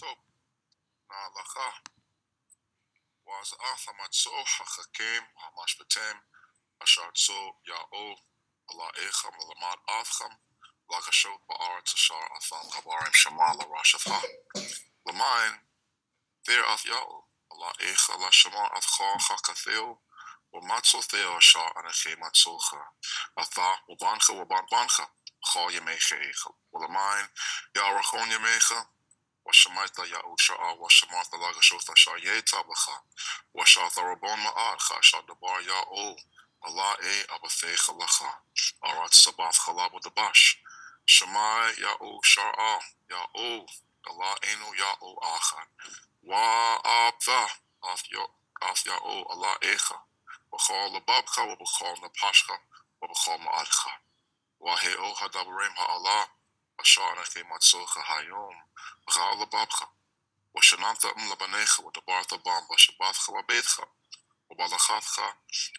טוב, להלכה. ואז המצור החכים המשפטים אשר צו יאו עליכם ללמד אתכם לגשות בארץ אשר אתם ha-dabaraym shamai לראשתך. למען דרך יאו עליך לשמור אתך חכתהו ומצותהו אשר אנכי מצוך אתה ובנך ובנך כל ימיך ולמען יארכון ימיך ושמעת יאו שעה ושמרת לגשות אשר ייטב לך ואשר תרבון מעדך אשר דבר יאו עלי אבתיך לך ארץ סבת חלב ודבש shamai ya'u shar'a ya'u Eloheinu ya'u achad wa'abtha af ya'u Elohecha b'chol lebabcha u'b'chol nepashcha u'b'chol ma'adcha wa'he'o ha-dabaraym ha'alah asher anchi matzocha ha-yom v'chal lebabcha وشننت لبنيך ודברת בם בשבתך וביתך ובלכתך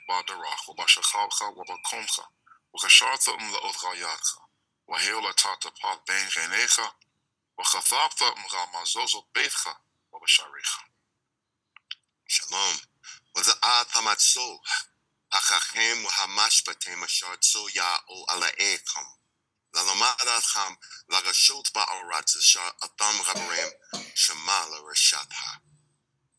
בדרך ובשכבך ובקומך וקשרת לאוזך ידך והיו לתת פת בין עיניך וחטפת מזוזות ביתך ובשעריך. שלום. וזעת המצור החכם והמשפטים אשר צו יאו עליכם ללמד אתכם לגשות בארץ אשר אתם ha-dabaraym shamai לראשתך.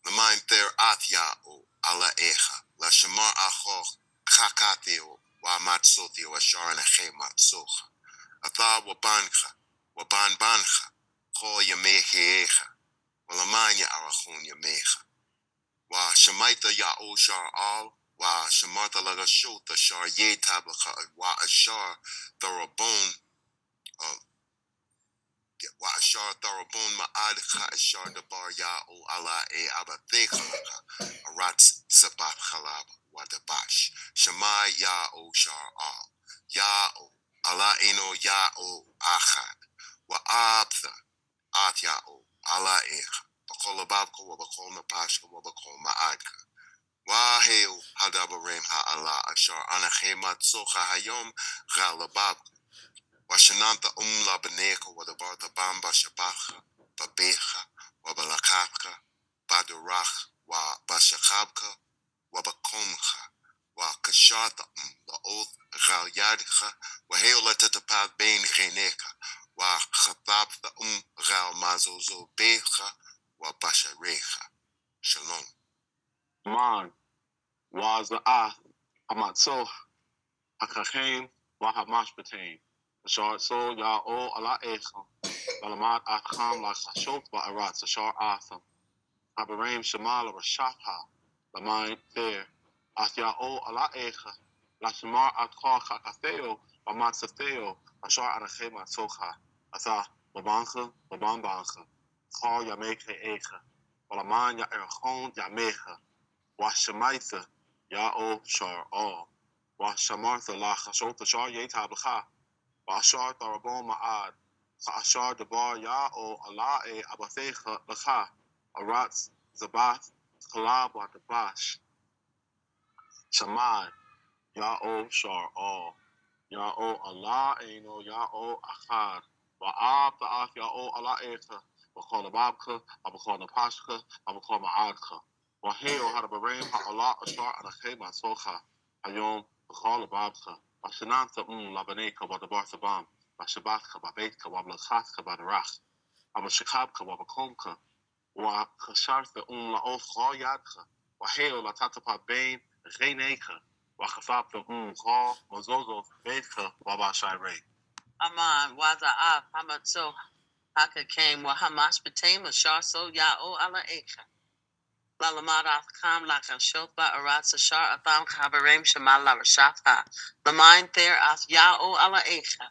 למען תראת יאו עליך לשמור אחוך חכתהו ומצותהו אשר אנכי מצוך. אתה ובנך ובנך כל ימי חייך ולמען יארכון ימיך. ושמעת יאו שרעה ושמרת לגשות אשר ייטב לך ואשר תרבון מעדך אשר דבר יאו עלי אבתיך לך ארץ סבת חלב ודבש. שמai יאו שרעה יאו Eloheinu ya'u achad wa'abtha at ya'u Elohecha b'chol lebabcha u'b'chol nepashcha u'b'chol ma'adcha wa'he'u ha-dabaraym ha'alah asher anchi matzocha ha-yom ghal lebabcha washenanta labanecha u'dabarta bam b'shabachcha b'becha u'b'lakatcha b'derach u'b'shachabcha u'b'komcha وكشات لأوذ غال يدك وهيو لتتباد بين غينيك وخطابت غال مازوزو بيك وبشريك. שלום. Man, waza'ah hamatzor hakachem wahamashpatim asher so ya'o ala'echem v'lamad acham lachashot ba'aratz asher atham ha-dabaraym shamai l'rashatha l'mayin there As ya'o ala'echa, lashmar atcha chakatheo, v'matzatheo, asher anachem atzocha, ha-zah, v'bancha, v'banbancha, chol yamecha echa, v'laman ya'erchon yamecha, v'shamaitha, ya'o shar'a, v'shamartha lachashot asher yetab lecha, v'asher tarabon ma'ad, asher dabar ya'o ala'e abathecha lecha, aratz zabat chalab v'dabash. Shamai, Ya'o Shar'a, Ya'o Eloheinu, Ya'o Achad, Wa'abtha af Ya'o Elohecha, B'chol lebabcha, B'chol nepashcha, B'chol ma'adcha, Wa'he'o ha-dabaraym ha'alah asher anchi matzocha ha-yom B'chol lebabcha, Washenanta labanecha wadabarta bam, Washabachcha b'beitcha wab'lachatcha b'derach, Wab'shachabcha wab'komcha, Wa'kashartha la'oth yadcha, Wa'he'o latatapat bein غينيك وخفافت خا مزوزو بيتك وباشايري. Aman waza'ah hamatzo hakakem wahamashpatim ashar so ya'o ala'echa. Lalamad athkam lakashot ba'aratz ashar atham ha-dabaraym shamai l'rashatha. L'mayin there ath ya'o ala'echa.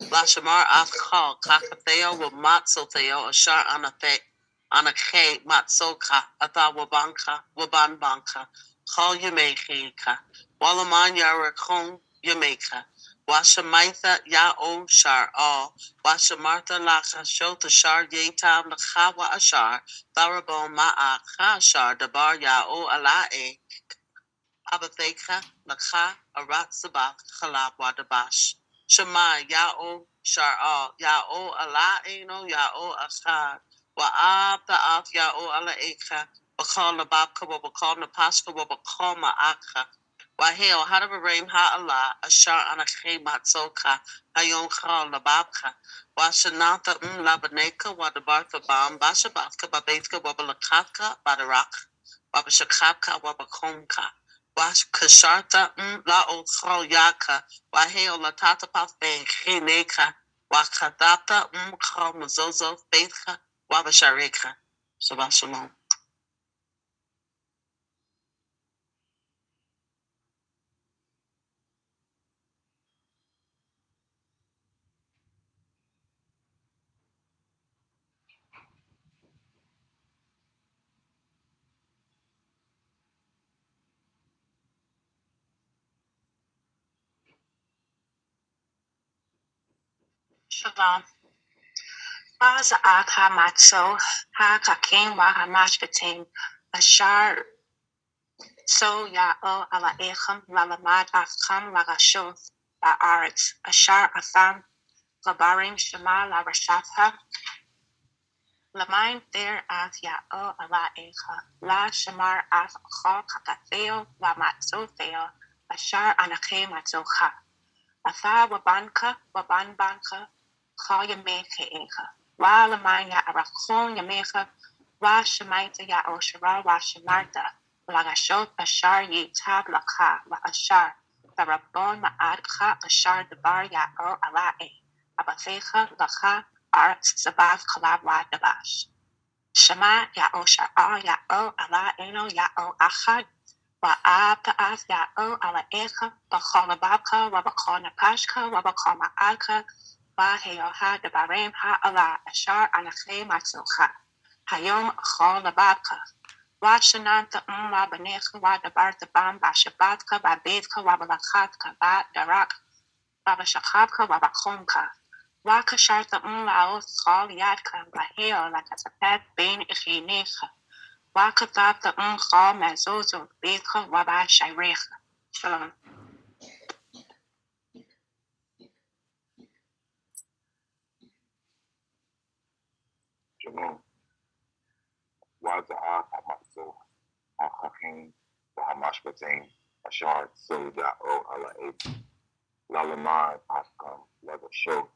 Lashamar athchal kakatheo w'matzotheo ashar anakhe matzoka atha wabanka wabanbanka. Chol yamecha, walaman yarakon yamecha, washamaitha ya'o shar'a, washamartha lachashot ashar yetab lecha wa'ashar, tharabon ma'acha ashar dabar ya'o ala'e, abathecha lecha arat sabat chalab wadabash. Shamai ya'o shar'a, ya'o ala'eno ya'o achad, Wa'ab Ya'o ala Eka, Bakal Nababka, Wabakal Napaska, Wabakal Ma'aka, Wahel, ha-dabaraym ha-Allah, Ashar Anakhe Matsoka, ha-yom Khal Nababka, Washanata Labaneka, Wadabartha Bam, Bashabatka, Babetka, Wabalakatka, Badarak, Wabashakapka, Wabakomka, Washkasharta La Khal Yaka, Wahel Latata Path Ben Kheneka, Wakadata Khal Mazozo, Faithka, Wabashareka. Shabbat Shalom. Shalom. Maz'ak ha-matzo, ha-kakim wa-ha-mashpatim, ashar so ya'o ala-echem, lalamad afcham la-rashoth, ba'aretz, ashar atham, la-barim shema la-rashatha, lamain ther ath ya'o ala-echa, la-shamar ath chol kakatheo, la-matzotheo, ashar anake matzocha, atha wabanka, wabanbanka, chol yamecha echa. Wa lamanya arachon yamecha, wa shemaita ya oshara, wa shemarta, lagashot ashar yitab lakha, wa ashar, tarabon ma'adcha ashar dabar ya o ala'e, abathecha lakha, aretz zabath kalab wa dabash. Shema ya oshara ya o ala'eno ya o achad, wa'ab ta'ath ya o ala'echa, b'chol ababka, wa b'chol napashka, wa b'chol ma'adka, ha-dabaraym ha-Allah, Ashar Anakhe Matzocha, ha-yom Chol Lababka, Washananta Labanecha, Wadabarta Bam, Bashabatka, Babedka, Wabalakatka, Darak, Babashakabka, Wabakomka, Wakasharta Laoth Chol Yadka, Baheo, Lakatapet, Ben Ichinecha, Wakatapta Chol Mazozo, Bedka, Wabashairecha. Shalom. Shalom. Waza'ah ha-matzo, ha-hakim, ha-mashpatim, Ashar so Ya'o ala Eka, Lalamad Afkam, Legashoth,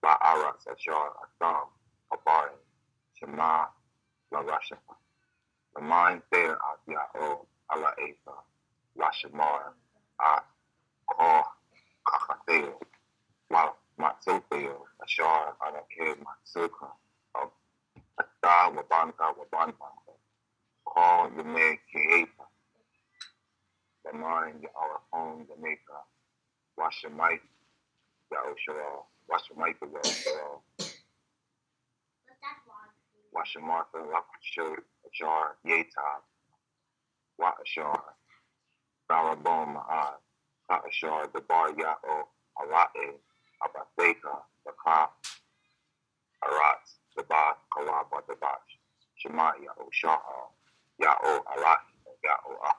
Ba'aratz Ashar Atham, ha-dabaraym, Shema la-rashatha. Lamain ther ath Ya'o ala Eka, La-shamar ath Chol kakatheo, Matzotheo, Ashar anake matzoka, Atha wabanka wabanbanka, Chol yameh ke'eta, Lamain ya'arachon yameka, Washamite ya'oshara, Washamite ya'oshara, Washamartha lakashot, Ashar yetab, Wa'ashar, Darabon ma'ad, Ha'ashar dabar ya'o ala'e, Abatheka, Lakha, Aratz, Sabath, Kalab, Dabash, Shema Ya'o Sha'a, Ya'o Alahi, Ya'o Ah,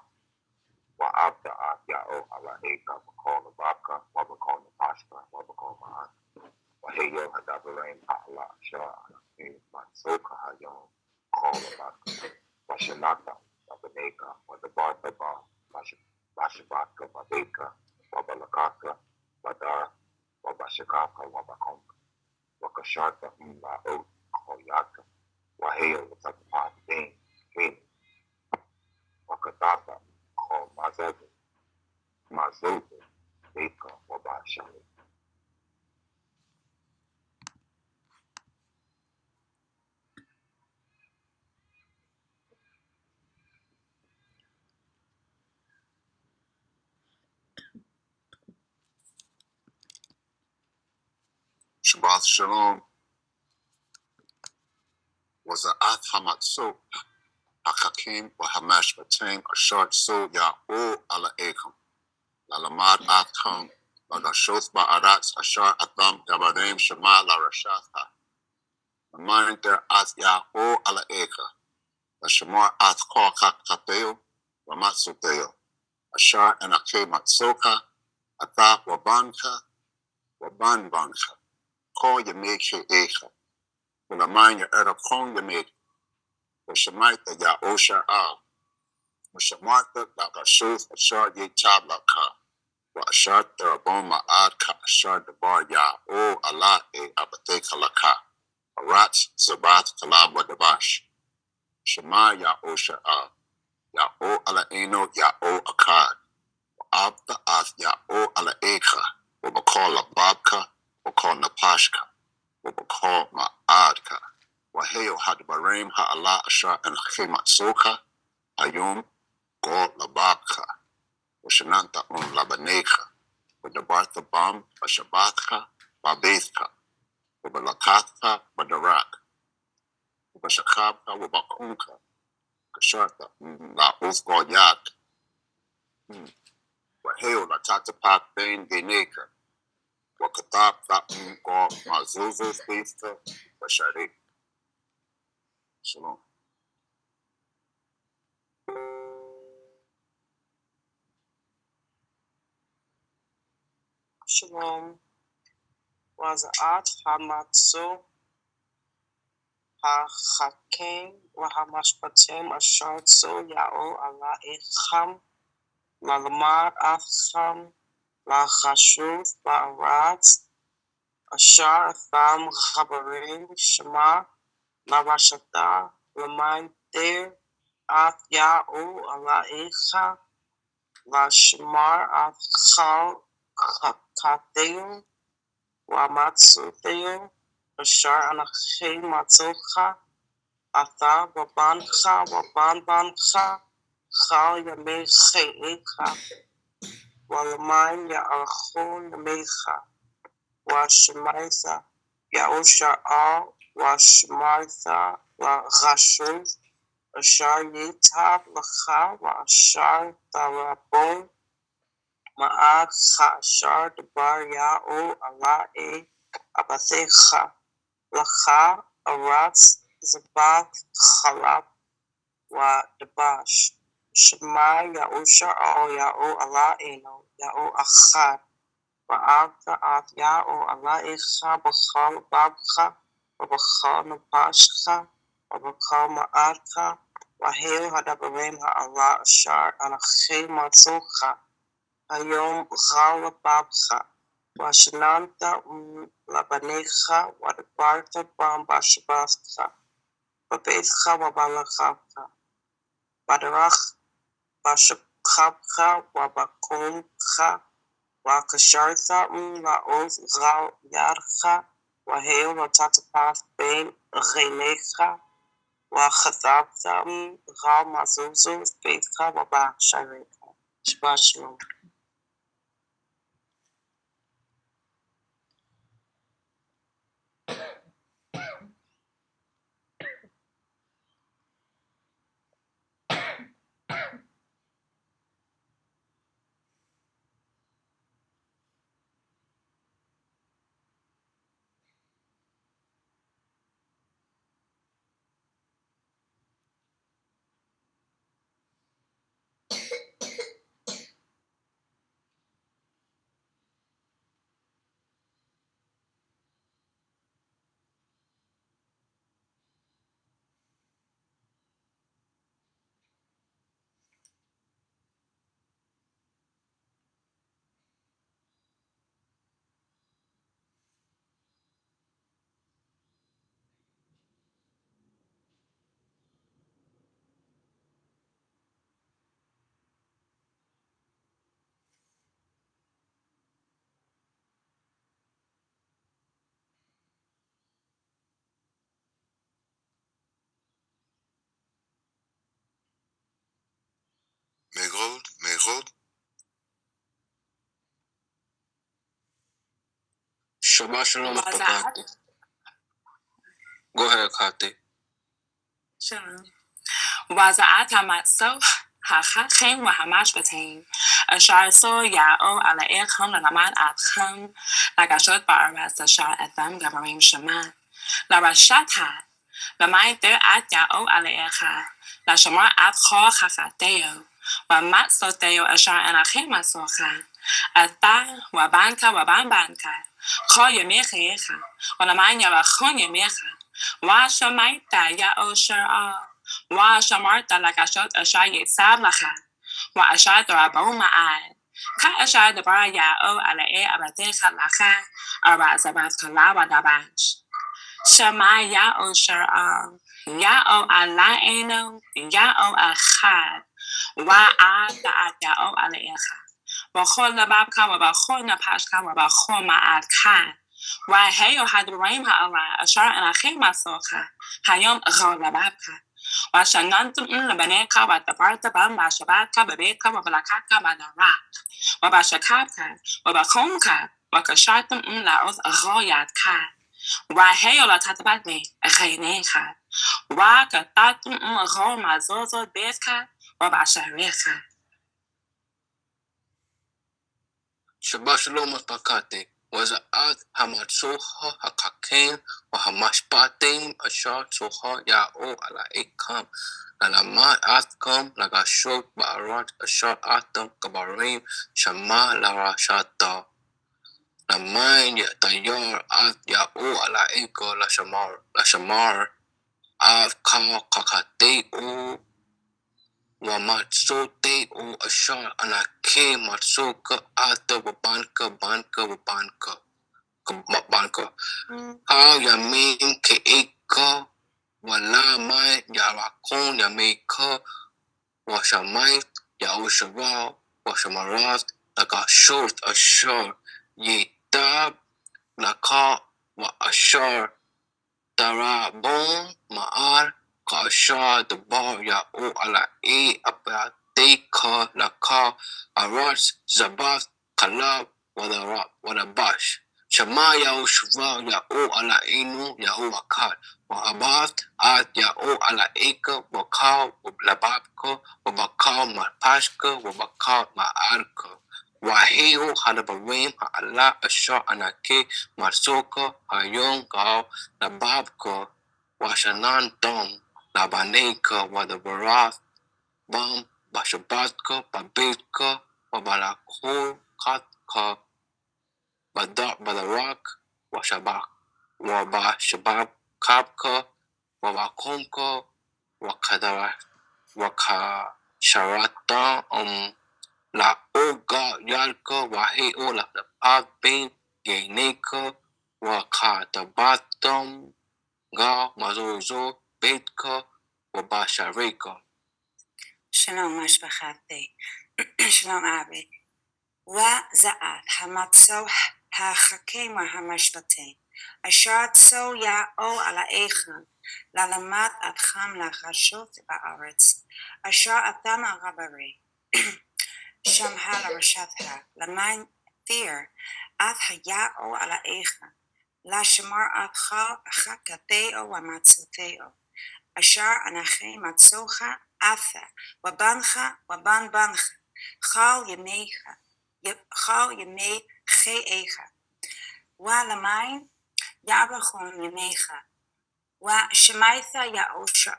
Wa'abda'at, Ya'o Ala'eka, Bakal Ababka, Wabakal Napashka, Wabakal Ma'at, Waheyo ha-dabaraym ha-Allah, Shah, Anake, Matsoka ha-yom, Kal Ababka, Washanata, Wabaneka, Wadabartha Ba, Bashabatka, Babeka, Wabalakaka, Wadar, Wabashakaka, Wabakomka, Wakasharta La'ot, Koyaka, Waheo, Thapalah, Ben, Wakatata, Kol Mazote, Beka, Wabashale. Shabath Shalom was a Ath Hamatso, Hakakim, wa ha-mashpatim, Ashar so Ya'o ala Ekum, Lalamad Atham, Lagashoth ba'aratz, Ashar Atham, ha-dabaraym, Shema la-rashatha. Remind their Ath Ya'o ala Eka, Lashamar Ath Kol Kakateo, Ramatsuteo, Ashar Anake Matsoka, Atha Wabanka, Wabanbanka, Kol Yameke Echa, Ulamanya Erakon Yamid, the Shemaita Ya Osha Al, Mushamarta Ghasharath Ashar Ye Tablaka, wa Ashar Therabon Ma'ad Ka Ashar Dabar Ya O Allah E Abate Kalaka, Arats Zabath Kalab Wadabash, Shema Ya Osha Al, Ya O Ala Eno Ya O Akkad, Abda Ath Ya O Ala Eka, Wabakal Babka, Wakal Napashka, Wabakal Ma'adka, Waheo ha-dabaraym ha-Allah Ashar and ha-yom ha-yom Go Lababka, Washananta Labaneka, Wadabartha Bam, Shabathka, Babethka, Wabalakathka, Badarak, Wabashakabka, Wabakunka, Ghasharath, La Uthgod Yak, Waheo La Tatapak Bain Geneka, Wakatab Go Mazuzu Faithka, Washarik. Shalom. Shalom. Waza'at Hamatsu ha-hakem wa-hamashpatem ashar tzu ya'o ala echam lalamad afcham la-chashuv ba'arat ashar atham ha-dabaraym shema la-rashata l'main der ath ya'o ala echa la-shemar athchal kateu wa-matsu Ashar anachem matzocha, ata wabancha, chal yamei che'echa, walamayim ya'archon yamecha, wa-shemaitha ya'oshar al, wa-shemaitha la-chashuv, ashar yitab lecha, wa-ashar tarabon, ma'ad cha-ashar dabar ya'o ala abathecha. Lacha, Aratz, Zabath, Chalab, wa Dabash. Shamai, Ya'osha, Ya'o, Allah, Eno, Ya'o, Achad, Wa'arta, At, Ya'o, Allah, Echa, Bachal, Babcha, Wabachal, Napashcha, Wabachal, Ma'arka, Wahel, ha-dabaraym, ha-Allah, Ashar, Anachem, Matzocha, ha-yom, Chal, Babcha, Washananta labanecha wadabarta bam bashabathcha babetcha wabalachavcha badarach bashakhavcha wabakomcha wakashartha laoz gal yarcha wahel watatapath ben reinecha wachathavcha gal mazuzu betcha wabasharecha. Shabbat shalom. Megod. Shabbat shalom, Kati. Go ahead, Kati. Shalom. Waza'at hamatso ha-hakem wa-hamashpatem ashar so ya'o ala echam lalamad atchem la-gashot ba'arat ashar atham ha-dabaraym shema la-rashata l'main der at ya'o ala echa la-shemar at chol chachateo wa-matzoteo ashar anachem matzocha ata wabanka chol yamecha echa wa-l'main yarachon yamecha ושמעת יאושר ושמרת לגשות אשר יצב לך, ואשר תרבו מעל. כאשר דבר יאו עלי עבדיך לך, זבת כלה ודבש. שמע יאושר יאו עלינו, יאו אחד, ועד יאו עליך. בכל לבבך ובכל נפשך ובכל מעדך. והיו ha-dabaraym ha'ala אשר אנכי מסוך, ha-yom אכל לבבך. ושננתם לבניך ודברת בם ושבתך בביתך ובלקתך בדרך, ובשכבך ובחומך, וקשרתם לעוז אכל ידך. והיו לתת בעיניך, וכתבתם אכל מזוזות ביתך ובשעריך. שבת שלום אספקתי, וזעת המצוחה הקקן והמשפטים אשר צוחה יאו עליכם, ללמד אתכם לגשות בארץ אשר אתם גברים שמה לרשתה. למען יתייר את יאו עליכם לשמר אף כקתהו ומצאותהו אשר ענקי מצאוך אתה בבנקה. הימים כאיכה ולמה ירקון ימיך ושמית יאושרה ושמרת לגשות אשר ייטב לך ואשר תרבון מעל כאשר דבר יאו עלי עבדיך לך ארץ זבת כלה ודבש. שמע יאושרה יאו עלינו יאו אחד, ועבדת עד יאו עליך בקר לבבך ובקר נפשך ובקר מעלך. והיו ha-dabaraym העלה אשר ענקי מצאוך היום גר לבבך ושננתם לבניך ודברת בם בשבתך בביתך ובלקותך בדרך ובשבתך ובחומך וקשרת לאוגה ילך והיו לתפת בין עיניך וכתבתם גר מזוזות ביתך ובשעריך. שלום משפחתי, שלום אבי. וזעת המצוא החכים והמשפטים אשר צו יאו עליכם ללמד אתכם לחשות בארץ אשר אתם הגברים שמה לרשתך למען תיר את היאו עליכם לשמר אתך חכתהו ומצאותהו אשר אנכי מצאוך אתה ובנך ובן בנך כל ימי חייך ולמען יברכון ימיך ושמעת יאושר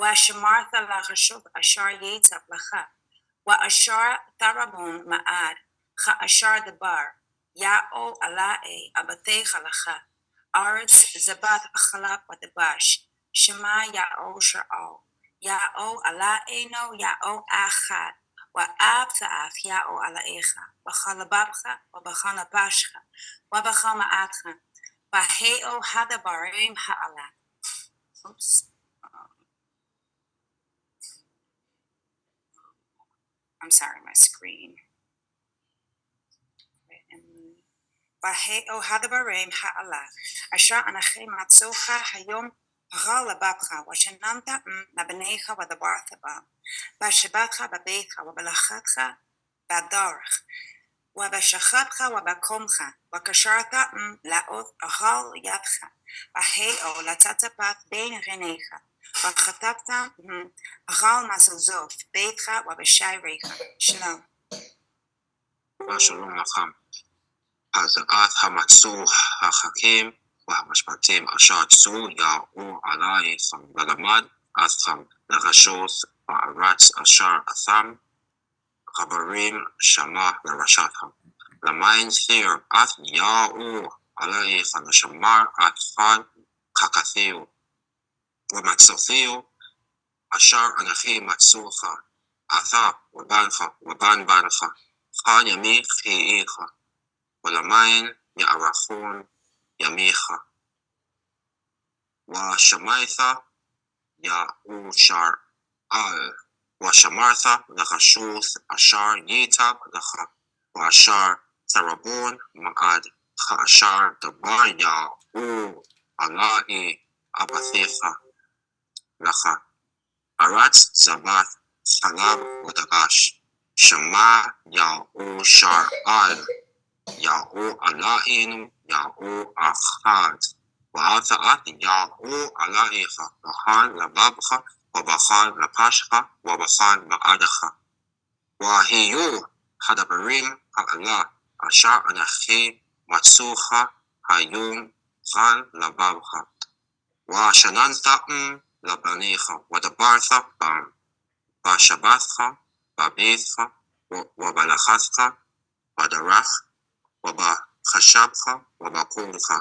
ושמרת לגשות אשר יצב לך ואשר תרבון מעד כאשר דבר יאו עלי עבדיך לך ארץ זבת חלב ודבש. שמע יאושר יאו עלינו יאו אחד ואף יאו עליך בכל לבבך ובכל נפשך ובכל מעדך והיו ha-dabaraym העלה. I'm sorry, my screen. והיו ha-dabaraym העלה אשר אנכי מצאוך היום אכל לבבך ושננת לבניך ודברת בם בשבתך בביתך ובלכתך בדרך ובשכבך ובקומך וקשרת לעוז אכל ידך והיו לצצפת בין עיניך וכתבת אכל מזוזות ביתך ובשעריך. שלום. שלום לכם. הזעת המצוא החכים והמשפטים אשר צו יאו עליכם ללמד אתכם לגשות בארץ אשר אתם גברים שמה לרשתכם. למען תיר את יאו עליכם לשמר אתכם חכתהו ומצותהו אשר אנכי מצאוך אתה ובנך ובן בנך ימי חייך ולמען יארכון ימיך ושמעת יאושר על ושמרת לרשות אשר ייטב לך ואשר תרבון מעד כאשר דבר יאו עלי אבתיך לך ארץ זבת חלב ודבש שמע יאושר על יאו עלינו יאו אחד ואתה יאו עליך בכל לבבך ובכל נפשך ובכל מעדך והיו ha-dabaraym האלה אשר אנכי מצאוך היום על לבבך ושננתם לבניך ודברת בם בשבתך בביתך ובלכתך בדרך ובחשבך ובקומך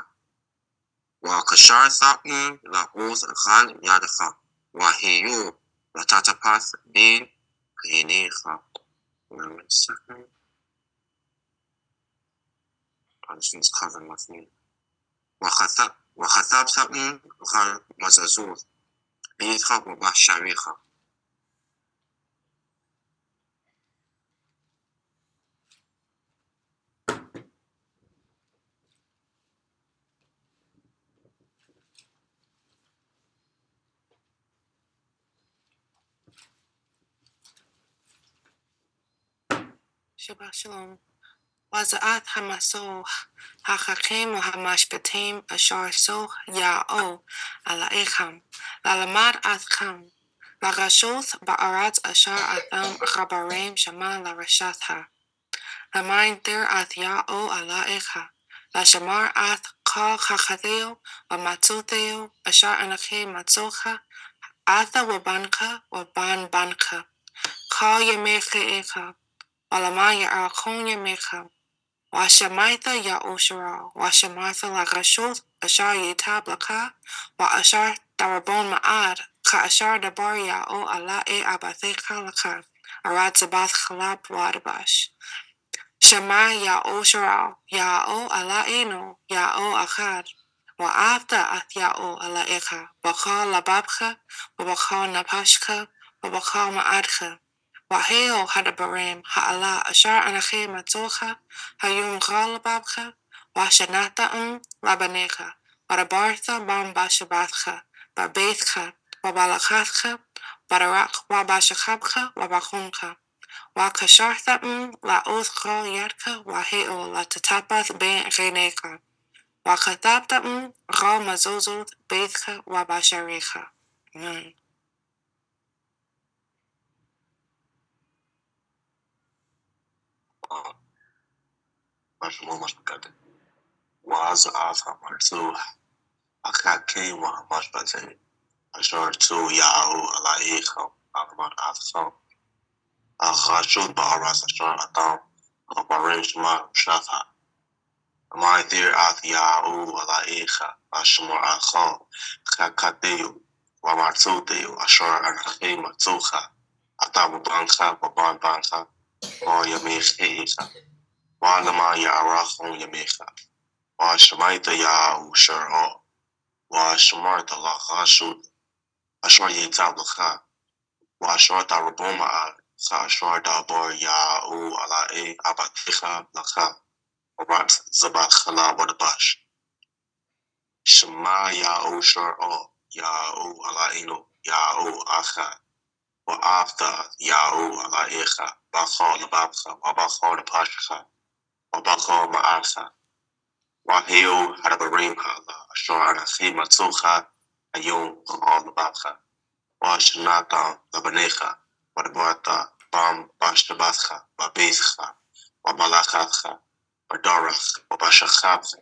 וקשרתם לעוז על ידך והיו לטפח בין עיניך. וכתבתם על מזוזות ביתך ובשעריך Shabbat Shalom. Waza'at hamaso hachachim uhamashpatim ashar soch ya'o alaecham lalamad atcham lagashoth ba'aratz ashar atham ha-dabaraym shama larashatha lamain ter ath ya'o alaecha lashamar ath ka chachateo vamatzoteo ashar anakhe matzocha atha waban banka ka yemeche echa Walamaya Arakonya Mecha, Washamaitha Ya Oshara, Washamartha Lagashot, Ashar Yetab Laka, Wa Ashar Darabon Ma'ad, Ka Ashar Dabarya O Allah E Abathecha Laka, Arad Zabath Chalab Wadabash. Shamai Ya Oshara, Ya O Allah Eno, Ya O Achad, Wa Afta Ath Ya O Allah Echa, Bakal Lababcha, Wabakal Napashka, Wabakal Ma'adcha. ha-yom ha-dabaraym ha-Allah ashar anakhe matzocha ha-yom lababcha wa-shanata labanecha wa-dabarta bam bashabatcha ba-beitcha wa-balachatcha wa-darak wa-bashachabcha wa-bakuncha wa-kasharta la-oth kol yadka wa-heo la-tatapath ben reinecha wa-katabta ral mazozot beitcha wa-basharecha. Amen. Mazmor masbukate. Waza'at hamartu akakim mashbatim. Ashartu ya'u ala'icham alaman atham. Ghasharath ba'aras ashar atam. ha-dabaraym shema shatha. My dear ath ya'u ala'icha. Ashmar acham. Chakateu. Wamatzoteu. Ashar anachim matzocha. Atabu bancha. Waban bancha. Wa yamechecha. Walama ya'arachon yamecha. Washamaita ya'ushar Washamarta lachashud. Ashar yetab l'cha. Washar darabon ma'ad. Ashar dabar ya'u ala'e abaticha l'cha. Arat zabat chalab wadabash. Shema ya'u shar'o. Ya'u ala'inu. Ya'u achad. Wa'afta ya'u ala'echa. Bachal lababcha. Wabachal napashcha. Wabachal ma'adcha. Waheo ha-dabaraym ha'ala. Ashar anachim matzocha. ha-yom lababcha. Washanata labanecha. Wadabarta bam bashabatcha. Babeitcha. Wabalachatcha. Wadarach. Wabashachabcha.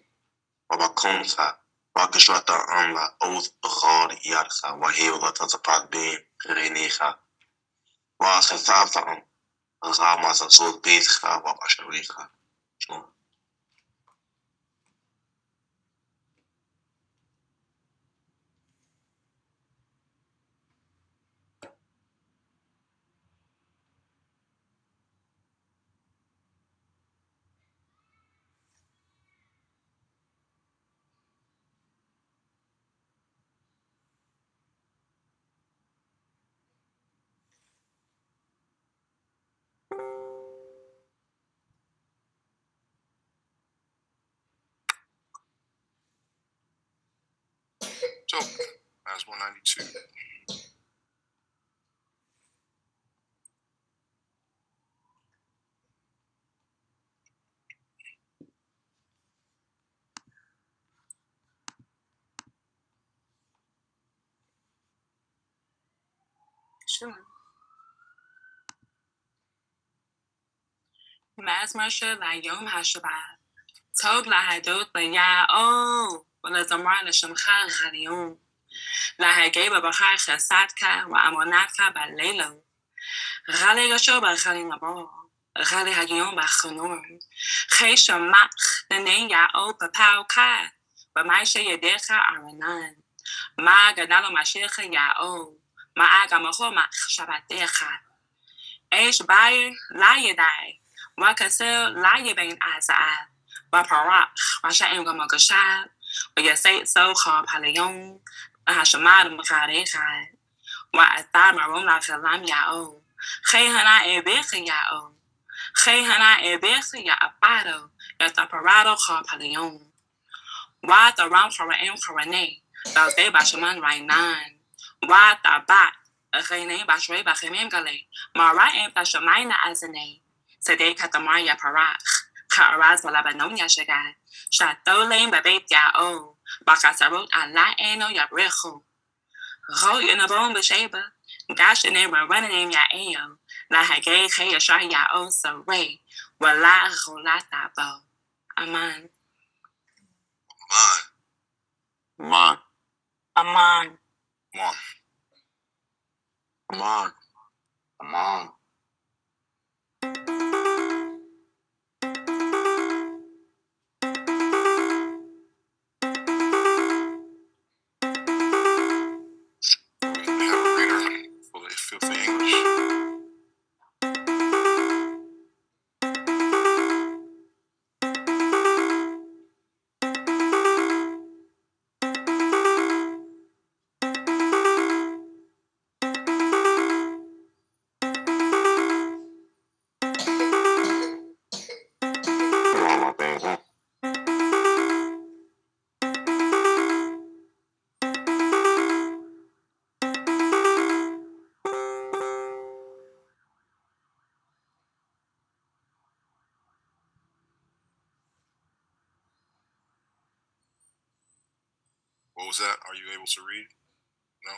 Wabakoncha. Wakashrata la oath God yadcha. Waheo latatapat ben reinecha. Wachatavta Ramazazot beitcha. Wabasharicha. So, Mazmor 92. Sure. Mazmor ha-yom ha-Shabath. Tog lahadot b'ya'o v'lezamar l'shemcha ha-yom. Lahagei b'bachar chesadka v'amonatka b'leilo. Rale yosho b'chalim labo. Rale ha-yom b'chonor. Chei shemach l'nei ya'o b'pau ka. B'maishe yedecha aranan. Ma gadalo mashiach ya'o. Ma agamacho mach shabatecha. Eish bayer la yedai. Wakasel la yebein azah. Baparach, Rasha'im Gamagashad, or Yasait So called Palayon, Hashamad Makarekai, Wa'athar Marom La Kalam Yao, Hana Ebeka Yao, Hana Ebeka Ya'apado, Yataparado called Palayon, Wa the Ram Karaim Karane, Thou De Bashaman Rainan, Wa the Bat, a Rene Bashre Bachemim Gale, Mara'im Bashamayna Azane, Sede Katamaya Parach. Ka'araz Balabanom Yashagai, Shatolem Babet Yao, Bakasarot Allah Eno Yabricho, Ro Yunabon Besheba, Gashane Running Yaeo, La Hagay Hayashar Yao Saray, Wala Rolata Bo. Aman. Aman. Aman. Aman. Aman. Filthy English. What was that? Are you able to read? No?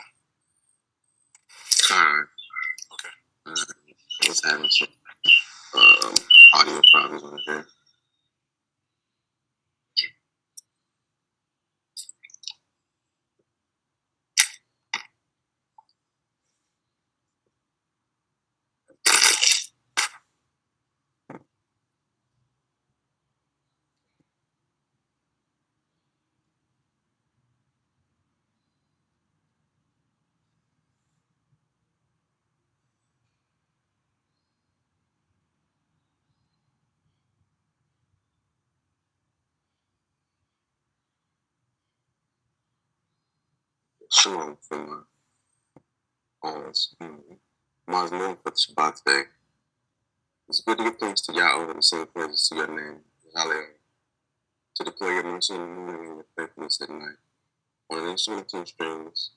Okay. I was having some audio problems over here. Shalom from Mazmor for the Shabath day. It's good to give thanks to Yahweh and sing praises to your name, ha-yom, to declare your mercy in the morning and your faithfulness at night. On an instrument of 10 strings,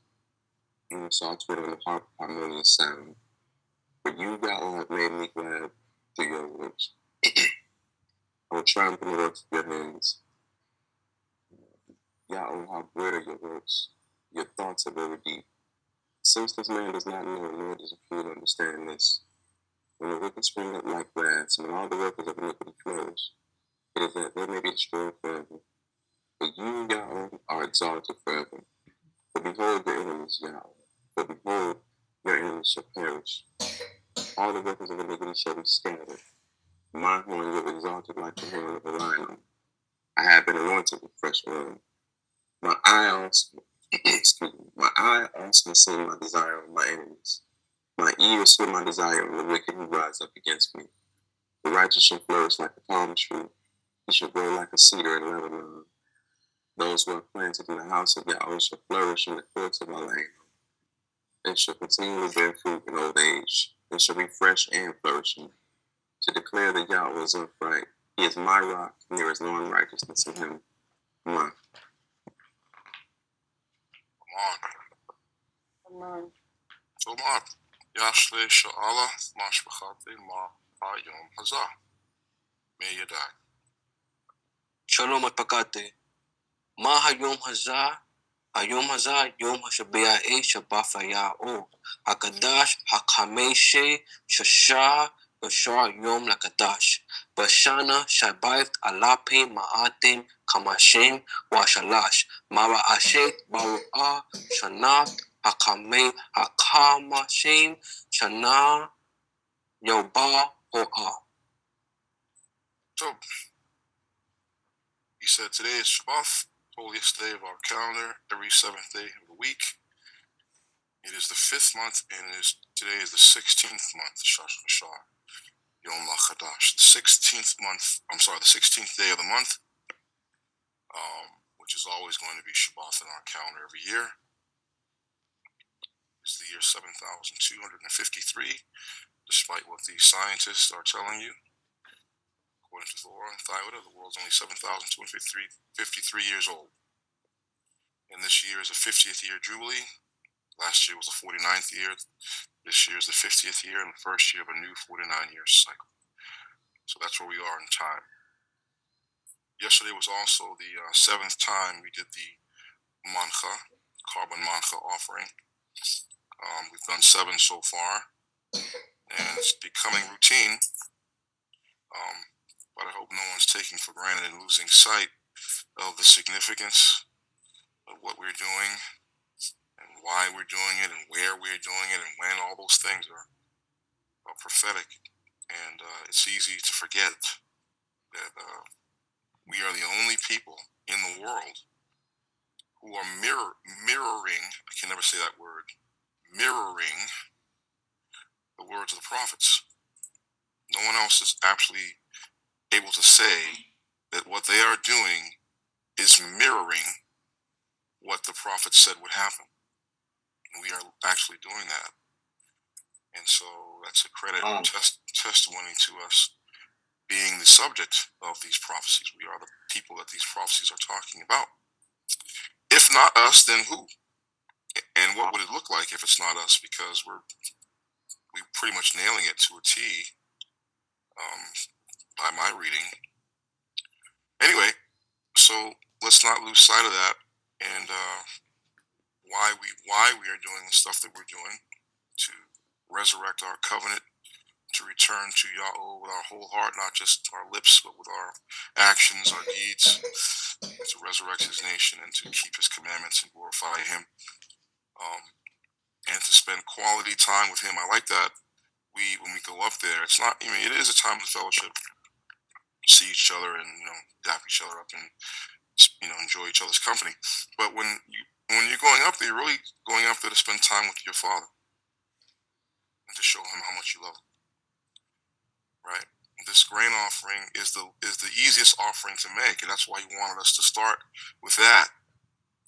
and a psaltery on the harp harmonious sound. For you, Yahweh, have made me glad through your works. I will triumph in the works of your hands. Yahweh, how great are your works. Your thoughts are very deep. Since this man does not know, nor does a fool understand this. When the wicked spring up like grass, and when all the workers of iniquity flourish, it is that they may be destroyed forever. But you, Yahweh, are exalted forever. For behold your enemies, Yahweh. For behold, your enemies shall perish. All the workers of iniquity shall be scattered. My horn you have exalted like the horn of a lion. I have been anointed with fresh oil. My eye also see my desire on my enemies. My ears hear my desire on the wicked who rise up against me. The righteous shall flourish like a palm tree. He shall grow like a cedar in Lebanon. Those who are planted in the house of Yahweh shall flourish in the courts of our land. They shall continually bear fruit in old age. They shall be fresh and flourishing. To declare that Yahweh is upright. He is my rock, and there is no unrighteousness in him. Amen. Tomar. Yashle sha'ala mashbachate ma ha-yom ha-zah. May you die. Shalom at pagkate. Ma ha-yom ha-zah. Ha-yom ha-zah, yom ha-shabea'e shabath ya'o. Hakadash, hakameshe, shashah, bashar yom lakadash. Bashana, shabath alape ma'atem, kamashem, wa shalash. Mara'ashet, baru'ah, shanat, hakamashem, shana, yoba, ho'ah. So, he said today is Shabath, holiest day of our calendar, every seventh day of the week. It is the 5th month, and today is the 16th month, Shashar, Yom LaChadash. The 16th day of the month, which is always going to be Shabath in our calendar every year. It's the year 7,253, despite what the scientists are telling you. According to Thorah and Thapalah, the world's only 7,253 years old. And this year is the 50th year Jubilee. Last year was the 49th year. This year is the 50th year and the first year of a new 49-year cycle. So that's where we are in time. Yesterday was also the 7th time we did the Mankhah, carbon Mankhah offering. We've done 7 so far, and it's becoming routine. But I hope no one's taking for granted and losing sight of the significance of what we're doing and why we're doing it and where we're doing it and when. All those things are prophetic, and it's easy to forget that we are the only people in the world who are mirroring, I can never say that word, mirroring the words of the prophets. No one else is actually able to say that what they are doing is mirroring what the prophets said would happen. And we are actually doing that. And so that's a credit and testimony to us being the subject of these prophecies. We are the people that these prophecies are talking about. If not us, then who? And what would it look like if it's not us? Because we're pretty much nailing it to a T by my reading. Anyway, so let's not lose sight of that, and why we are doing the stuff that we're doing, to resurrect our covenant, to return to Yahweh with our whole heart, not just our lips, but with our actions, our deeds, to resurrect his nation and to keep his commandments and glorify him, and to spend quality time with him. I like that. When we go up there, it's not, it is a time of fellowship, see each other and, dap each other up and, enjoy each other's company. But when you're going up there, you're really going up there to spend time with your Father and to show him how much you love him. Right? This grain offering is the easiest offering to make, and that's why he wanted us to start with that.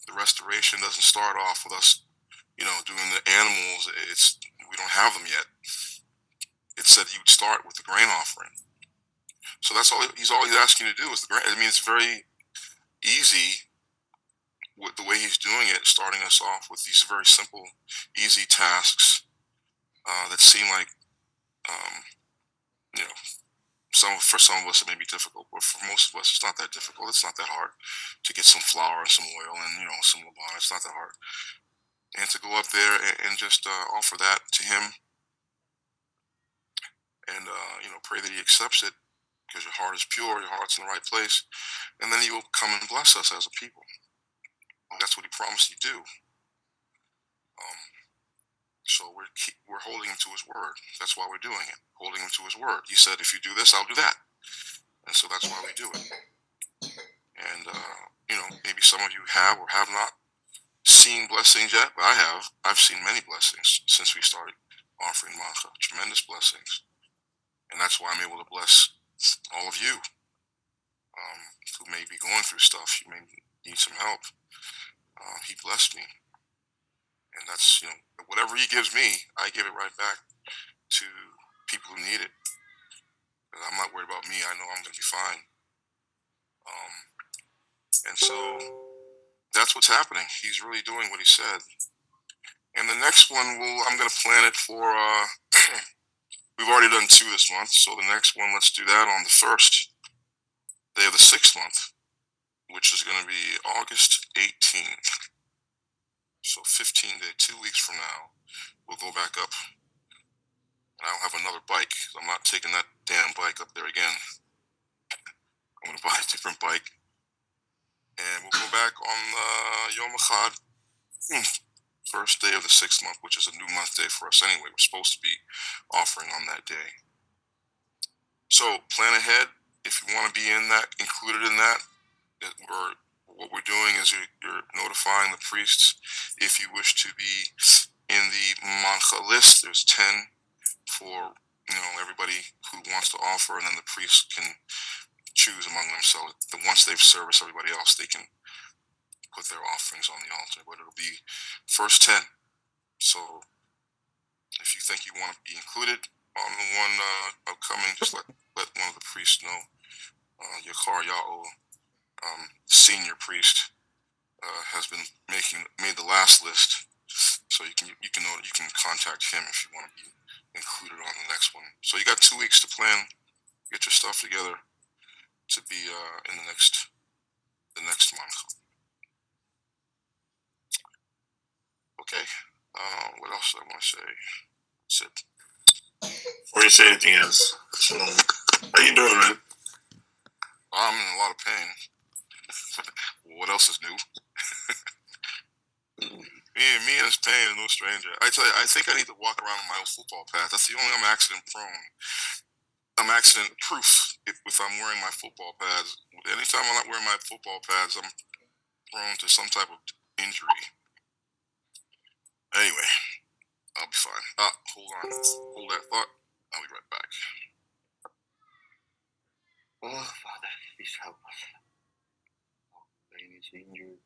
The restoration doesn't start off with us, doing the animals. We don't have them yet. It said you'd start with the grain offering. So that's all he's asking you to do is the grain. It's very easy with the way he's doing it, starting us off with these very simple, easy tasks that seem like, for some of us it may be difficult, but for most of us it's not that difficult. It's not that hard to get some flour and some oil and some labana. It's not that hard, and to go up there and just offer that to him, and pray that he accepts it, because your heart is pure, your heart's in the right place, and then he will come and bless us as a people. That's what he promised he'd do. So we're holding him to his word. That's why we're doing it, holding him to his word. He said, if you do this, I'll do that. And so that's why we do it. And, maybe some of you have or have not seen blessings yet, but I have. I've seen many blessings since we started offering Mankhah, tremendous blessings. And that's why I'm able to bless all of you who may be going through stuff. You may need some help. He blessed me. And that's, whatever he gives me, I give it right back to people who need it. And I'm not worried about me. I know I'm going to be fine. And so that's what's happening. He's really doing what he said. And the next one, I'm going to plan it for, we've already done 2 this month, so the next one, let's do that on the first day of the 6th month, which is going to be August 18th. So 15 days, 2 weeks from now, we'll go back up. And I'll have another bike. I'm not taking that damn bike up there again. I'm going to buy a different bike. And we'll go back on Yom Echad, first day of the 6th month, which is a new month day for us anyway. We're supposed to be offering on that day. So plan ahead. If you want to be included in that, what we're doing is you're notifying the priests. If you wish to be in the Mankhah list, there's 10 for everybody who wants to offer, and then the priests can choose among themselves. Once they've serviced everybody else, they can put their offerings on the altar, but it'll be first 10. So if you think you want to be included on the one upcoming, just let one of the priests know. Yakar Ya'o, senior priest, has been made the last list, so you can contact him if you want to be included on the next one. So you got 2 weeks to plan, get your stuff together to be in the next month. Okay. What else do I want to say? That's it. Before you say anything else, so, how you doing, man? I'm in a lot of pain. What else is new? Me and his pain is no stranger. I tell you, I think I need to walk around on my old football pads. That's the only I'm accident prone. I'm accident proof if I'm wearing my football pads. Anytime I'm not wearing my football pads, I'm prone to some type of injury. Anyway, I'll be fine. Hold on. Hold that thought. I'll be right back. Oh, Father, please help us. Lane is injured.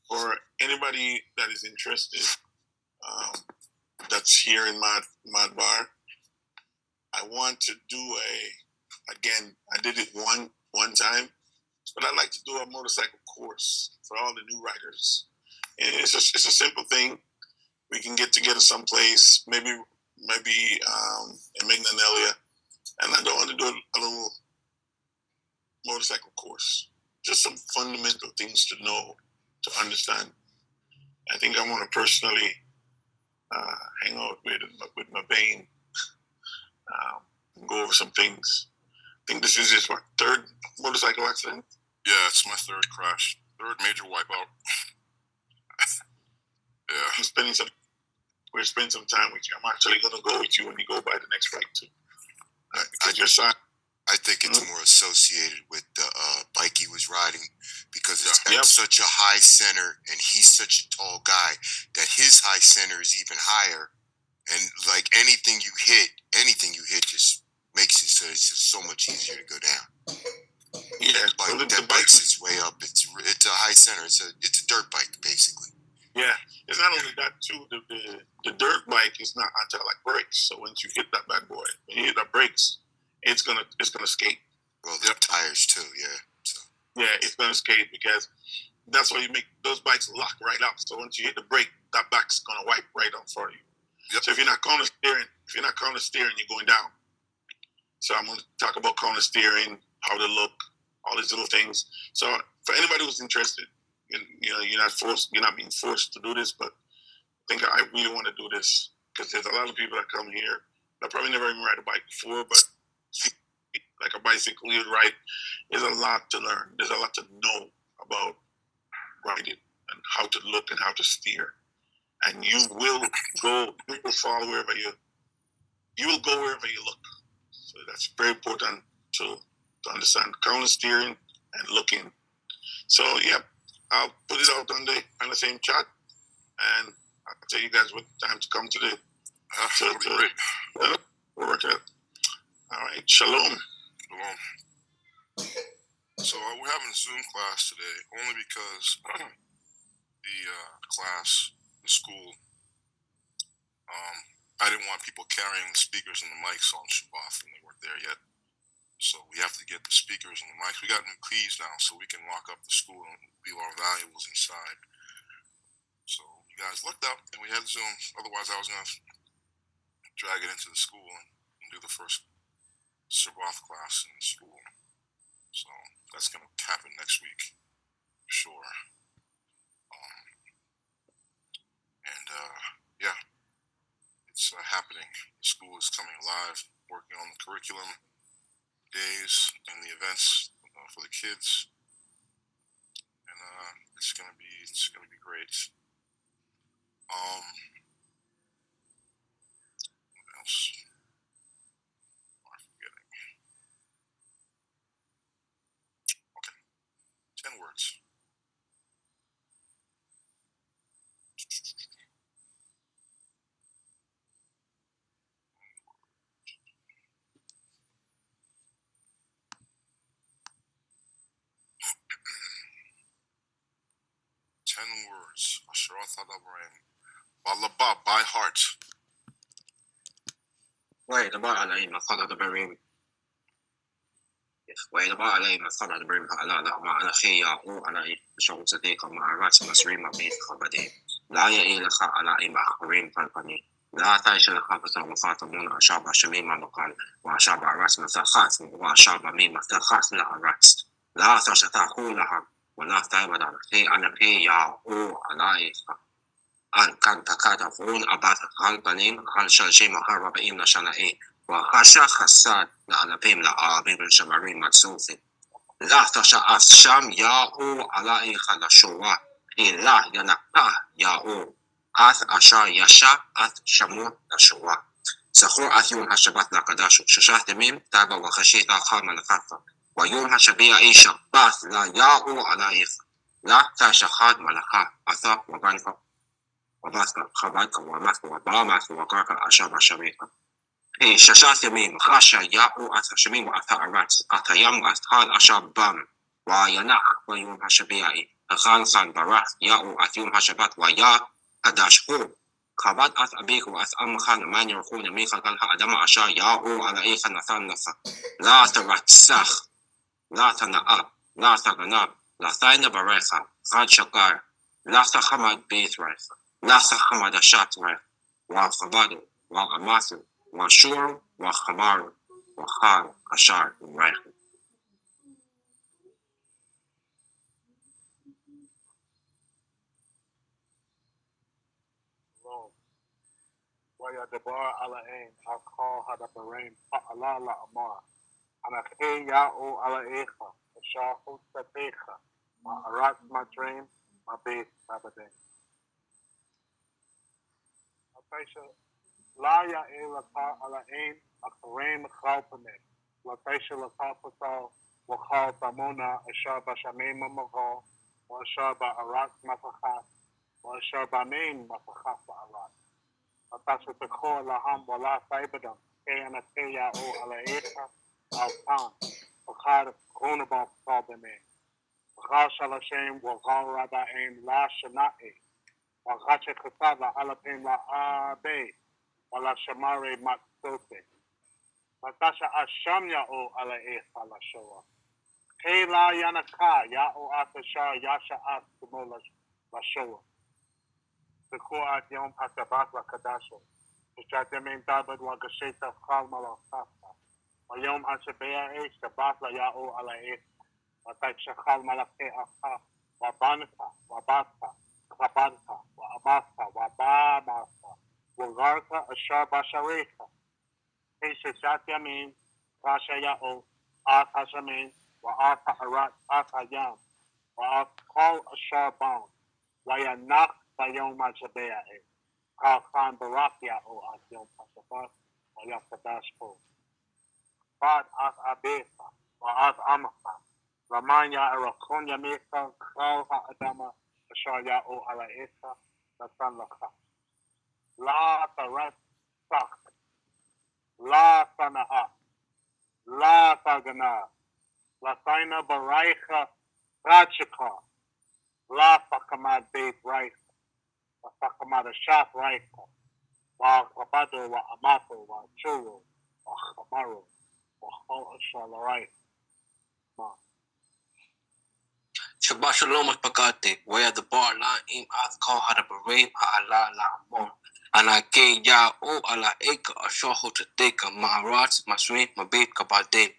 For anybody that is interested, that's here in Mod Bar, I want to do again, I did it one time, but I'd like to do a motorcycle course for all the new riders. And it's a simple thing. We can get together someplace, maybe in Magnolia, and I don't want to do a little motorcycle course. Just some fundamental things to know, to understand. I think I want to personally hang out with my Bane, go over some things. I think this is his third motorcycle accident. Yeah, it's my third crash, third major wipeout. Yeah. We're spending some time with you. I'm actually going to go with you when you go by the next flight too. I think it's more associated with the bike he was riding, because it's got such a high center, and he's such a tall guy that his high center is even higher. And like anything you hit just makes it so it's just so much easier to go down. Yeah, That bike sits way up. It's a high center. It's a dirt bike basically. Yeah, it's not only that too. The dirt bike is not until like brakes. So once you hit that bad boy, when you hit the brakes, it's gonna skate. Well, the tires too. Yeah. So. Yeah, it's gonna skate because that's why you make those bikes lock right out. So once you hit the brake, that back's gonna wipe right out for you. Yep. So if you're not corner steering, you're going down. So I'm gonna talk about corner steering, how to look, all these little things. So for anybody who's interested, you're not being forced to do this, but I think I really want to do this because there's a lot of people that come here that probably never even ride a bike before, but like a bicycle you ride, there's a lot to learn. There's a lot to know about riding and how to look and how to steer. And you will fall wherever you will go wherever you look. So that's very important to understand corner steering and looking. So yeah, I'll put it out on the same chat, and I'll tell you guys what time to come to the work out. All right, shalom. So we're having a Zoom class today only because the school, I didn't want people carrying the speakers and the mics on Shabath when they weren't there yet. So we have to get the speakers and the mics. We got new keys now, so we can lock up the school and leave our valuables inside. So you guys looked up, and we had Zoom. Otherwise, I was going to drag it into the school and do the first Shabath class in the school. So that's going to happen next week, for sure. Yeah, it's happening. The school is coming alive, working on the curriculum, days, and the events for the kids, and it's gonna be great. What else? What am I forgetting? Okay, 10 words. Ghasharath ha-dabaraym. Balaba, by heart. ويتبع ha-dabaraym. ويتبع ha-dabaraym ha-alala مع أخي يعقوب على شعور صديقه مع رأس مسرين بيت خبدين لا يئلخ على آخرين فالقنين لا تعيش لك فتوقاتمون أشاب شميمة مقال وأشاب رأس مثاخات وأشاب ميم مثاخات لا رأس لا تشتاقوا لها ولا تعبد أنا في يعقوب على أن كان تكاتفون أبات البنين هل شيء مهربين لشنائي وخشى خساد لألبين لآبين شمرين مكسوفين لا تشاء شام ياو على خلشوا لا ينقى ياو أث أشا يشا أث شمو لشوا سخور أثيون هشبات لقداشو ششات ميم تابا وخشيت خام الخطة ويوم هشبيع إيشا باث لا ياو على لا تشخاد ملخا أثا وبانكا وباسكا خباكا وماسكا وباماسكا وقاكا أشابا شميكا شاشات يمين خاشا ياو أث شمين وأثا أرات أثا يم أثال أشاب بام وينع ويوم هشبيعي أخان خان براث ياو أثيوم هشبات ويا هداشهو خبات أث أبيك وأث أم خان من يرخون ميخا كان أدم أشا ياو على إيخا نثان نفا لا ترتسخ لا تنأب لا تغنب لا ثاين بريخا خاد شقار لا تخمد بيت ريخا لا تخمد أشات ريخ وخبادو وأماسو وشور وخمار وخال أشار ريخ ويدبر على عين أخاه ha-dabaraym Thapalah la'amar Anakhe ya'o ala echa Shabath Satecha Ma'arat Madraym Mabit Sabadin Lateisha La ya'e lata ala ain Akaraym Chalpanim Lateisha lata patal Wachal Tamona Ashar Bashamim Mamagal Washar Ba'arat Mafachat Washar Ba'amin Mafachat Ba'arat Latasha Tekho Laham Wala Saibadam Anakhe ya'o ala echa Alpan Fakad Honabal Sabeme, Ghashalahem, Wagharabaim, La Shanae, Waghacha Kasada, Alapim La Abe, Wala Shamare Matsote, Natasha Ashamya O Ala Echa La Shoa, Kela Yanaka, Ya O Atashar, Yasha As Kumola La Shoa, the Kuat Yom Hasabat La Kadasho, the Chatamin Dabad Wagasheta Kalmala Sasa, Yom Hashabea E, Shabath La Ya O Ala Echa. Shachal Malake Aha, Wabanka, Wabata, Kabanta, Wabata, Wabamasa, Wagarka, Ashar Bashareka, Peshat Yamin, Rasha Yao, At Hashamin, Waat Harat, At Hayam, Waat Kal Ashar Bam, Wayanak, Bayom Majabea, Kal Khan Barakia, O At Yom Pashabat, Wayakadashpo, Bad At Abesa, Waat Amaka. Ramanya Arakonya Mesa, Kral ha-adama, Ashaya o Alaesa, Nasan Laka. La Taras Sak, La Sana'a, La Tagana, La Saina Baraicha, Rachika, La Fakamad Beit Raika, La Fakamad Ashat Raika, Wa Kabado, Wa Amato, Wa Churo, Wa Chamaro, Wa Ho Ashalarai. Shabbat Shalom Pagate, where the bar line ha-dabaraym, ha-zah, Anake ya o ala eka ashoho tateka ma'arat masrin mabit kabadim.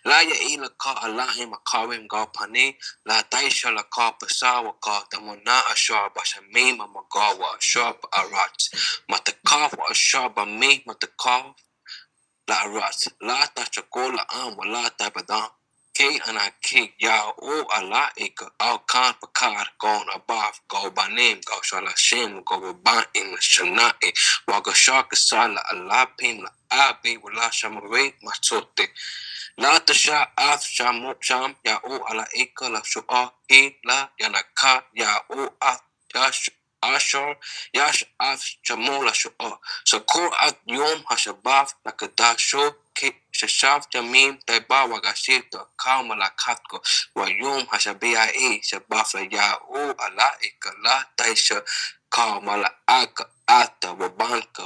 La ya ila ka alaim akarim ga pane, la taisha la ka pasawa ka tamuna ashar bashamim magawa ashar arat. Matakawa ashar bame matakaw la arat. La tachakola am wa la tabadam. K and I kick ya o ala eka al kan pakar gon above go by name go shala shem go ban in shanai waga shark sala ala pim la abe wala shamare matote la tasha af shamu sham ya o ala eka la shua he la yanaka ya o af yash ashar yash af shamola shua so at yom hashabaf la kadasho Shashav Jamim Taiba Wagashita Kamala Katko Wayum Hashabia E Shabafla Ya O Ala Ekala Taisha Kamala Aka Ata Wabanka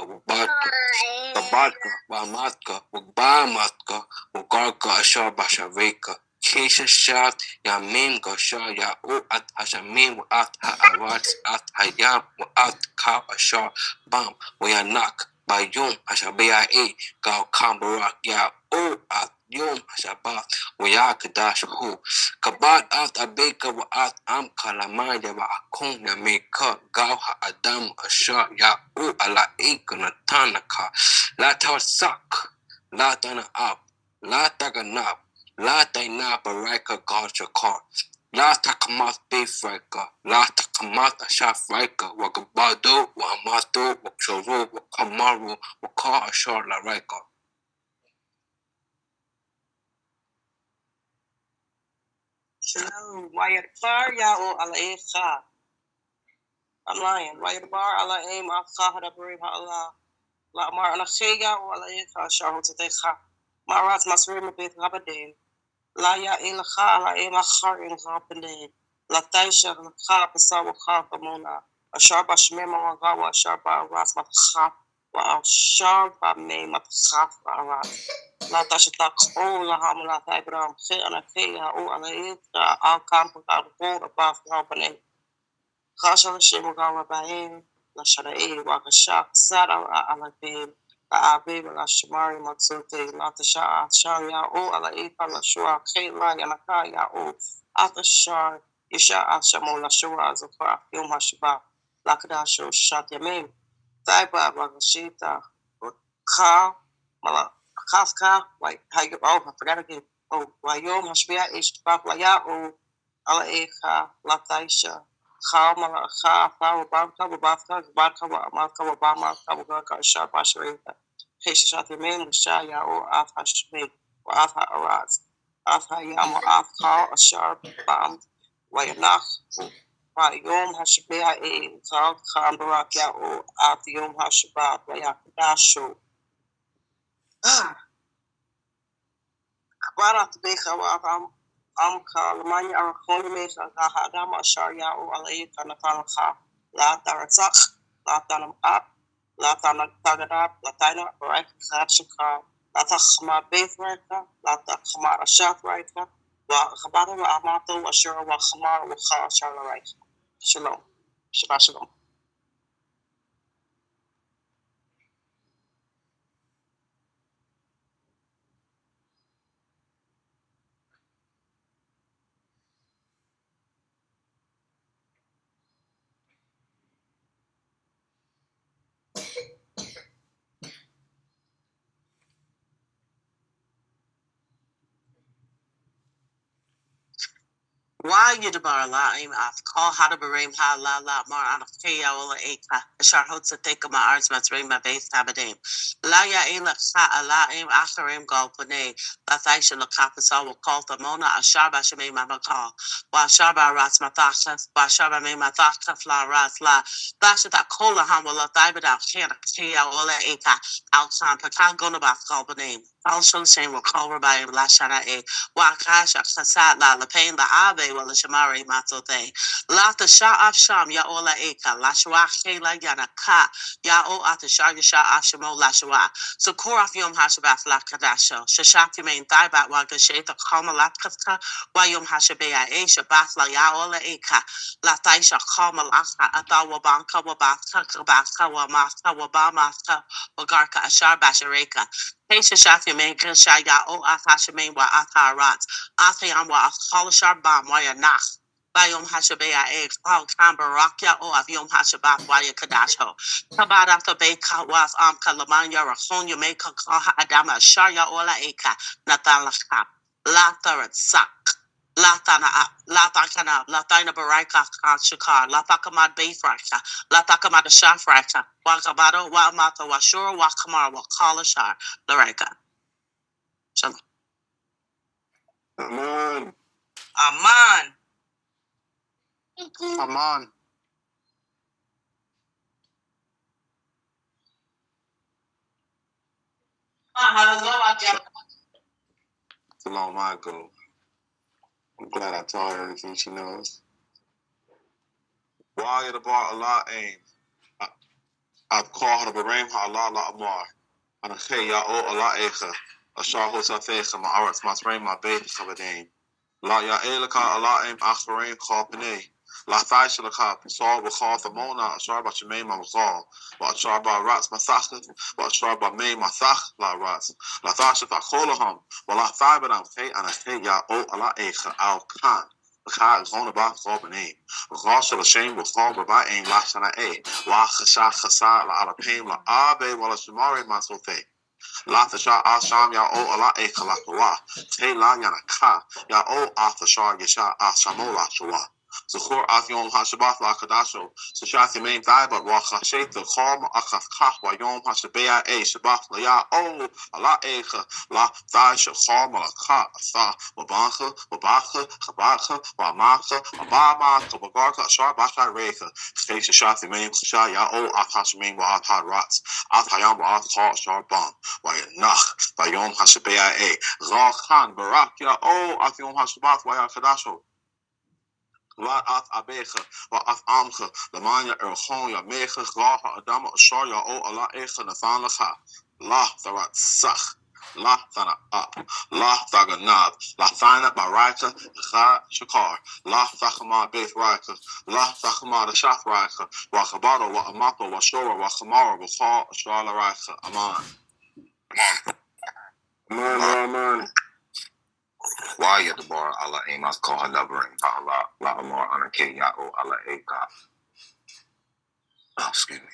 Wabarka Wamatka Wabamatka Wagarka Ashar Bashaveka Kesha Shat Yamim Gashar Ya O At Hashamim At Ha-arat At Hayam At Ka Ashar Bam Wayanak Bayum Hashabia E Gal Kambarak Ya O At Yom Hashabat Wayakadash Hu Kabat At Abeka wa At Am Kalamaya wa Akun Yameka Gal Ha-adam Ashar Ya O Ala Eka Natanaka La Tawasak La Tana Up La Taganab La Taina Baraka Gashakar La Takamat Befreka La Takamat Ashafreka Wagabado Wamato Wakshoro Wakamaru Wakar Ashar La Reka. Shalom, Wayadbar Yao Alaecha. I'm lying. Wayadbar Alaem Afka ha-dabaraym ha-Allah. La Amar Anakhe Yao Alaecha Shahotatecha. Marat Masrim Beit Rabadim. La Ya Ilacha Alaem Acharim Rabadim. La Taisha Lakha Pasawa Kamona. Ashar Bashmem Wagawa Ashar Ba'aras Matchap. Wa Ashar Ba'mei Matchap Aras. La tashitak o la hamla taibram khe ana khe ya o ala ita al kampu ka ko abaf company khashal shemu gawa bain la sharai wa kashak sara ala bin ka abe la shamari matsote la tasha shar ya o ala ita la shua khe la ya ka ya o atashar yasha ashamu la shua azfa yom hashba la kadasho shat yamin taiba wa kashita kha mala Kafka, like ha-yom, oh, I forgot again. Oh, ha-yom, ha-shbia, ishtabach, la-ya'u, ala-echa, la-taisha, cha, malacha, fa, wa-bamka, wa-bafka, wa-barka, wa-amalka, wa-bamalka, wa-garka, ashar, bashareka, cheshishat yamin, l'sha, ya'u, af, ha-shmei, wa-af, ha-araz, af, ha-yam, wa-af, kal, ashar, bam, wa-yanach, ha-yom, ha-shbia, kal, cham, barak, ya'u, af, yom, ha-shabat, wa-yakadashu, Barat Becha wa Amka Lamanya Arakoni Mesa ha-dam ashar ya'u alayka Natalakha La Taratzach La Tanam Up La Tagadab La Taina Right Khatchika La Takhma Beth Rika La Takhma Ashat Rika La Khabara wa Amato wa Shura wa Khamar wa Kha Sharla Rika. Shalom. Shabbat Shalom. Why ha-dabaraym ha-dabaraym ha-la-la-mar-anakheya-ola-eka asharhot-sateka ma'arz matzreim ma-beis tabadaim la ya'ela ha-alaim acharim galpanei la-thaisha la-kapasa wa-kol tamona ashar ba-shamei ma-makal wa-ashar ba-aratz matachas wa-ashar ba-mei matachas la-aratz la-thashat ha-kola ham-wa-la-thaibada kheya-ola-eka al-khan pakal gona-bas galpanaim al-shon shem wa-kol rabayim la-shana-e Wakasha Kasat La Lapain La Ave Wala Shamari Matsote Lata Sha'af Sham Ya Ola Eka La Shawake La Yana Ka Ya O Atashar Yasha Ashamo La Shawa Sukuraf Yom Hashabath La Kadasho Shashaki Main Thaibat Waga Sheta Kama La Katka Wayom Hashabea E Shabath La Ya Ola Eka La Taisha Kama Laka Atawa Banka Wabaka Kabaka Wamaka Wabamaka Wagarka Ashar Bashareka Pesha Shafi Mankhah Shaya O Athashemain wa Atharat Athayam wa Athalashar Bam Waya Nach Bayom Hashabea Egg Paul Kambarakya O Aviom Hashabat Waya Kadasho Tabata Beka was Kalamanya Rahon Yameka Kaha Adama Shaya Ola Eka Natalaka Latarat Sak Latana Latakana Latina Baraka Shakar Latakamad Bayfraka Latakamada Shafraka Wakabado Wamata Washura Wakamar Wakalashar Lareka. Shalom. Aman. Aman. Aman. It's a long while ago. I'm glad I taught her everything she knows. Why the bar Allah aim? I've called her ha-dabaraym ha-Allah Anakheya o Allah echa asharhot sateka ma'aretz matzreim ma-beis tabadaim La ya'elaka Allah aim acharim chalpanei La thaishalaka pasal v'chal thamona ashar b'shamei ma-machal V'ashar ba'aratz mathachet V'ashar ba'mei mathach la'aratz La thashat ha'cholaham V'la thaibanam kei anakheya o Allah echa al kan V'cha zona ba'chal b'neim V'chal shel Hashem v'chal b'ba'ein la'shana Wa'chasha chasa la'alapeim la'abe wa'la shamari matzotei La Tasha Asham Ya O Allah Ekalakwa, Te La Yanaka, Ya O Athashar Yasha Ashamola Shawa. Zuhur Athyon Hashabath La Kadasho, Sashati Main Diba Wakashet, the Kharm Akaf Kahwa Yom Hashabea A Shabath La Ya O Allah Eka, La Thaisha Kharma Ka, Tha, Wabanka, Wabaka, Habaka, Wamaka, Wabamaka, Wagarka, Ashar Baka Reka, State Shati Main Kusha Ya O Akash Main Wa Athar Rats, Athayam Wa Athar Shar Bam. Waya nach, Bayom Hashabea A, Zal Khan, Barak Ya O, Athayom Hashabath, Waya Kadasho. La Ath Abecha, Wa Ath Amcha, Lamanya Erchon Ya Mecha, Raha Adama Ashar Ya O, Allah Echa, Nathan Lacha, La Tharat Sach. La Thana Up, La Thaganab, La Thana Baraka, Kha Shakar, La Thachama Beth Raka, La Thachama the Shath Raka, Wa Khabara, Wa Amato, Wa Shora, Wa Khamara, Wa Kha, Ashar Raka, Aman. Aman. Why the bar Allah aim I've called ha-dabaraym ha-Allah anakheya o Allah eka. Excuse me.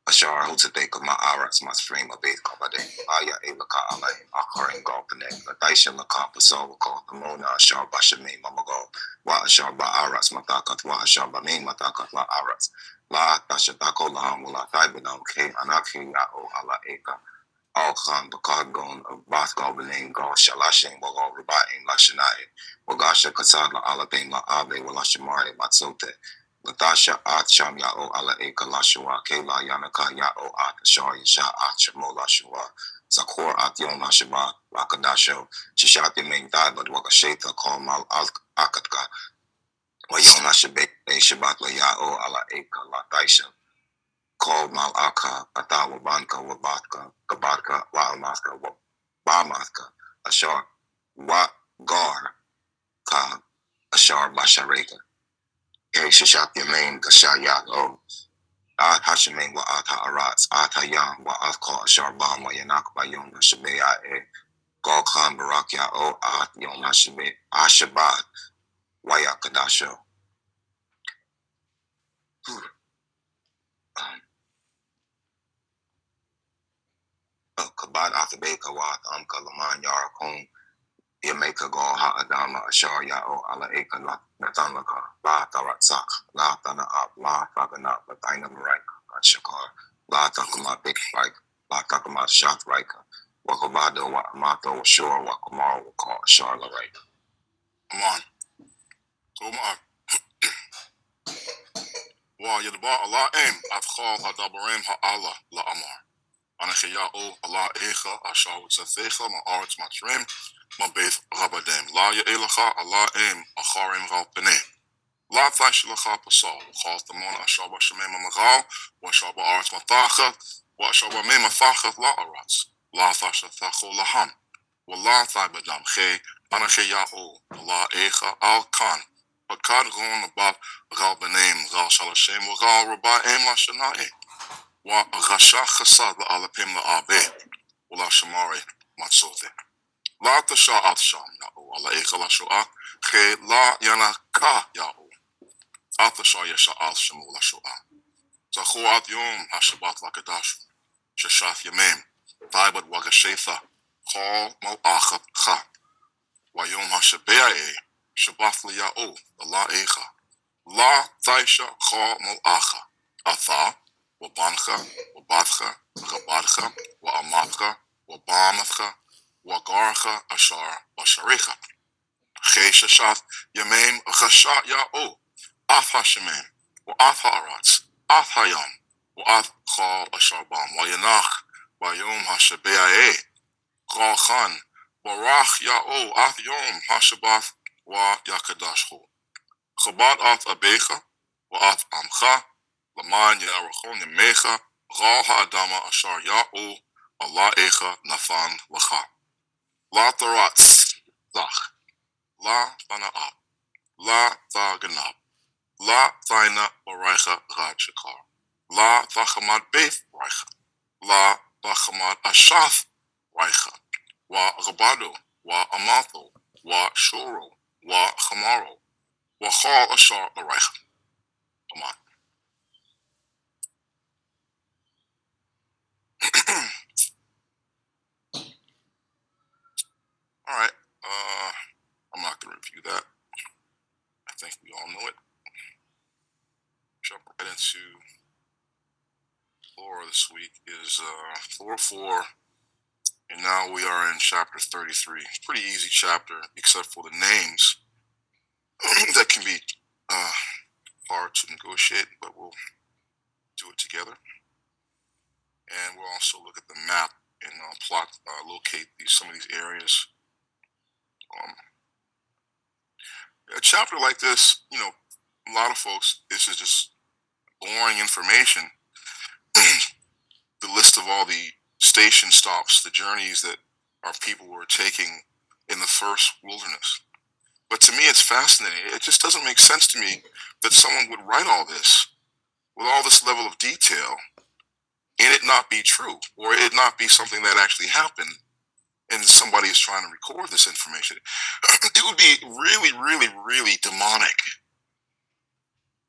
Ashar hotadeka ma'aretz matzreim ma-beis tabadaim Aya elaka alayim acharim galpanei Ladaisha laka pasal wakal thamona ashar b'shamei ma-magal Wa ashar ba'aretz matakat Wa ashar ba'mei matakat la'aretz La tashatako laham Wa la thaibanam kei anakheya o Allah eka Al Khan Bakagon of Bath Goblin Gal Shalashin Wagal Rabain Lashanai Wagasha Kasad La Alabim La Abe Walashamari Matsote Latasha at Sham Yao ala Eka Lashua, Kela Yanaka Yao at Ashar Yasha at Shamo Lashua, Zakor at Yon Lashaba, Lakadasho, Shishat Yaming Dad, but Wakasheta, call Mal Akatka, Wayon Lashabe, Shabath Yao ala Eka Lataisha, call Mal Aka, Atawa Banka, Wabatka, Kabatka, Wa'amaska, Bamaska, Ashar, Wa Gar, Ka, Ashar Bashareka. Shishat Yamain Gashayat O At Hashimain wa At ha-arats At ha-yom wa At Kal Asharbam wa Yanak ba Yom Hashabei Ae Gol Khan Barakya O At Yom Hashabei Ashabat wa Yakadasho Kabad Athabeka wa Amka Laman Yarakon Yameka Gol ha-adama Ashar Yao ala Eka Natanlaka La Taratsak La Tana Up La Taganap Lataina Marika Shakar La Takuma Big Like La Takuma Shat Rika Wakabado wa Amato wa Shore wa Kamar wa Call Charla Rika. Come on. So on. Wa yadba Allah aim at call ha-dabaraym ha-Allah la amar. Anachiyao Allah echa ashar utzathecha ma'aretz matrim ma'beith rabadem. La ya'elacha Allah aim acharim ral peneh. La tashlecha pasal. Chal tamon ashar b'shamay ma'magal wa ashar ba'aretz matachat wa ashar b'mei matachat la aratz. La tashlechacho laham. Wa la thabadam che anachiyao Allah echa al kan. Pakad gon about ral benem ral shalashem wa ral raba'im la shamai. Wa Ghasharath chasad la alapim la abe ula shamari matzote. La tasha at sham yao ala echa la shoah che la yanaka yao atasha yasha al shamu la shoah. Zachu at yom ha-shabath lakadashu sheshat yamim taibad wagashetha call mal'achat cha wa yom ha-shabe'e shabath li yao la echa la taisha call mal'acha atha wa Mankhah, wa Badcha, Rabadcha, wa Amatcha, wa Bamatcha, wa Garcha, Ashar, wa Sharecha. Sheshat Yamaim Ghashat Ya'o, Ath Hashemen, wa Ath ha-arats, Ath ha-yom, wa Ath Kal Asharbam, wa Yanach, wa Yom ha-shabe'e, Gal Khan, wa Rach Ya'o, Ath Yom ha-shabath, wa Yakadashcho. Chabad Ath Abecha, wa Ath Amcha, Laman Yarachon Yamecha, Gal ha-adama Ashar Ya'o, Allah Echa Nathan Lacha. La Taratz Zach, La Tana'ab, La Taganab, La Taina Baraicha Rad Shakar, La Tachamad Beth Raicha, La Tachamad Ashath Raicha, Wa Rabado, Wa Amato, Wa Shoro, Wa Chamaro, Wa Chal Ashar Baraicha. Come on. All right. I'm not going to review that. I think we all know it. Jump right into Thorah this week is Thorah 4, and now we are in chapter 33. Pretty easy chapter, except for the names that can be hard to negotiate, but we'll do it together. And we'll also look at the map and locate some of these areas. A chapter like this, a lot of folks, this is just boring information. The list of all the station stops, the journeys that our people were taking in the first wilderness. But to me, it's fascinating. It just doesn't make sense to me that someone would write all this with all this level of detail and it not be true, or it not be something that actually happened and somebody is trying to record this information. It would be really, really, really demonic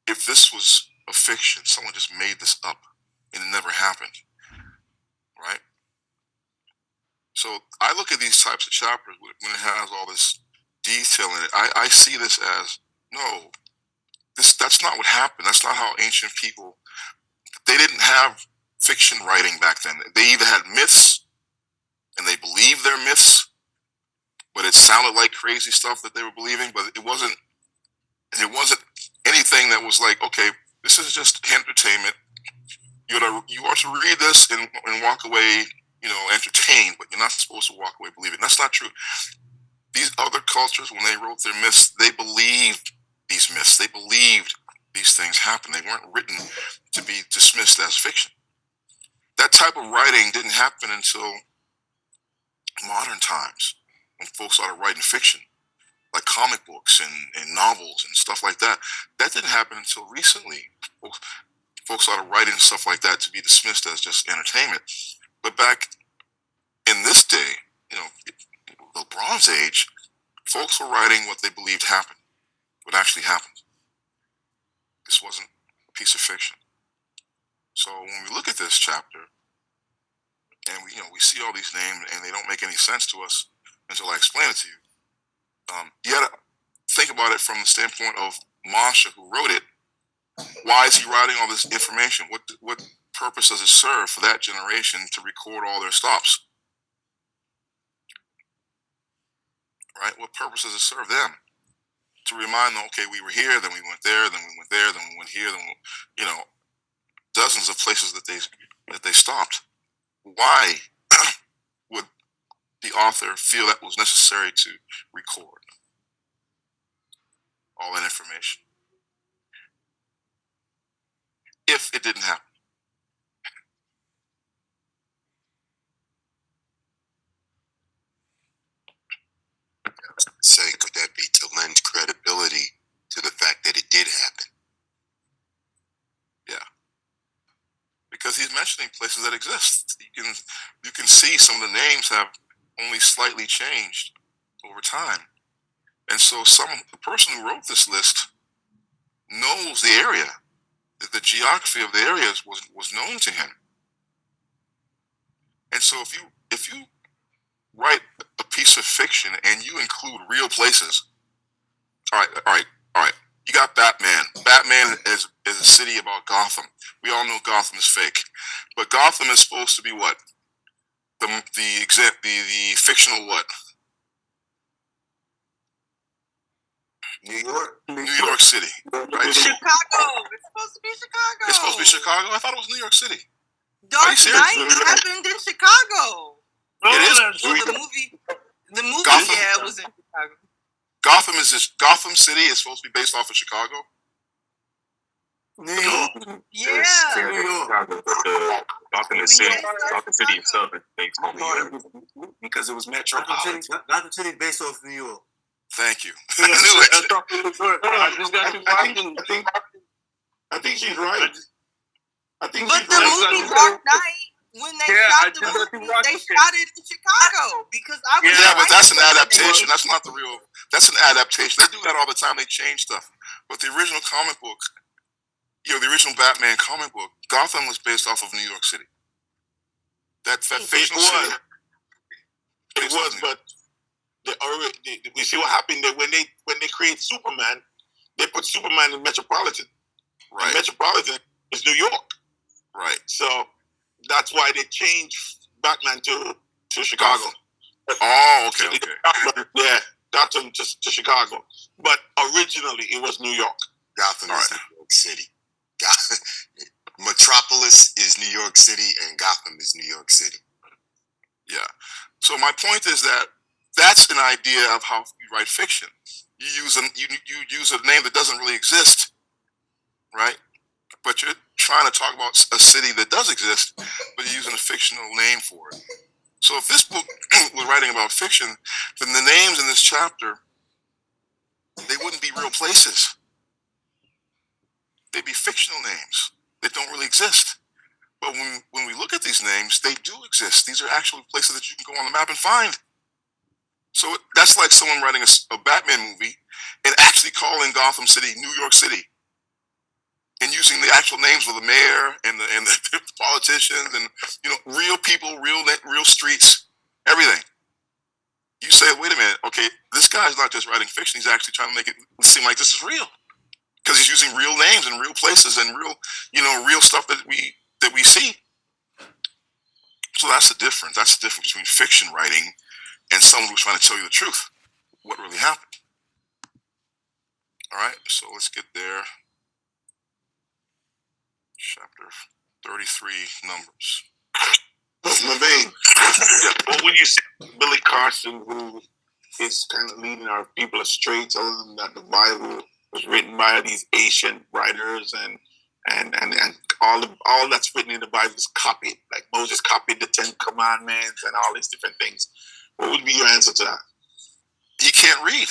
if this was a fiction. Someone just made this up and it never happened, right? So I look at these types of chapters when it has all this detail in it. I see this as, no, that's not what happened. That's not how ancient people, they didn't have fiction writing back then. They either had myths and they believed their myths, but it sounded like crazy stuff that they were believing, but it wasn't anything that was like, okay, this is just entertainment. You are to read this and walk away, entertained, but you're not supposed to walk away believing. That's not true. These other cultures, when they wrote their myths, they believed these myths. They believed these things happened. They weren't written to be dismissed as fiction. That type of writing didn't happen until modern times, when folks started writing fiction, like comic books and novels and stuff like that. That didn't happen until recently. Folks started writing stuff like that to be dismissed as just entertainment. But back in this day, the Bronze Age, folks were writing what they believed happened, what actually happened. This wasn't a piece of fiction. So when we look at this chapter, and we see all these names, and they don't make any sense to us until I explain it to you. You got to think about it from the standpoint of Moshe, who wrote it. Why is he writing all this information? What purpose does it serve for that generation to record all their stops? Right? What purpose does it serve them? To remind them, okay, we were here, then we went there, then we went there, then we went here, then dozens of places that they stopped. Why would the author feel that was necessary to record all that information if it didn't happen? Say, could that be to lend credibility to the fact that it did happen? Yeah, because he's mentioning places that exist. You can see some of the names have only slightly changed over time, and so the person who wrote this list knows the area. The geography of the areas was known to him, and so if you write a piece of fiction and you include real places, all right. You got Batman. Batman is a city about Gotham. We all know Gotham is fake, but Gotham is supposed to be what? The fictional what? New York. New York City, right? Chicago. It's supposed to be Chicago. It's supposed to be Chicago. I thought it was New York City. Dark Knight happened in Chicago. It is. Well, the movie, Gotham, yeah, it was in Chicago. Gotham City is supposed to be based off of Chicago. New York. Yeah. New York. Gotham City itself is based on New York because it was metropolitan. Gotham City is based off New York. Thank you. I knew it. I think she's right. But the movie Dark Knight, when they shot the movie, they shot it in Chicago because I was. Yeah, but that's an adaptation. That's not the real. That's an adaptation. They do that all the time. They change stuff. But the original comic book, the original Batman comic book, Gotham was based off of New York City. That fictional city. It was, but we see what happened there when they create Superman. They put Superman in Metropolitan. Right. And Metropolitan is New York. Right. So that's why they changed Batman to Chicago. Oh, okay. Yeah, Gotham to Chicago. But originally it was New York. Gotham is New York City. Metropolis is New York City, and Gotham is New York City. Yeah. So my point is that that's an idea of how you write fiction. You use a name that doesn't really exist, right? But you're trying to talk about a city that does exist, but you're using a fictional name for it. So if this book was writing about fiction, then the names in this chapter, they wouldn't be real places. They'd be fictional names that don't really exist. But when we look at these names, they do exist. These are actually places that you can go on the map and find. So that's like someone writing a Batman movie and actually calling Gotham City New York City, and using the actual names of the mayor and the politicians and real people, real streets, everything. You say, wait a minute, okay, this guy's not just writing fiction; he's actually trying to make it seem like this is real, because he's using real names and real places and real stuff that we see. So that's the difference. That's the difference between fiction writing and someone who's trying to tell you the truth, what really happened. All right, so let's get there. Chapter 33, Numbers. Maveen, well, when you see Billy Carson, who is kind of leading our people astray, telling them that the Bible was written by these ancient writers and all that's written in the Bible is copied, like Moses copied the 10 Commandments and all these different things. What would be your answer to that? He can't read.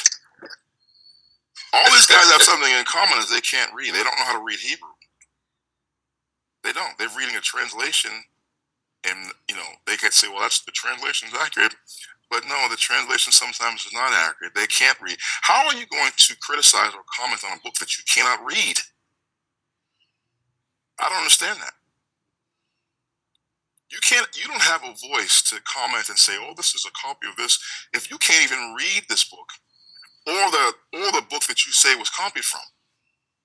All these guys have something in common is they can't read. They don't know how to read Hebrew. They don't. They're reading a translation, and they could say, "Well, that's the translation's accurate," but no, the translation sometimes is not accurate. They can't read. How are you going to criticize or comment on a book that you cannot read? I don't understand that. You don't have a voice to comment and say, "Oh, this is a copy of this," if you can't even read this book or the book that you say was copied from.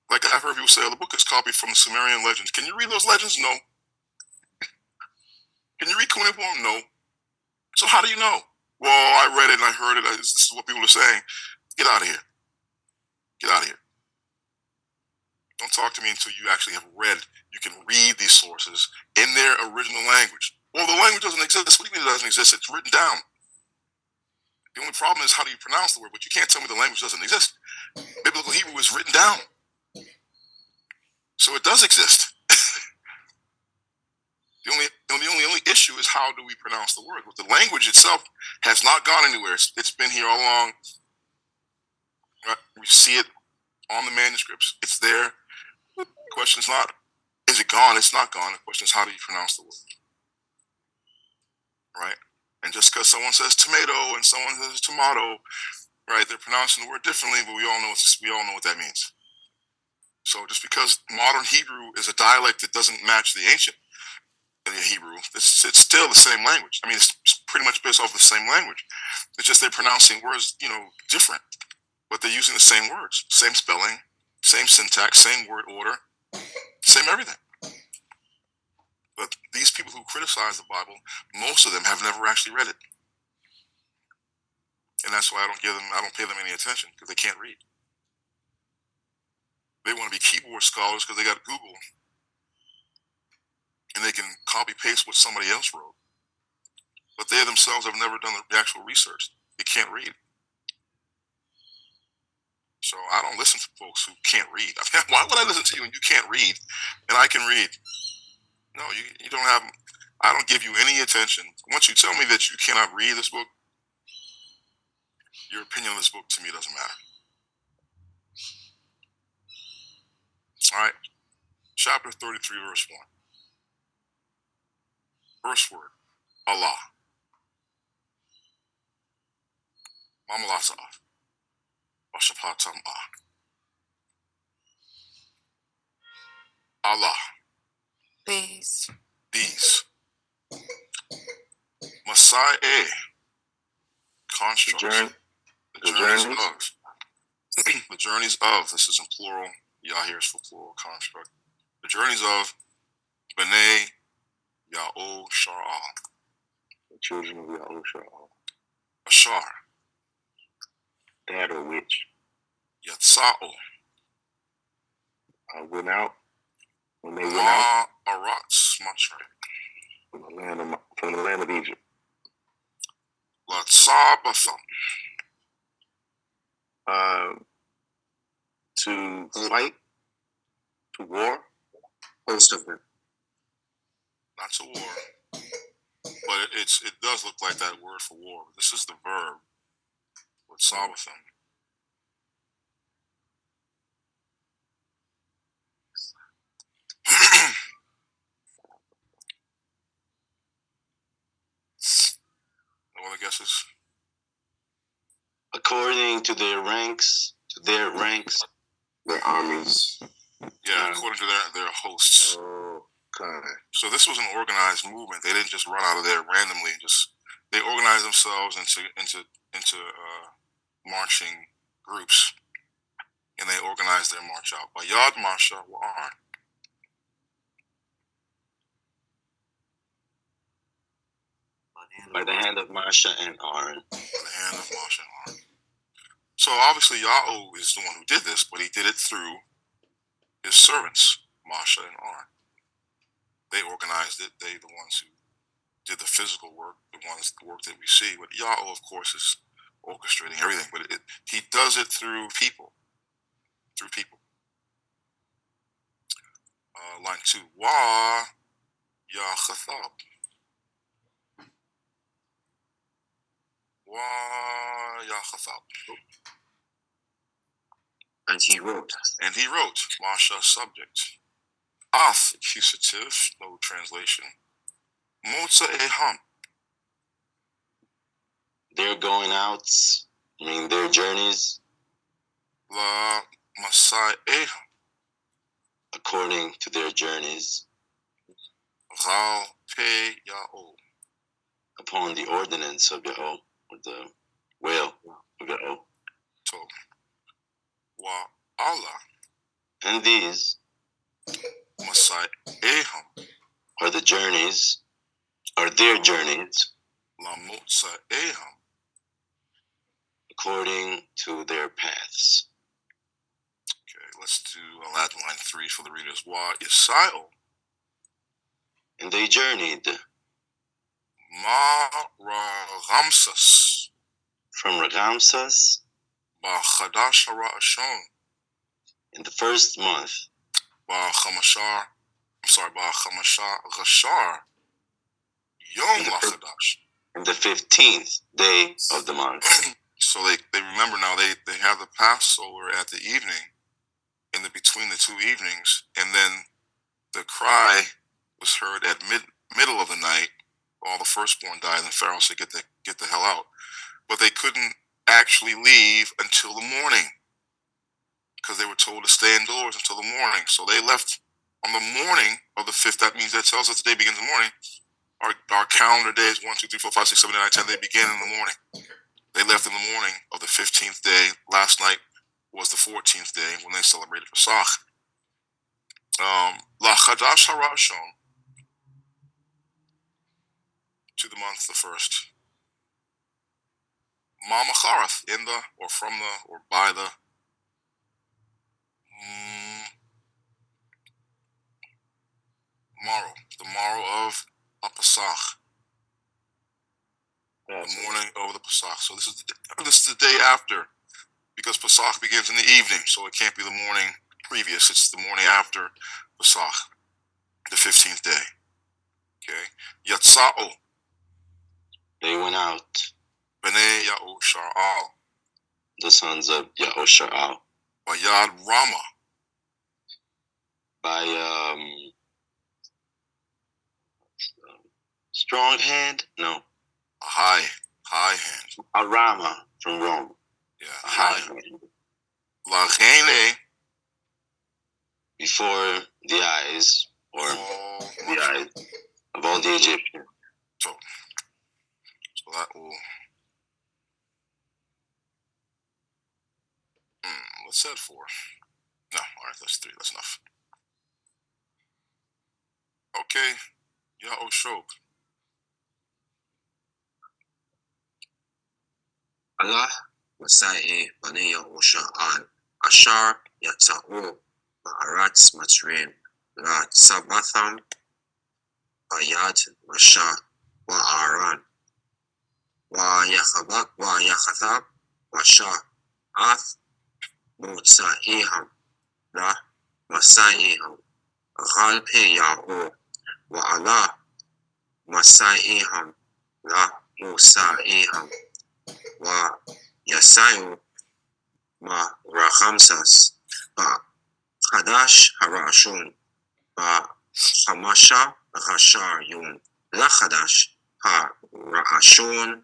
Like I've heard people say, "Oh, the book is copied from the Sumerian legends." Can you read those legends? No. Can you read cuneiform? No. So how do you know? Well, I read it and I heard it. This is what people are saying. Get out of here. Get out of here. Don't talk to me until you actually have read. You can read these sources in their original language. Well, the language doesn't exist. What do you mean it doesn't exist? It's written down. The only problem is how do you pronounce the word, but you can't tell me the language doesn't exist. Biblical Hebrew is written down. So it does exist. The only issue is how do we pronounce the word. But the language itself has not gone anywhere. It's been here all along. Right? We see it on the manuscripts. It's there. The question is not, is it gone? It's not gone. The question is, how do you pronounce the word? Right? And just because someone says tomato and someone says tomato, right? They're pronouncing the word differently, but we all know what that means. So just because modern Hebrew is a dialect that doesn't match the ancient Hebrew, it's still the same language. I mean, it's pretty much based off the same language. It's just they're pronouncing words, different, but they're using the same words, same spelling, same syntax, same word order, same everything. But these people who criticize the Bible, most of them have never actually read it, and that's why I don't pay them any attention, because they can't read. They want to be keyboard scholars because they got Google, and they can copy paste what somebody else wrote. But they themselves have never done the actual research. They can't read. So I don't listen to folks who can't read. I mean, why would I listen to you when you can't read and I can read? No, you don't have. I don't give you any attention. Once you tell me that you cannot read this book, your opinion on this book to me doesn't matter. All right. Chapter 33, verse 1. First word, Allah. Mamalasav. Washapatam Ah. Allah. These. Messiah. Constructs. The journeys of. The journeys of. This is in plural. Yah here is for plural construct. The journeys of B'nai Ya'oshar'al. The children of Ya'oshar'al. Ashar. That or which. Yatsa'o. Went out. When they went out. Ma'aratz. From the land of Egypt. Latsabatham. To fight. To war. Most of them. Not to war. But it does look like that word for war. This is the verb. Latsabatham. No other guesses? According to their ranks, their armies. Yeah, according to their hosts. Oh, God. So this was an organized movement. They didn't just run out of there randomly. They organized themselves into marching groups, and they organized their march out. Bayad Marsha Wa'ar. By the hand of Marsha and Aaron. By the hand of Marsha and Aaron. So obviously Yahweh is the one who did this, but he did it through his servants, Marsha and Aaron. They organized it. They the ones who did the physical work, the work that we see. But Yahweh, of course, is orchestrating everything. But he does it through people. Through people. Line 2. Wa Yachathab. Wa Yachathab. And he wrote. And he wrote. Masha, subject. Ath, accusative, no translation. Motza eham. Their going outs, their journeys, La Masai eham. according to their journeys, Ral pe Ya'o. upon the ordinance of Yahweh, or the will of Yahweh. So, Wa Allah. And these Masai eham. are the journeys, are their journeys, La Motza eham. according to their paths. Okay, let's do add line 3 for the readers. Wa Yisrael. And they journeyed Ma Ramsas. from Ragamsas Ba Chadash Harashon. in the first month, Ba Chamashar. Ba Chamashar Ghashar. Yom LaChadash. in the 15th day of the month. So they remember now they have the Passover at the evening, between the two evenings, and then the cry was heard at middle of the night. All the firstborn died, and Pharaoh said, "Get the hell out." But they couldn't actually leave until the morning because they were told to stay indoors until the morning. So they left on the morning of the 5th. That means that tells us the day begins in the morning. Our calendar days 1, 2, 3, 4, 5, 6, 7, 8, 9, 10. They begin in the morning. They left in the morning of the 15th day. Last night was the 14th day when they celebrated Pesach. La Chadash Harashon, to the month the first. Mankhah, in the, or from the, or by the morrow. The morrow of a Pesach. The morning of the Pesach. So this is the day after, because Pesach begins in the evening, so it can't be the morning previous. It's the morning after Pesach, the 15th day. Okay. Yatsa'o. They went out, B'nai Ya'oshar'al. the sons of Yahoshar'al, Bayad Rama. by strong hand? No. A high hand. A Rama from Rome. Yeah. A high hand. Lachene. Before the eyes, or the eyes of all the Egyptians. So that will. Let's add 4. No, all right, that's 3. That's enough. Okay, Ya'oshok. Allah Masai Bani Yahusha'al Ashar Yatza'u Ma'aratz Matrim La Sabatham Bayad Masha Wa'aran Wa Yachathab Masha Ath Mutsa'iham La Masa'iham Ghal Pe Ya'u Wa'ala Masa'iham La Musa'iham Wa Yasayu Ma Rahamsas Ba Chadash Harashun Ba Chamasha Ghashar Yun La Chadash Ha-Ra'ashun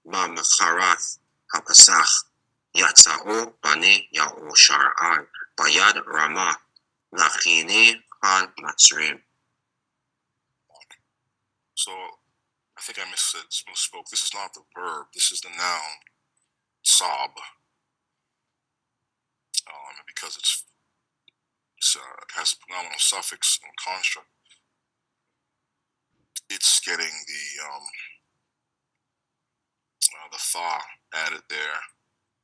Ba Mekharath Ha-Pesach Yatza'u Bani Yahushar'al Bayad Ramah Lachini Hal Matzrim. So I think I misspoke. This is not the verb. This is the noun. Sob. Because it has a pronominal suffix and construct. It's getting the tha added there,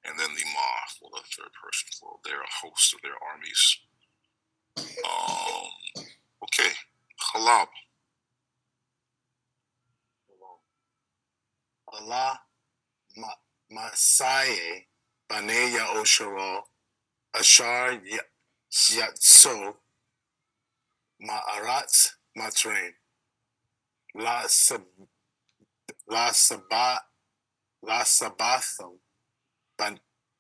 and then the ma for the third person plural. They're a host of their armies. Okay, halab. Allah Masaye Bane Yaosharo Ashar Yatso Ma'arat Matrain La Sabatham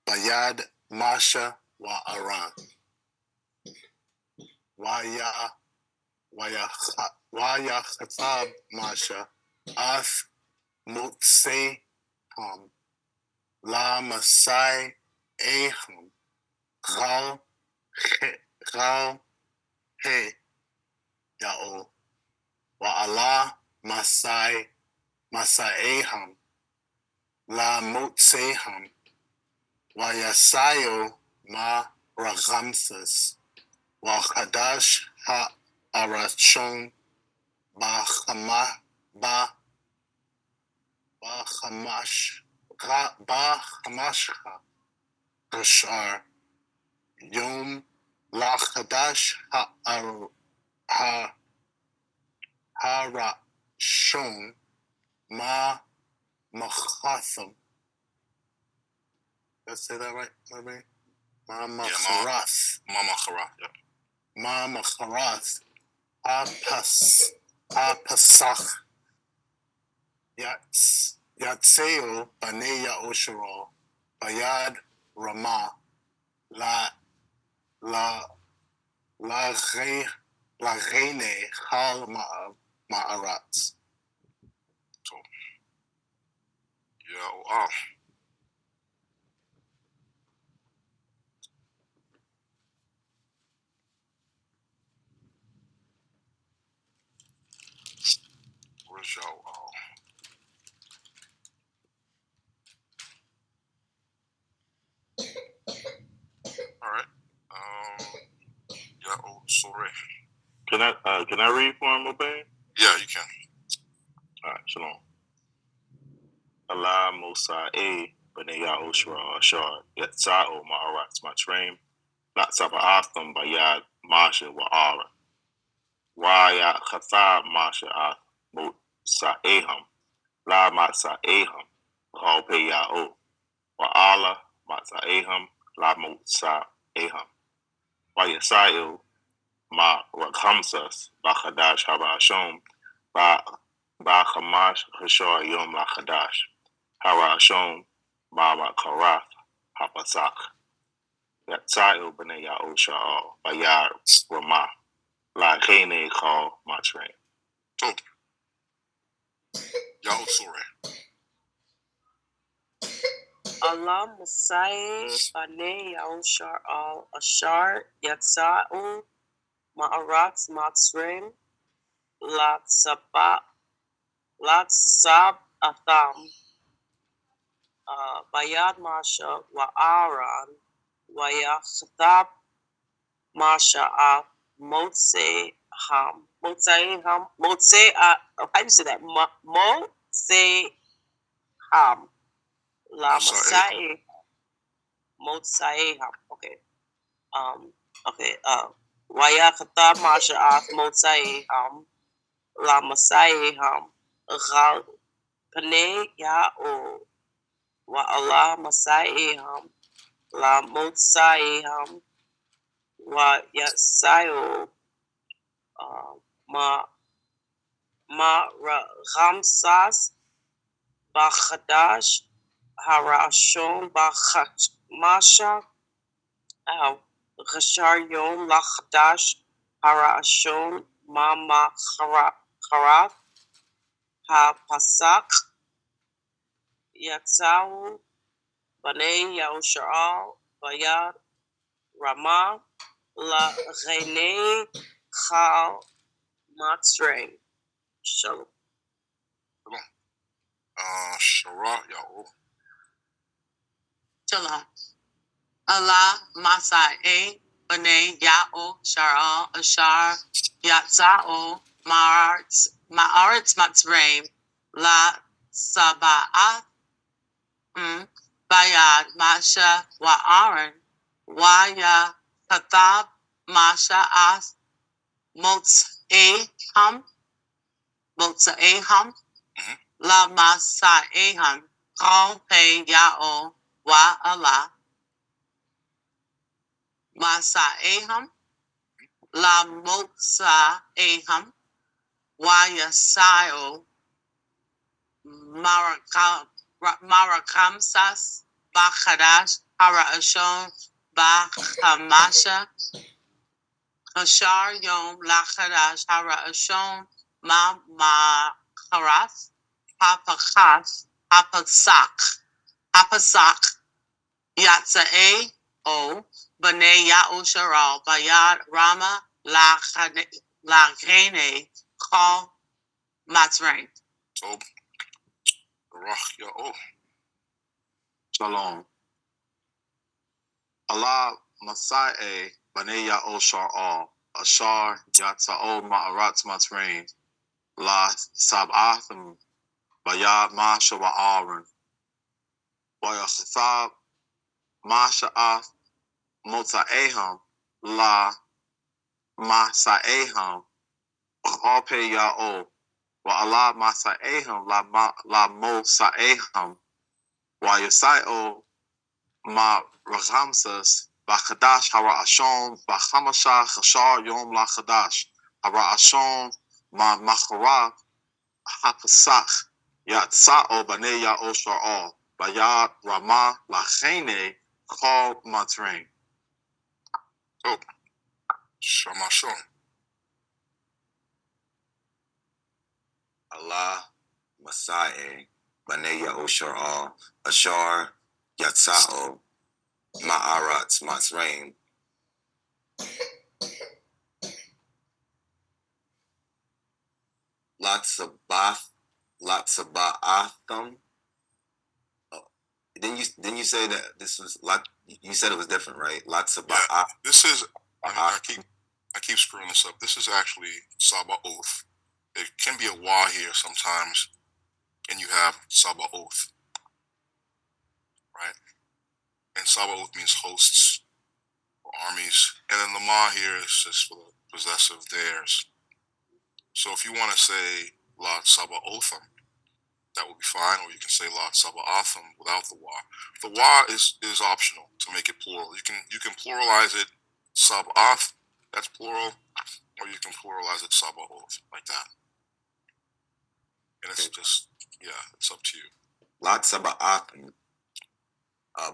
Bayad Masha Wa Aran Waya Khatab Masha Af Mutse Ham La Masai Aham Ghal He Yao Wa Allah Masai La Motseham Wayasayo Ma Ragamsas Wa Hadash Ha Arachon Ba Hamashcha Gashar Yom La Hadash Ha Harashon Ma Machatham. Did I say that right, my man? Mankhah. Mankhah, yeah. Mankhah. Ha-Pasach. Yatseo Bane Yaosharo. Bayad Ramah. La Reine Hal Ma'arat. So, yeah, where's y'all? All right. Sorry. Can I read for him, Obey? Yeah, you can. All right, shalom. Allah Musa B'nai Yahushua Ashar Yatza'o Ma'arat Matraim La Saba'atham Bayad Masha Wa'ara Waya Khathab Masha Ath Mutsa'eham La Matsa'eham Ghal Ya'o Wa'ala Matsa'eham La Mutsa'eham Wayasayo Ma Rakhamsas Bachadash Habashom Ba Khamash Hashar Yom La Khadash Harashon Mama Karath Hapasak Yatsayo B'nai Yaosha'al Bayar Ramah La Kene Call Matrain. So, sorry. Allah Masai Bane Yaoshar al Ashar Yatsa'u Ma'arat Matsrim Latsab Atham Bayad Masha Wa'aran Wayakhtab Masha Af Motse Ham how do you say that? Motse Ham La Masai Motse Ham. Okay. Wayakhtab Masha Af Motse Ham La Masai Ham Ghal Pane Ya'o Wa Allah Masai'iham La Motsai'iham Wa Yasayo Ma Ramsas Bachadash Harashon Bachmasha Ghashar Yom Lachadash Harashon Mama Kharath Ha-Pasak Yatsahu Bane Yaosha'al Bayad Ramah La Reine Chal Matsre. Shalom. Shara, Ya'o. Shalom. Allah Masai Bane Ya'o Shara Ashar Yatza'o Ma'aretz Matzreim La Saba'ath Bayad Masha Wa'aran Waya Kathab Masha Ath Motsa'eham La Masa'eham, Kal Pe Ya'o Wa Allah. Masa'eham, La Motsa'eham, Wa Yasayo, Marakamsas, Bachadash, Hara Ashon, Bachamasha, Hashar Yom, Lachadash, Hara Ashon, Makharath, Hapasak, Yatsa'e, O, B'nai Ya'usharal, Bayad Rama, Lachene, Kal Mazmor. So, Barach Ya'o. Shalom. Allah Masai B'nai Ya'usharal, Ashar Yatsa'o Ma'arat Matrain, La Sab'athim, Bayad Masha Wa'aran, Wa'yachathab Masha'ath Mota'eham, La Masa'eham, Alpe Ya'o, Wa Allah Masa'eham, La Mosa'eham, Wa Yasa'o Ma Rahamsas, Bachadash Hara Ashon, Bachamasha Chashar Yom La Chadash, Hara Ashon, Ma Machara, Hapasach, Yatsa'o B'nai Ya'o Shar'al, Bayad Rama Lachene, Kal Matrain. Oh, Shamashon. Allah Masai B'nai Ya'o Shar'al, Ashar Yatsa'o Ma'arat Matrain. Latsaba'atham. Didn't you say that this was you said it was different, right? Latsaba'atham. Yeah, this is I keep screwing this up. This is actually Sabaoth. It can be a wa here sometimes, and you have Sabaoth, right? And Sabaoth means hosts or armies, and then the ma here is just for the possessive theirs. So if you want to say La Sabaotham, that would be fine, or you can say La Saba'atham without the wa. The wa is optional to make it plural. You can pluralize it Sab'ath, that's plural, or you can pluralize it Sabaoth, like that. And it's just, yeah, it's up to you. Latsaba'atham,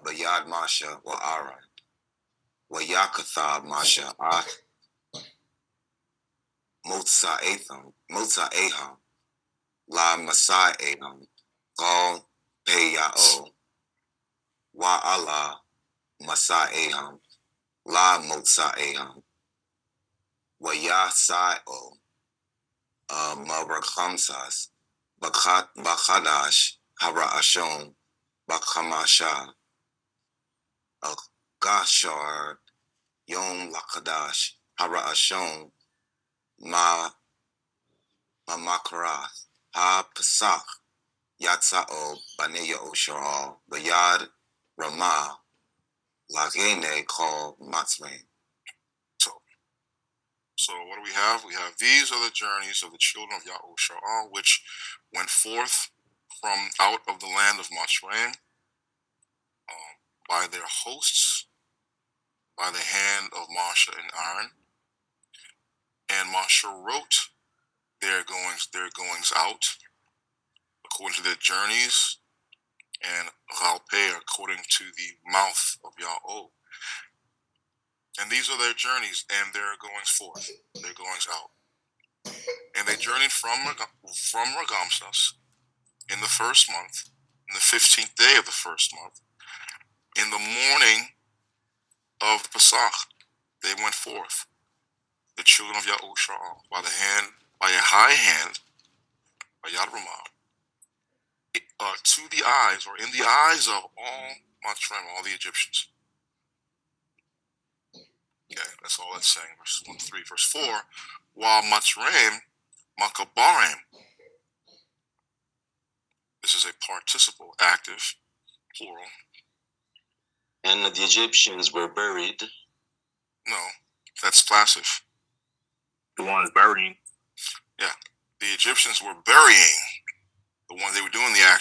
Bayad Masha wa Aran, wa Yakathab Masha Ath, Motsa'eham, La Masa'eham, Kal Pe Ya'o, Wa Allah Masa'eham, La Motsa'eham, wa Yasa'o, Mavrakhamsas, Bachadash, Hara Ashon, Bakhamasha, Ghasharath, Yom Lakadash, Hara Ashon, Makharath, Ha-Pesach, Yatsa'o, B'nai Ya'osharal, Bayad Rama, Lachene Kal Matzrain. So what do we have? We have these are the journeys of the children of Ya'osharal, which went forth from out of the land of Matzraim by their hosts, by the hand of Moshe and Aaron. And Moshe wrote their goings out according to their journeys, and Chalpeh according to the mouth of Yahweh. And these are their journeys and their goings forth, their goings out. And they journeyed from Ragamsas in the first month, in the 15th day of the first month, in the morning of Pesach. They went forth, the children of Ya'osharal, by a high hand, by Yad Ramah, to the eyes, or in the eyes of all Matzraim, all the Egyptians. Okay, that's all that's saying. Verse 1, 3, verse 4. While Matzraim, ha-dabaraym. This is a participle, active, plural. And the Egyptians were buried. No, that's passive. The ones burying. Yeah, the Egyptians were burying the ones they were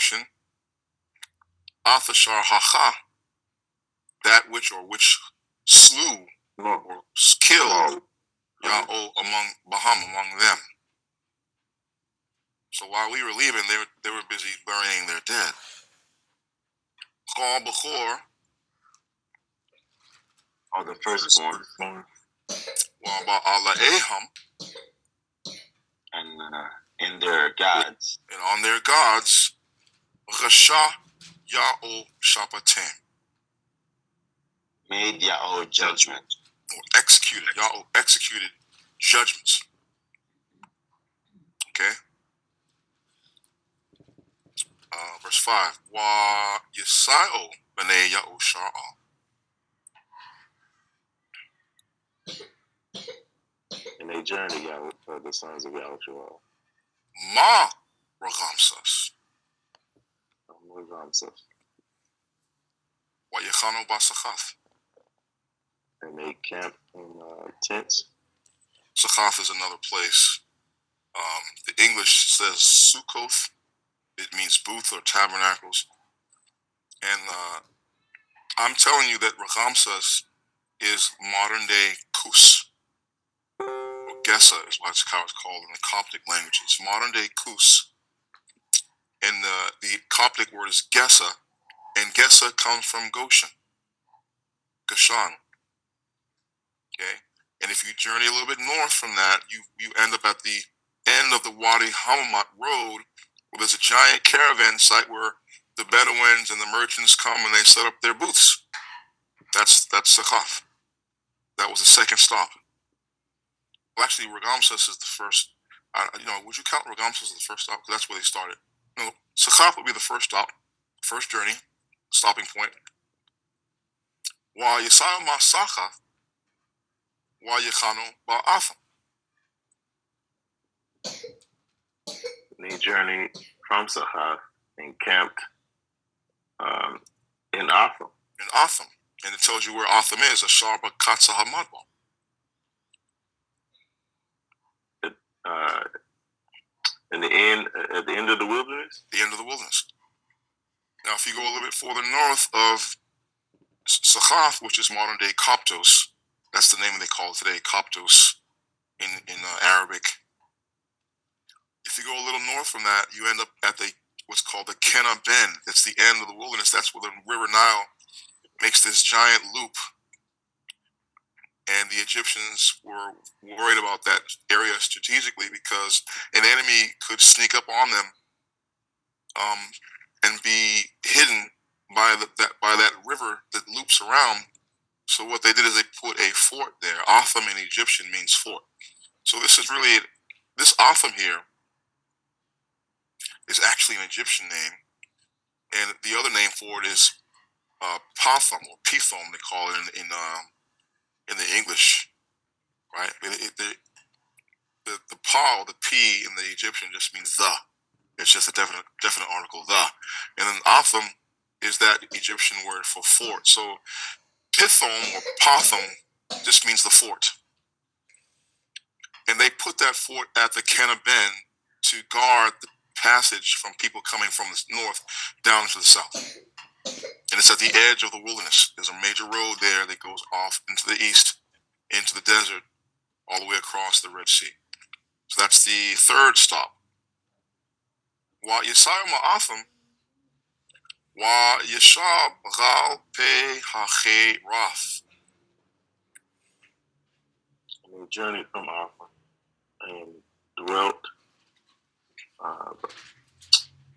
action. Athashar ha-ha, that which slew or killed Ya'o among them. So while we were leaving, they were busy burying their dead. Chol B'chor, or the firstborn, Wa'ba'ala'eham, and in their gods, and on their gods, Ghasharath Ya'o Shapatem, made Ya'o judgment, or executed. Ya'o executed judgments. Okay. Verse 5. Wa Yisa'o b'nei Ya'o Shar'al. and they journeyed Ya'o, the sons of Ya'o. Ma Ragamsas. Wa Yechano Basachath. And they camped in tents. Sachath is another place. The English says Sukkoth. It means booth or tabernacles. And I'm telling you that Ragamsas is modern day Kus. Or Gesa is what how it's called in the Coptic language. It's modern day Kus. And the Coptic word is Gesa. And Gesa comes from Goshen. Goshan. Okay? And if you journey a little bit north from that, you end up at the end of the Wadi Hamamat road, where there's a giant caravan site where the Bedouins and the merchants come and they set up their booths. That's Sachath. That was the second stop. Well, actually, Ragamsas is the first. Would you count Ragamsas as the first stop? Because that's where they started. No, Sachath would be the first stop, first journey, stopping point. Wa Yisa'o Masachath, Wa Yechano Ba'atham. They journeyed from Sachath and camped in Atham. In Atham. And it tells you where Atham is, Ashar B'Katza HaMadbah. At the end of the wilderness? The end of the wilderness. Now, if you go a little bit further north of Sachath, which is modern day Coptos, that's the name they call it today, Coptos in Arabic. If you go a little north from that, you end up at what's called the Kenna Bend. That's the end of the wilderness. That's where the River Nile makes this giant loop. And the Egyptians were worried about that area strategically because an enemy could sneak up on them and be hidden by that river that loops around. So what they did is they put a fort there. Atham in Egyptian means fort. So this Atham here is actually an Egyptian name, and the other name for it is Pathom or Pithom. They call it in the English, right? The pa or the p in the Egyptian just means the. It's just a definite article, the. And then Atham is that Egyptian word for fort. So Pithom or Pathom just means the fort. And they put that fort at the Kenna Bend to guard the passage from people coming from the north down to the south. And it's at the edge of the wilderness. There's a major road there that goes off into the east, into the desert, all the way across the Red Sea. So that's the third stop. Wa Yisa'o Ma'atham, Wa Yeshab Ghal Pe ha-Ghasharath. And they journeyed from Atham and dwelt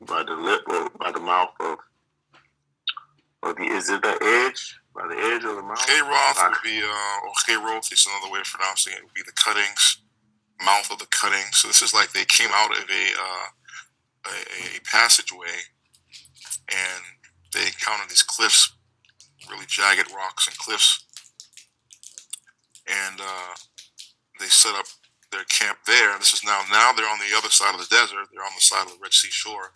by the mouth of is it the edge? By the edge of the mouth? Ghasharath would be, or Ghasharath is another way of pronouncing it, would be the cuttings, mouth of the cuttings. So this is like they came out of a passageway and they encountered these cliffs, really jagged rocks and cliffs. And they set up their camp there. This is now they're on the other side of the desert. They're on the side of the Red Sea shore.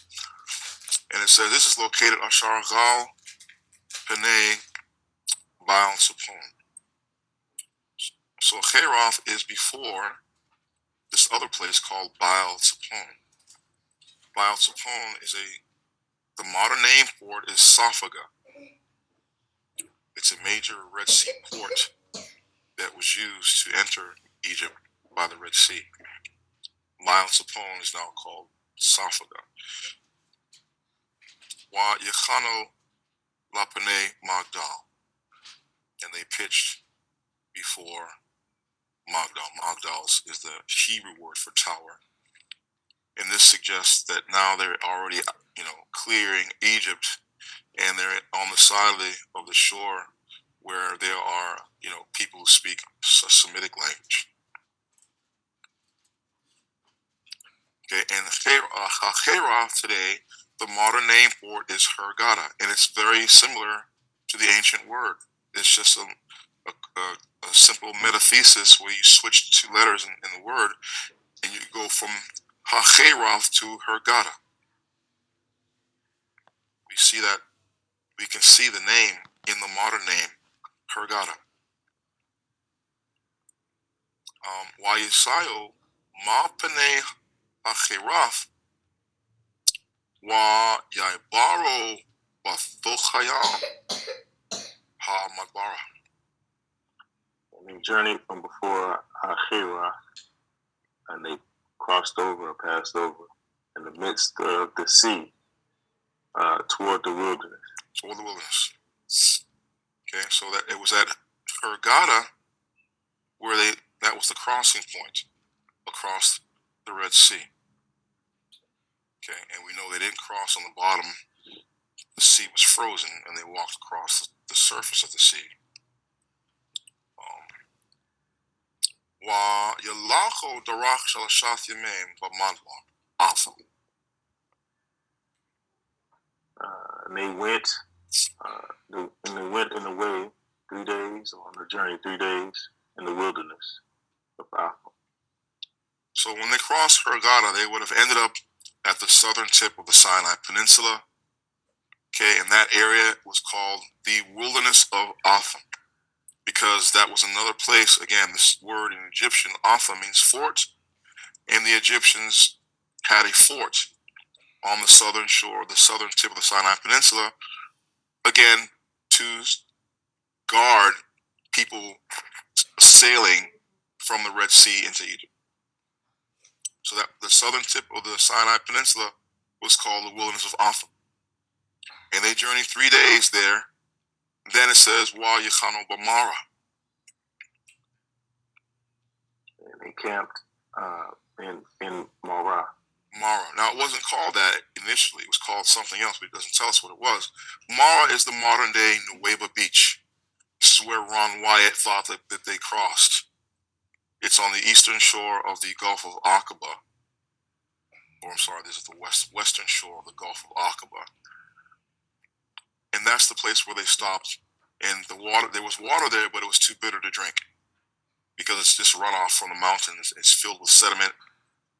And it says this is located Ashar Gal Penei Baal Sapon. So Ghasharath is before this other place called Baal Sapon. Baal Sapon is The modern name for it is Saphaga. It's a major Red Sea port that was used to enter Egypt by the Red Sea. Lyle Sapone is now called Saphaga. Wa Yechano Lapane Magdal. And they pitched before Magdal. Magdal is the Hebrew word for tower. And this suggests that now they're already, clearing Egypt, and they're on the side of the shore where there are, people who speak a Semitic language. Okay, and ha-Herath today, the modern name for it is Hurghada, and it's very similar to the ancient word. It's just a simple metathesis where you switch two letters in the word, and you go from ha-Herath to Hurghada. We can see the name in the modern name, Hurghada. Wayisayo ma panei ha-Herath wa yaibaro bathochayam ha-Madbara. And they journeyed from before ha-Herath, and they crossed over, passed over, in the midst of the sea, toward the wilderness. Toward the wilderness. Okay, so that it was at Hurghada where that was the crossing point across the Red Sea. Okay, and we know they didn't cross on the bottom. The sea was frozen, and they walked across the surface of the sea. Wa yalacho darach shalashat yemim b'madbar afam. And they went in the way 3 days, or on the journey 3 days in the wilderness of Afam. So when they crossed Hurghada, they would have ended up at the southern tip of the Sinai Peninsula. Okay, and that area was called the Wilderness of Atham, because that was another place. Again, this word in Egyptian, Atham, means fort, and the Egyptians had a fort on the southern shore, the southern tip of the Sinai Peninsula, again, to guard people sailing from the Red Sea into Egypt. So that the southern tip of the Sinai Peninsula was called the Wilderness of Atham. And they journeyed 3 days there. Then it says, Wa Yechano B'Mara. And they camped in Marah. Mara. Now, it wasn't called that initially. It was called something else, but it doesn't tell us what it was. Mara is the modern-day Nuweiba Beach. This is where Ron Wyatt thought that they crossed. It's on the eastern shore of the Gulf of Aqaba. Or, I'm sorry, this is the western shore of the Gulf of Aqaba. And that's the place where they stopped. And there was water there, but it was too bitter to drink, because it's just runoff from the mountains. It's filled with sediment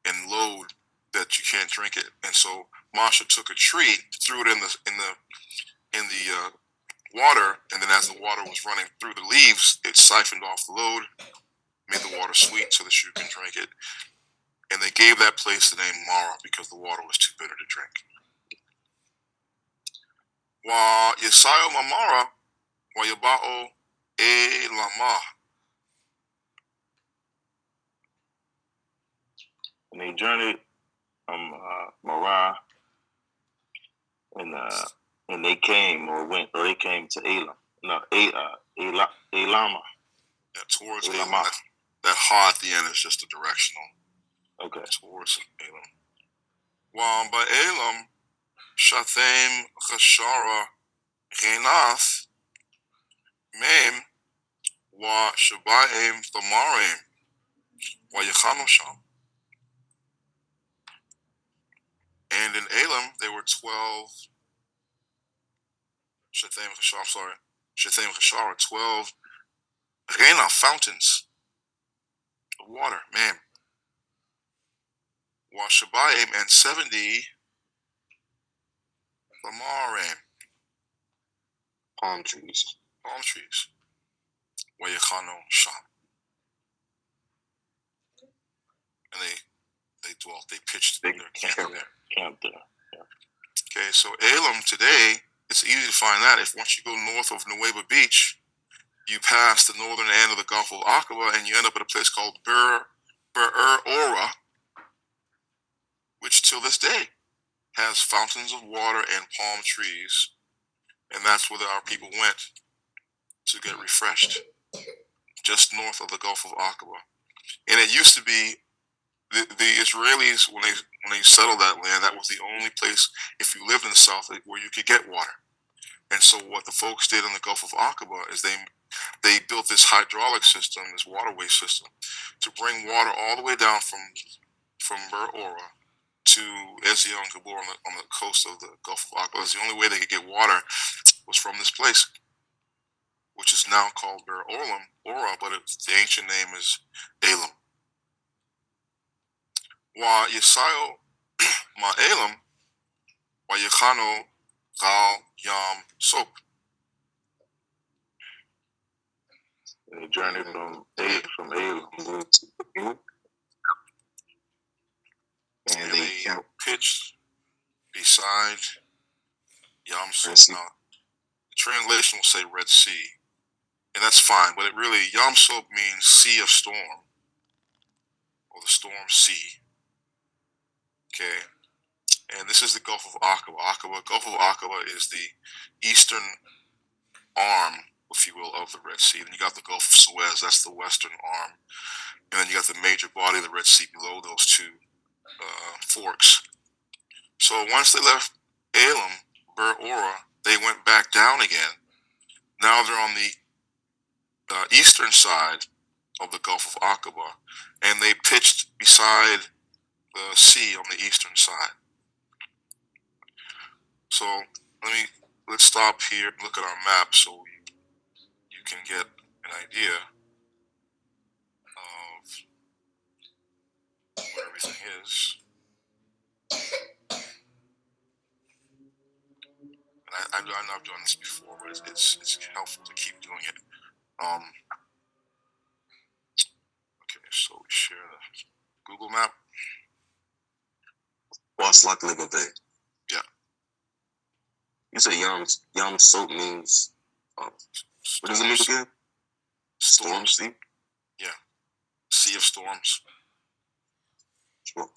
and load that you can't drink it. And so Masha took a tree, threw it in the water, and then as the water was running through the leaves, it siphoned off the load, made the water sweet so that you can drink it. And they gave that place the name Mara because the water was too bitter to drink. Wa Yesayo Mamara wa Yabao E Lama. And they journeyed from Marah, and they came to Elam. No, Elama. Yeah, towards Elam. That ha at the end is just a directional. Okay. Towards Elam. Wa ba Elam Shathem Ghasharath Renath Mem wa Shabath ha-dabaraym wa Yechano Sham. And in Elam there were 12 Shathem Ghasharath, 12 Renath fountains of water, mem. Wa Shabath and 70 ha-dabaraym, Palm trees. Wa Yechano Sham. And they pitched their camp there. Camp there. Yeah. Okay, Okay, so Elam today, it's easy to find that. If once you go north of Nuweiba Beach, you pass the northern end of the Gulf of Aqaba and you end up at a place called Ora, which till this day has fountains of water and palm trees, and that's where our people went to get refreshed, just north of the Gulf of Aqaba. And it used to be the Israelis, when they settled that land, that was the only place, if you lived in the south, where you could get water. And so what the folks did in the Gulf of Aqaba is they built this hydraulic system, this waterway system, to bring water all the way down from Ora to Ezion Gabor on the coast of the Gulf of Aqaba. The only way they could get water was from this place, which is now called Ora, but the ancient name is Elam. Wa Yesayo Ma Elam, Wa Yechano Gal Yam Sop. And the journey from Elam to And they pitched beside Yam Sop. Now, the translation will say Red Sea, and that's fine, but it really, Yam Sop means sea of storm, or the storm sea. Okay, and this is the Gulf of Aqaba. Gulf of Aqaba is the eastern arm, if you will, of the Red Sea. Then you got the Gulf of Suez, that's the western arm, and then you got the major body of the Red Sea below those two forks. So once they left Elam, Ora, they went back down again. Now they're on the eastern side of the Gulf of Aqaba, and they pitched beside the sea on the eastern side. So let's stop here and look at our map so you can get an idea of where everything is. And I know I've done this before, but it's helpful to keep doing it. Okay, so we share the Google map. What's like Lego Bay? Yeah. You say Yam Sop means what does it mean again? Storm sea? Yeah. Sea of storms. Sure.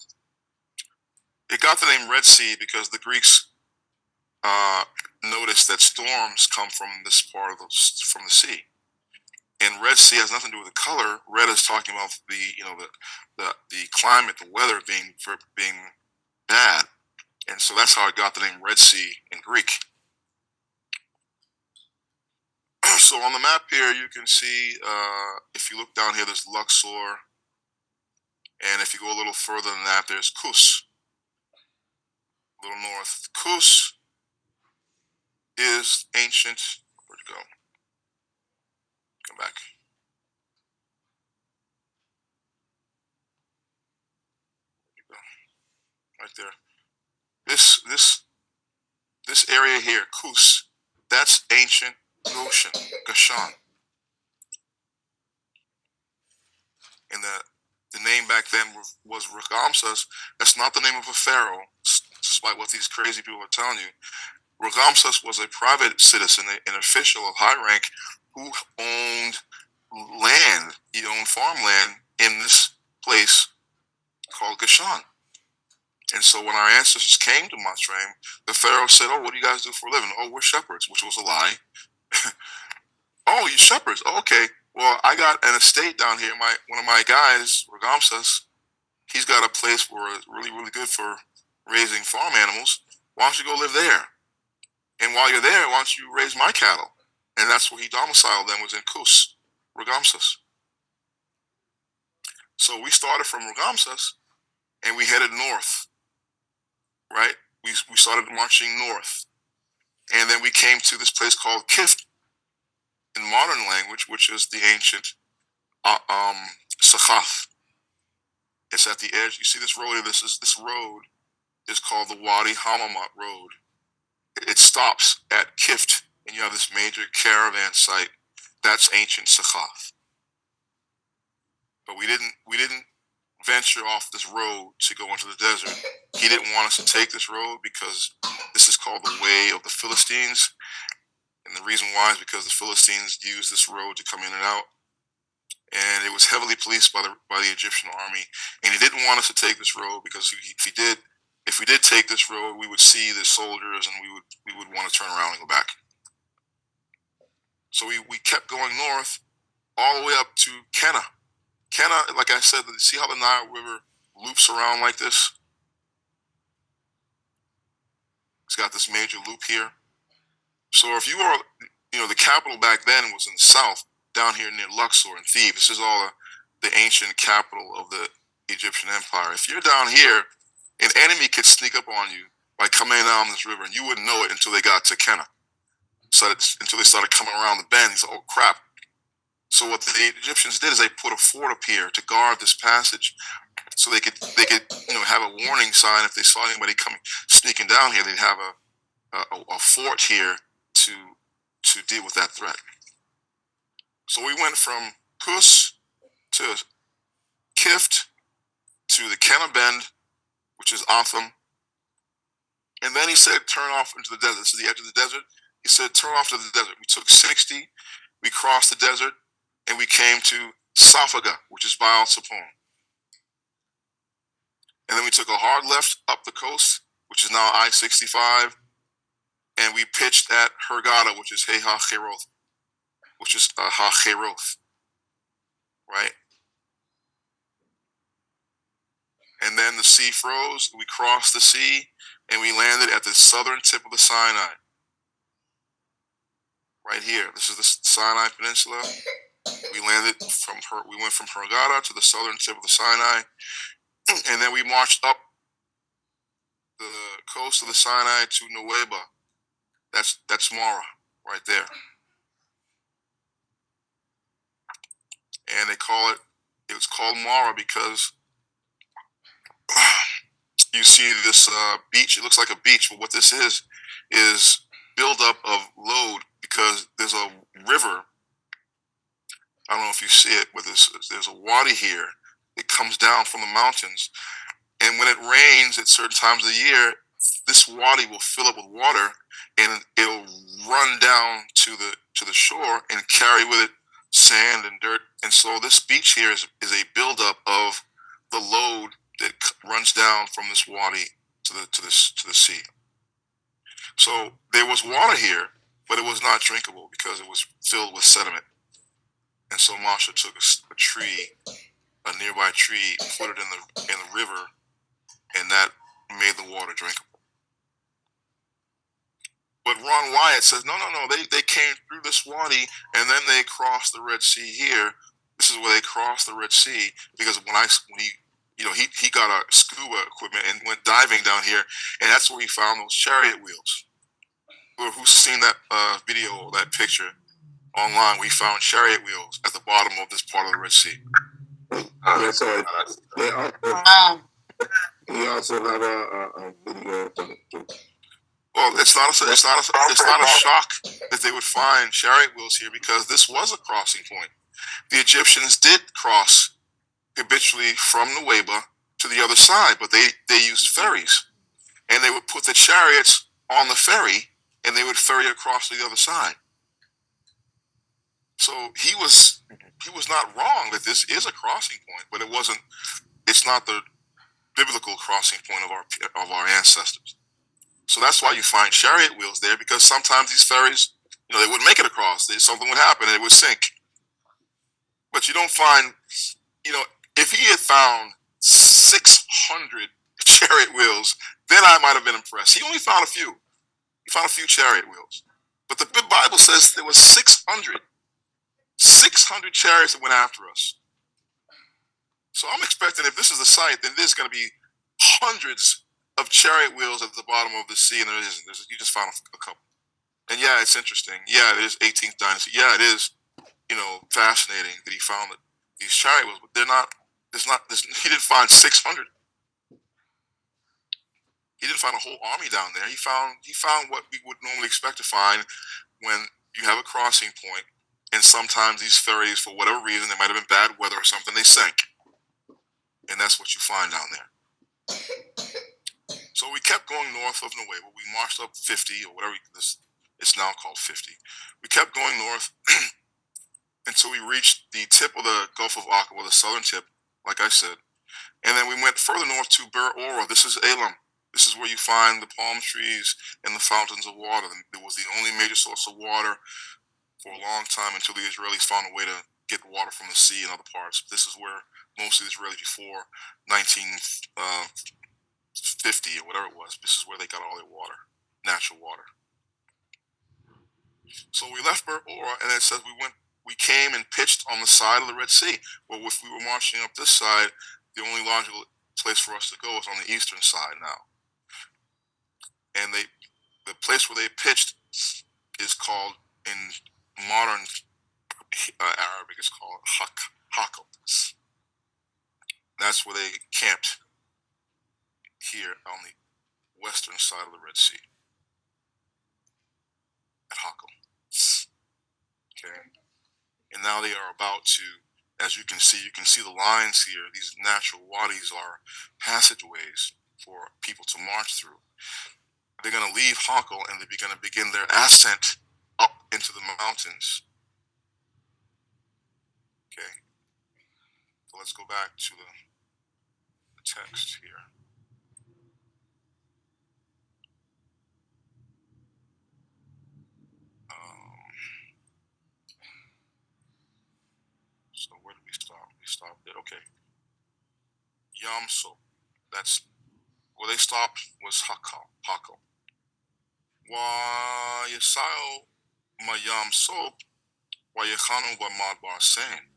It got the name Red Sea because the Greeks noticed that storms come from this part of from the sea. And Red Sea has nothing to do with the color. Red is talking about the climate, the weather being bad, and so that's how it got the name Red Sea in Greek. So on the map here, you can see if you look down here, there's Luxor, and if you go a little further than that, there's Kos. A little north, Kos is ancient. Where'd it go? Come back. Right there. This area here, Kos, that's ancient Goshen, Goshen. And the name back then was Ragamses. That's not the name of a pharaoh, despite what these crazy people are telling you. Ragamses was a private citizen, an official of high rank, who owned land. He owned farmland in this place called Goshen. And so when our ancestors came to Mazmor, the pharaoh said, "Oh, what do you guys do for a living?" "Oh, we're shepherds," which was a lie. "Oh, you shepherds? Oh, okay. Well, I got an estate down here. One of my guys, Ragamses, he's got a place where it's really, really good for raising farm animals. Why don't you go live there? And while you're there, why don't you raise my cattle?" And that's where he domiciled them, was in Kos, Ragamses. So we started from Ragamses, and we headed north, right? We started marching north. And then we came to this place called Kif, in modern language, which is the ancient Sachath. It's at the edge. You see this road here? This road is called the Wadi Hamamat Road. It stops at Kift, and you have this major caravan site. That's ancient Sachath. But we didn't venture off this road to go into the desert. He didn't want us to take this road because This is called the Way of the Philistines. And the reason why is because the Philistines used this road to come in and out. And it was heavily policed by the Egyptian army. And he didn't want us to take this road because if we did take this road, we would see the soldiers and we would want to turn around and go back. So we kept going north all the way up to Kenna. Kenna, like I said, see how the Nile River loops around like this? It's got this major loop here. So if you are, the capital back then was in the south, down here near Luxor and Thebes. This is all the ancient capital of the Egyptian Empire. If you're down here, an enemy could sneak up on you by coming down this river, and you wouldn't know it until they got to Kenna. So until they started coming around the bend, oh crap. So what the Egyptians did is they put a fort up here to guard this passage, so they could have a warning sign if they saw anybody coming sneaking down here. They'd have a fort here to deal with that threat. So we went from Kus to Kift to the Kenna Bend, which is Otham, and then he said turn off into the desert. This is the edge of the desert. He said turn off to the desert. We took 60, we crossed the desert, and we came to Saphaga, which is Baal Sapon. And then we took a hard left up the coast, which is now I-65, and we pitched at Hurghada, which is ha-Cheroth, ha-Cheroth, right? And then the sea froze, we crossed the sea, and we landed at the southern tip of the Sinai. Right here, this is the Sinai Peninsula. We went from Hurghada to the southern tip of the Sinai, and then we marched up the coast of the Sinai to Nuweiba. That's Mara, right there. And it was called Mara because you see this beach. It looks like a beach, but what this is buildup of load because there's a river. I don't know if you see it, but there's a wadi here. It comes down from the mountains, and when it rains at certain times of the year, this wadi will fill up with water, and it'll run down to the shore and carry with it sand and dirt. And so this beach here is a buildup of the load that runs down from this wadi to the sea. So there was water here, but it was not drinkable because it was filled with sediment. And so Masha took a nearby tree, put it in the river, and that made the water drinkable. But Ron Wyatt says, no, they came through this wadi and then they crossed the Red Sea here. This is where they crossed the Red Sea because when he got our scuba equipment and went diving down here, and that's where he found those chariot wheels. Who's seen that video, that picture online? We found chariot wheels at the bottom of this part of the Red Sea. He also had a video. Well, it's not a shock that they would find chariot wheels here because this was a crossing point. The Egyptians did cross habitually from Nuweiba to the other side, but they used ferries, and they would put the chariots on the ferry, and they would ferry across to the other side. So he was not wrong that this is a crossing point, but it's not the biblical crossing point of our ancestors. So that's why you find chariot wheels there, because sometimes these ferries, they wouldn't make it across. Something would happen and it would sink. But you don't find, if he had found 600 chariot wheels, then I might have been impressed. He only found a few. He found a few chariot wheels. But the Bible says there was 600 chariots that went after us. So I'm expecting if this is the site, then there's going to be hundreds of chariot wheels at the bottom of the sea, and there isn't. You just found a couple. And yeah, it's interesting. Yeah, it is 18th dynasty. Yeah, it is, fascinating that he found these chariot wheels, but they're not. He didn't find 600. He didn't find a whole army down there. He found what we would normally expect to find when you have a crossing point, and sometimes these ferries, for whatever reason, there might have been bad weather or something, they sank, and that's what you find down there. So we kept going north of Nuevo. We marched up 50 or whatever it's now called 50. We kept going north until we reached the tip of the Gulf of Aqaba, the southern tip, like I said. And then we went further north to Ber-Ora. This is Elam. This is where you find the palm trees and the fountains of water. It was the only major source of water for a long time until the Israelis found a way to get water from the sea and other parts. This is where most of the Israelis before 1950 or whatever it was, this is where they got all their water, natural water. So we left Ber-Ora, and it says we came and pitched on the side of the Red Sea. Well, if we were marching up this side, the only logical place for us to go is on the eastern side now. And the place where they pitched is called, in modern Arabic, it's called ha-yom. That's where they camped here on the western side of the Red Sea at ha-yom. Okay. And now they are about to, as you can see the lines here. These natural wadis are passageways for people to march through. They're going to leave ha-yom and they're going to begin their ascent up into the mountains. Okay. So let's go back to the text here. So where did we stop? We stopped there. Okay. Yam Sop. That's where they stopped, was ha-yom. Wa Yesao ma Yam Sop wa Yechanu wa Madbar Sein.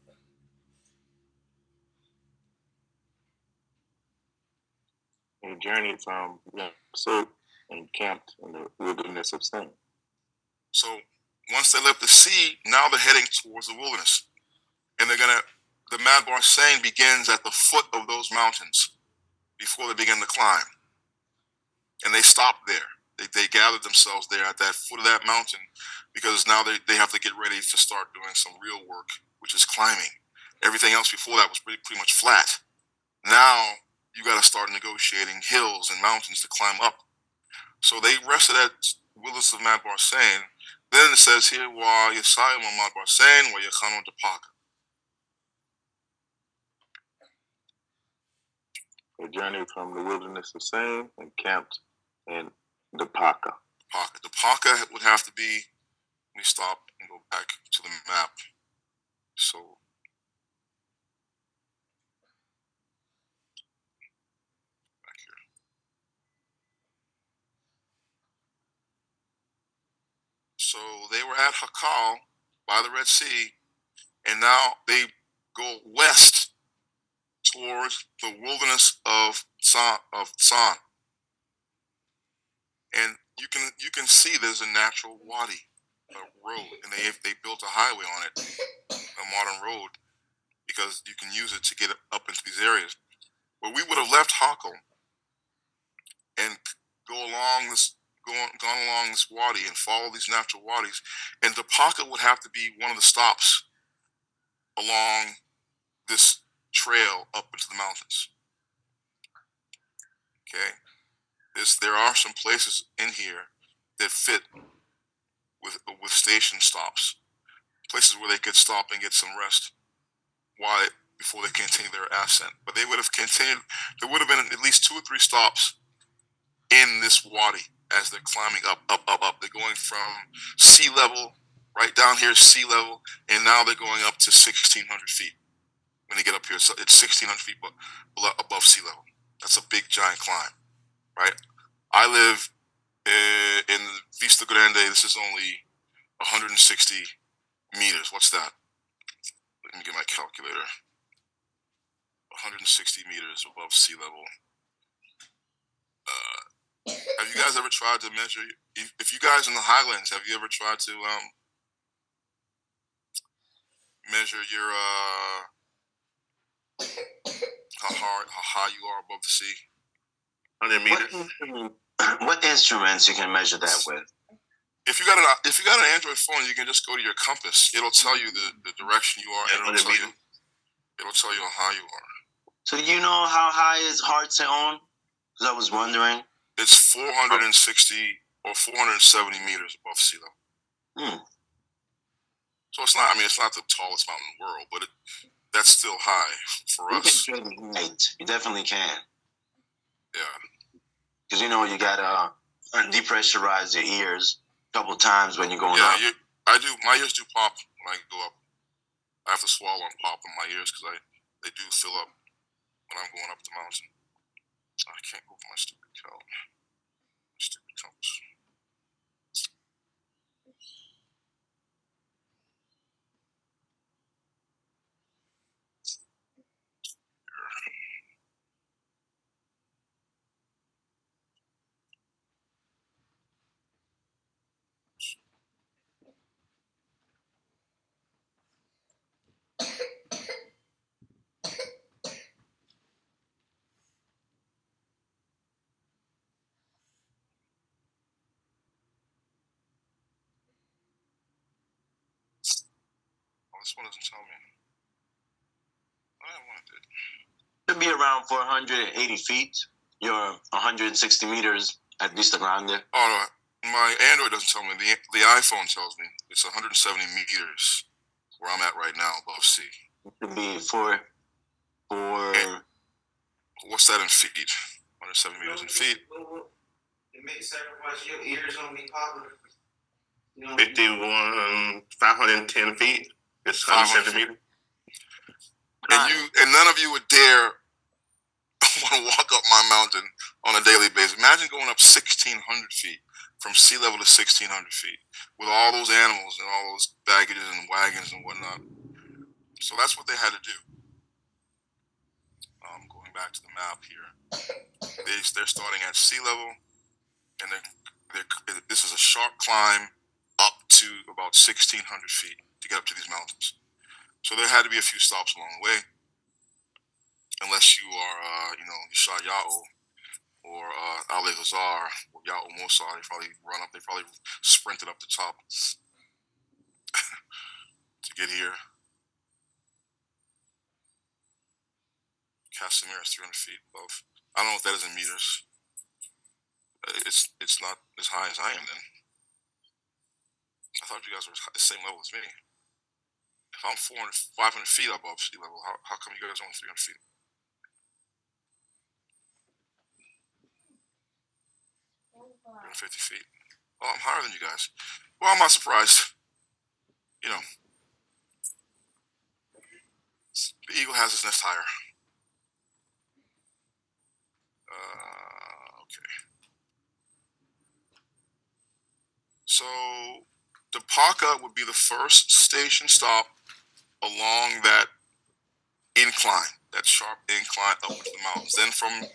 They journeyed from Sop and camped in the wilderness of Sin. So once they left the sea, now they're heading towards the wilderness. And the Madbar Sein begins at the foot of those mountains before they begin to climb. And they stopped there. They gathered themselves there at that foot of that mountain because now they have to get ready to start doing some real work, which is climbing. Everything else before that was pretty much flat. Now you got to start negotiating hills and mountains to climb up. So they rested at wilderness of Madbar Sein. Then it says here, Wa Yesayim Madbar Sein, Wa Yechanu Thapalah. They journeyed from the wilderness of Sin and camped in Thapalah. Thapalah would have to be, let me stop and go back to the map. So, back here. So they were at Hakal by the Red Sea, and now they go west towards the wilderness of San. And you can see there's a natural wadi, a road, and they built a highway on it, a modern road, because you can use it to get up into these areas. But we would have left ha-yom and gone along this wadi and follow these natural wadis, and Thapalah would have to be one of the stops along this trail up into the mountains. Okay, there are some places in here that fit with station stops, places where they could stop and get some rest before they continue their ascent. But they would have continued. There would have been at least 2 or 3 stops in this wadi as they're climbing up. They're going from sea level, right down here is sea level, and now they're going up to 1,600 feet. When they get up here, so it's 1,600 feet above sea level. That's a big, giant climb, right? I live in Vista Grande. This is only 160 meters. What's that? Let me get my calculator. 160 meters above sea level. Have you guys ever tried to measure? If you guys in the highlands, have you ever tried to measure your how high you are above the sea? 100 meters. What instruments you can measure that with? If you got an Android phone, you can just go to your compass. It'll tell you the direction you are, and it'll tell you how high you are. So do you know how high is Heart Seon? Because I was wondering. It's 460 or 470 meters above sea level. So it's not. I mean, it's not the tallest mountain in the world, but that's still high for us. You can feel the height. You definitely can. Yeah. Because you gotta depressurize your ears a couple times when you're going up. Yeah, I do. My ears do pop when I go up. I have to swallow and pop in my ears because they do fill up when I'm going up the mountain. I can't go for my stupid cow. My stupid compass. Oh, this one doesn't tell me. I don't want it. Should be around 480 feet. You're 160 meters at least around there. Oh no, my Android doesn't tell me. The iPhone tells me it's 170 meters where I'm at right now above sea. It should be four. What's that in feet? 170 meters in feet. It may sacrifice your ears on me, popular. 510 feet. It's 170 meters. And none of you would dare want to walk up my mountain on a daily basis. Imagine going up 1,600 feet from sea level to 1,600 feet with all those animals and all those baggages and wagons and whatnot. So that's what they had to do. Going back to the map here, they're starting at sea level, and this is a sharp climb up to about 1,600 feet to get up to these mountains. So there had to be a few stops along the way, unless you are, Yeshayahu or ha-zah or Ya'o Mosa. They probably sprinted up the top to get here. Casimir is 300 feet above. I don't know what that is in meters. It's not as high as I am then. I thought you guys were the same level as me. If I'm 500 feet above sea level, how come you guys are only 300 feet? You're 50 feet. Oh, I'm higher than you guys. Well, I'm not surprised. The eagle has his nest higher. Okay. So, Thapalah would be the first station stop along that incline, that sharp incline up into the mountains. Then from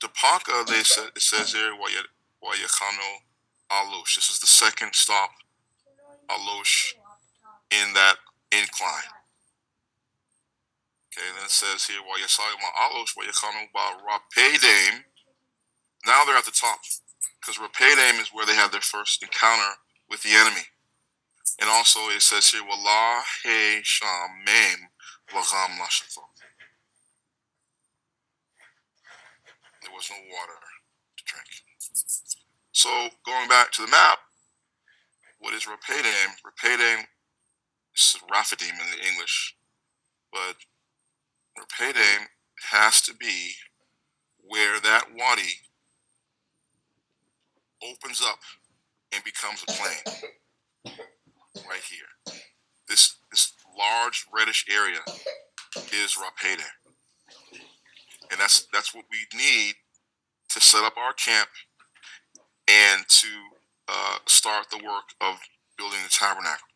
Thapalah, it says here, Wayechano Alosh. This is the second stop, Alosh, in that incline. Okay, then it says here, Wayesayama Alosh, Wayechano Rapedame. Now they're at the top, because Rapedame is where they had their first encounter with the enemy. And also it says here, Wala he shamai lagam lashafa. There was no water to drink. So going back to the map, what is Rapedame? Rapedame is Raphidim in the English, but Rapedame has to be where that wadi opens up and becomes a plain. Right here. This large reddish area is Rapedame. And that's what we need to set up our camp and to start the work of building the tabernacle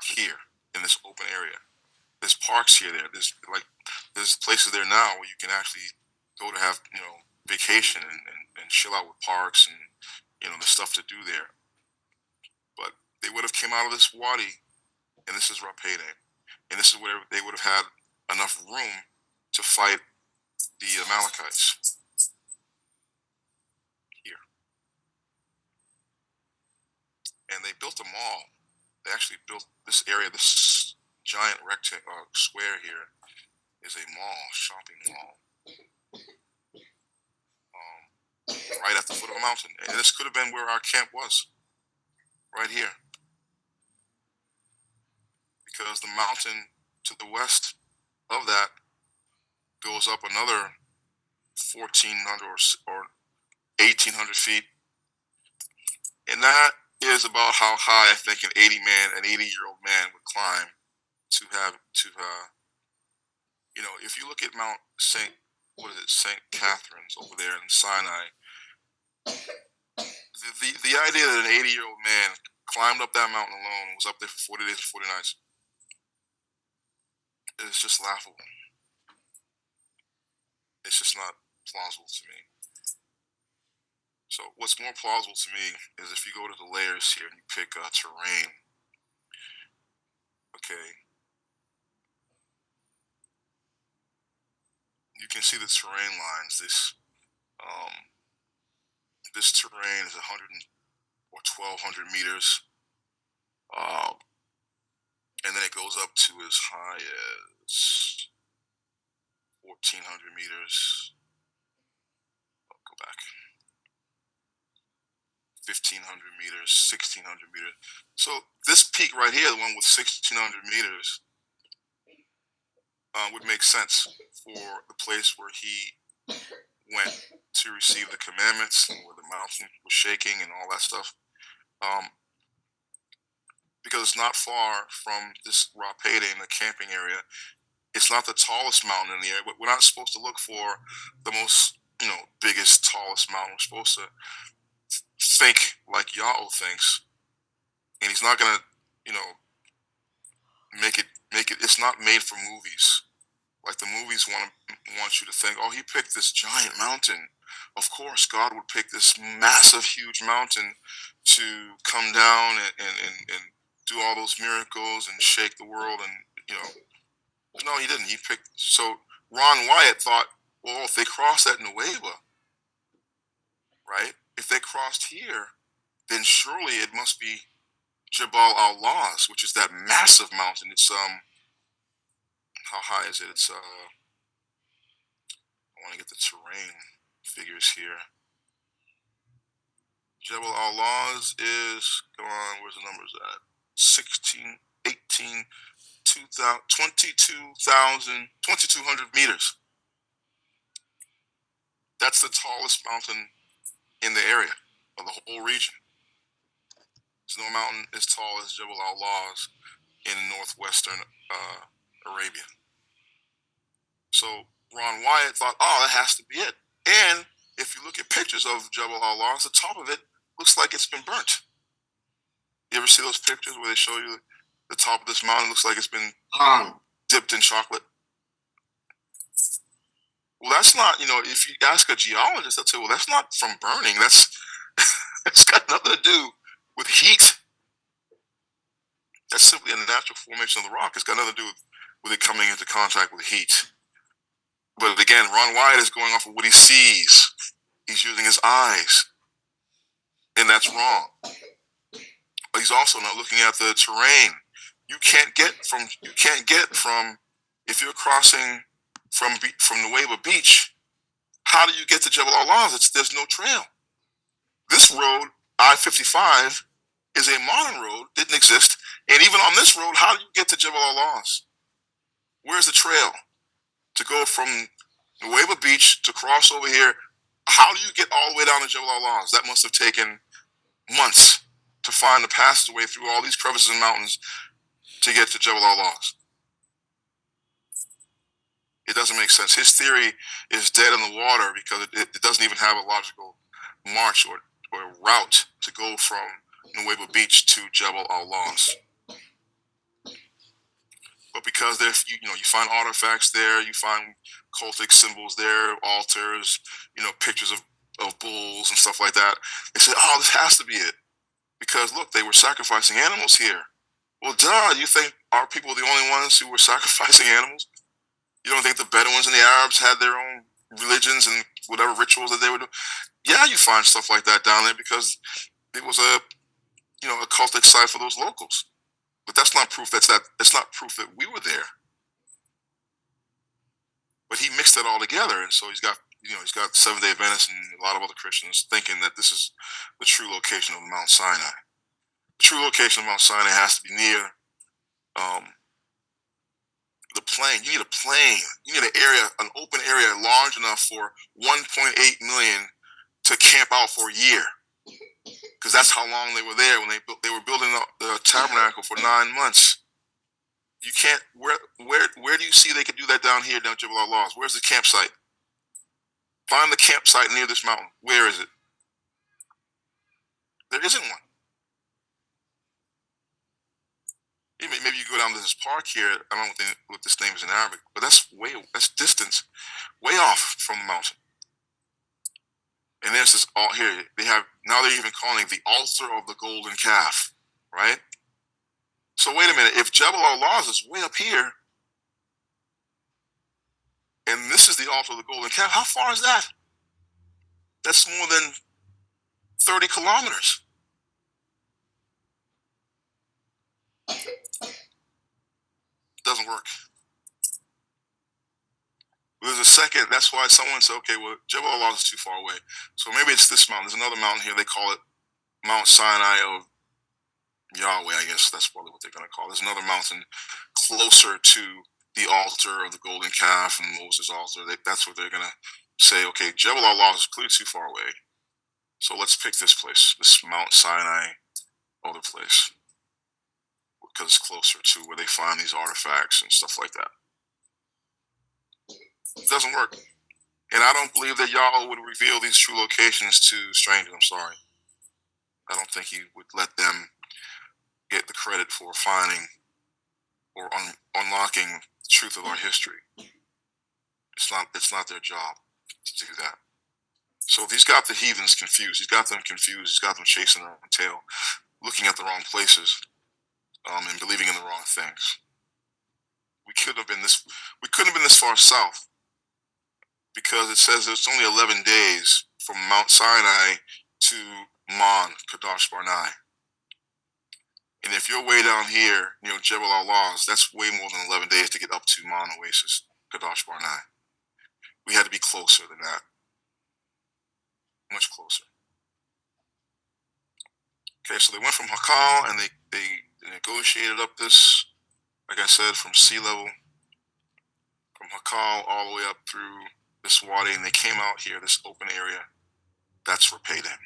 here in this open area. There's parks here. There's places there now where you can actually go to have vacation and chill out with parks and the stuff to do there. But they would have came out of this wadi, and this is Rapedame, and this is where they would have had enough room to fight the Amalekites. Here. And they built a mall. They actually built this area, this giant rectangle square here is a mall, shopping mall. right at the foot of a mountain. And this could have been where our camp was, right here. Because the mountain to the west of that goes up another 1,400 or 1,800 feet. And that is about how high I think an 80-year-old man would climb to you know, if you look at Mount St. Catherine's over there in Sinai, the idea that an 80-year-old man climbed up that mountain alone, was up there for 40 days and 40 nights, is just laughable. It's just not plausible to me. So what's more plausible to me is if you go to the layers here and you pick terrain. Okay. You can see the terrain lines. This terrain is 100 or 1,200 meters. And then it goes up to as high as 1,400 meters. I'll go back. 1,500 meters, 1,600 meters. So this peak right here, the one with 1,600 meters, would make sense for the place where he went to receive the commandments, and where the mountain was shaking and all that stuff. Because it's not far from this Rapede in the camping area. It's not the tallest mountain in the area, but we're not supposed to look for the most, biggest, tallest mountain. We're supposed to think like Yahweh thinks, and he's not gonna, make it. It's not made for movies. Like the movies want you to think, oh, he picked this giant mountain. Of course, God would pick this massive, huge mountain to come down and do all those miracles and shake the world, and no, he didn't. He picked. So Ron Wyatt thought, well, if they crossed at Nueva, right? If they crossed here, then surely it must be Jabal al-Lawz, which is that massive mountain. It's how high is it? It's I want to get the terrain figures here. Jabal al-Lawz is, come on, where's the numbers at? 16, 18, 2,200 meters. That's the tallest mountain in the area of the whole region. There's no mountain as tall as Jabal al-Lawz in northwestern Arabia. So Ron Wyatt thought, oh, that has to be it. And if you look at pictures of Jabal al-Lawz, the top of it looks like it's been burnt. You ever see those pictures where they show you the top of this mountain looks like it's been dipped in chocolate? Well, that's not, if you ask a geologist, they'll say, well, that's not from burning. That's got nothing to do with heat. That's simply a natural formation of the rock. It's got nothing to do with it coming into contact with heat. But again, Ron Wyatt is going off of what he sees. He's using his eyes. And that's wrong. But he's also not looking at the terrain. You can't get from if you're crossing from Nueva Beach, how do you get to Jabal al-Lawz? There's no trail. This road, I-55, is a modern road, didn't exist. And even on this road, how do you get to Jabal al-Lawz? Where's the trail? To go from Nueva Beach to cross over here, how do you get all the way down to Jabal al-Lawz? That must have taken months to find the passageway through all these crevices and mountains to get to Jabal al-Lawz. It doesn't make sense. His theory is dead in the water because it doesn't even have a logical march or route to go from Nueva Beach to Jabal al-Lawz. But because there, you find artifacts there, you find cultic symbols there, altars, pictures of bulls and stuff like that. They said, oh, this has to be it. Because look, they were sacrificing animals here. Well, duh, you think our people were the only ones who were sacrificing animals? You don't think the Bedouins and the Arabs had their own religions and whatever rituals that they would do? Yeah, you find stuff like that down there because it was a cultic site for those locals. But that's not proof that's not proof that we were there. But he mixed it all together, and so he's got he's got Seventh-day Adventists and a lot of other Christians thinking that this is the true location of Mount Sinai. The true location of Mount Sinai has to be near the plain. You need a plain. You need an open area large enough for 1.8 million to camp out for a year. Because that's how long they were there when they were building the tabernacle for 9 months. You can't. Where do you see they could do that down here down Jebel al-Lawz? Where's the campsite? Find the campsite near this mountain. Where is it? There isn't one. Maybe you go down to this park here. I don't know what this name is in Arabic, but that's distance, way off from the mountain. And there's this here. They're even calling it the altar of the golden calf, right? So wait a minute. If Jebel al-Lawz is way up here, and this is the altar of the golden calf, how far is that? That's more than 30 kilometers. Doesn't work. There's a second. That's why someone said, okay, well, Jebel al-Lawz is too far away. So maybe it's this mountain. There's another mountain here. They call it Mount Sinai of Yahweh, I guess that's probably what they're going to call it. There's another mountain closer to the altar of the golden calf and Moses' altar. That's what they're going to say, okay, Jebel al-Lawz is clearly too far away. So let's pick this place, this Mount Sinai other place, because it's closer to where they find these artifacts and stuff like that. It doesn't work. And I don't believe that Yahweh would reveal these true locations to strangers. I'm sorry. I don't think he would let them get the credit for finding or unlocking the truth of our history. It's not their job to do that. So he's got the heathens confused. He's got them confused. He's got them chasing their own tail, looking at the wrong places, and believing in the wrong things. We couldn't have been this far south, because it says it's only 11 days from Mount Sinai to Man, Kadesh Barnea. And if you're way down here, Jebel al-Lawz, that's way more than 11 days to get up to Man Oasis, Kadesh Barnea. We had to be closer than that. Much closer. Okay, so they went from Hakal and they negotiated up this, like I said, from sea level, from Hakal all the way up through this wadi, and they came out here, this open area. That's Rephaim.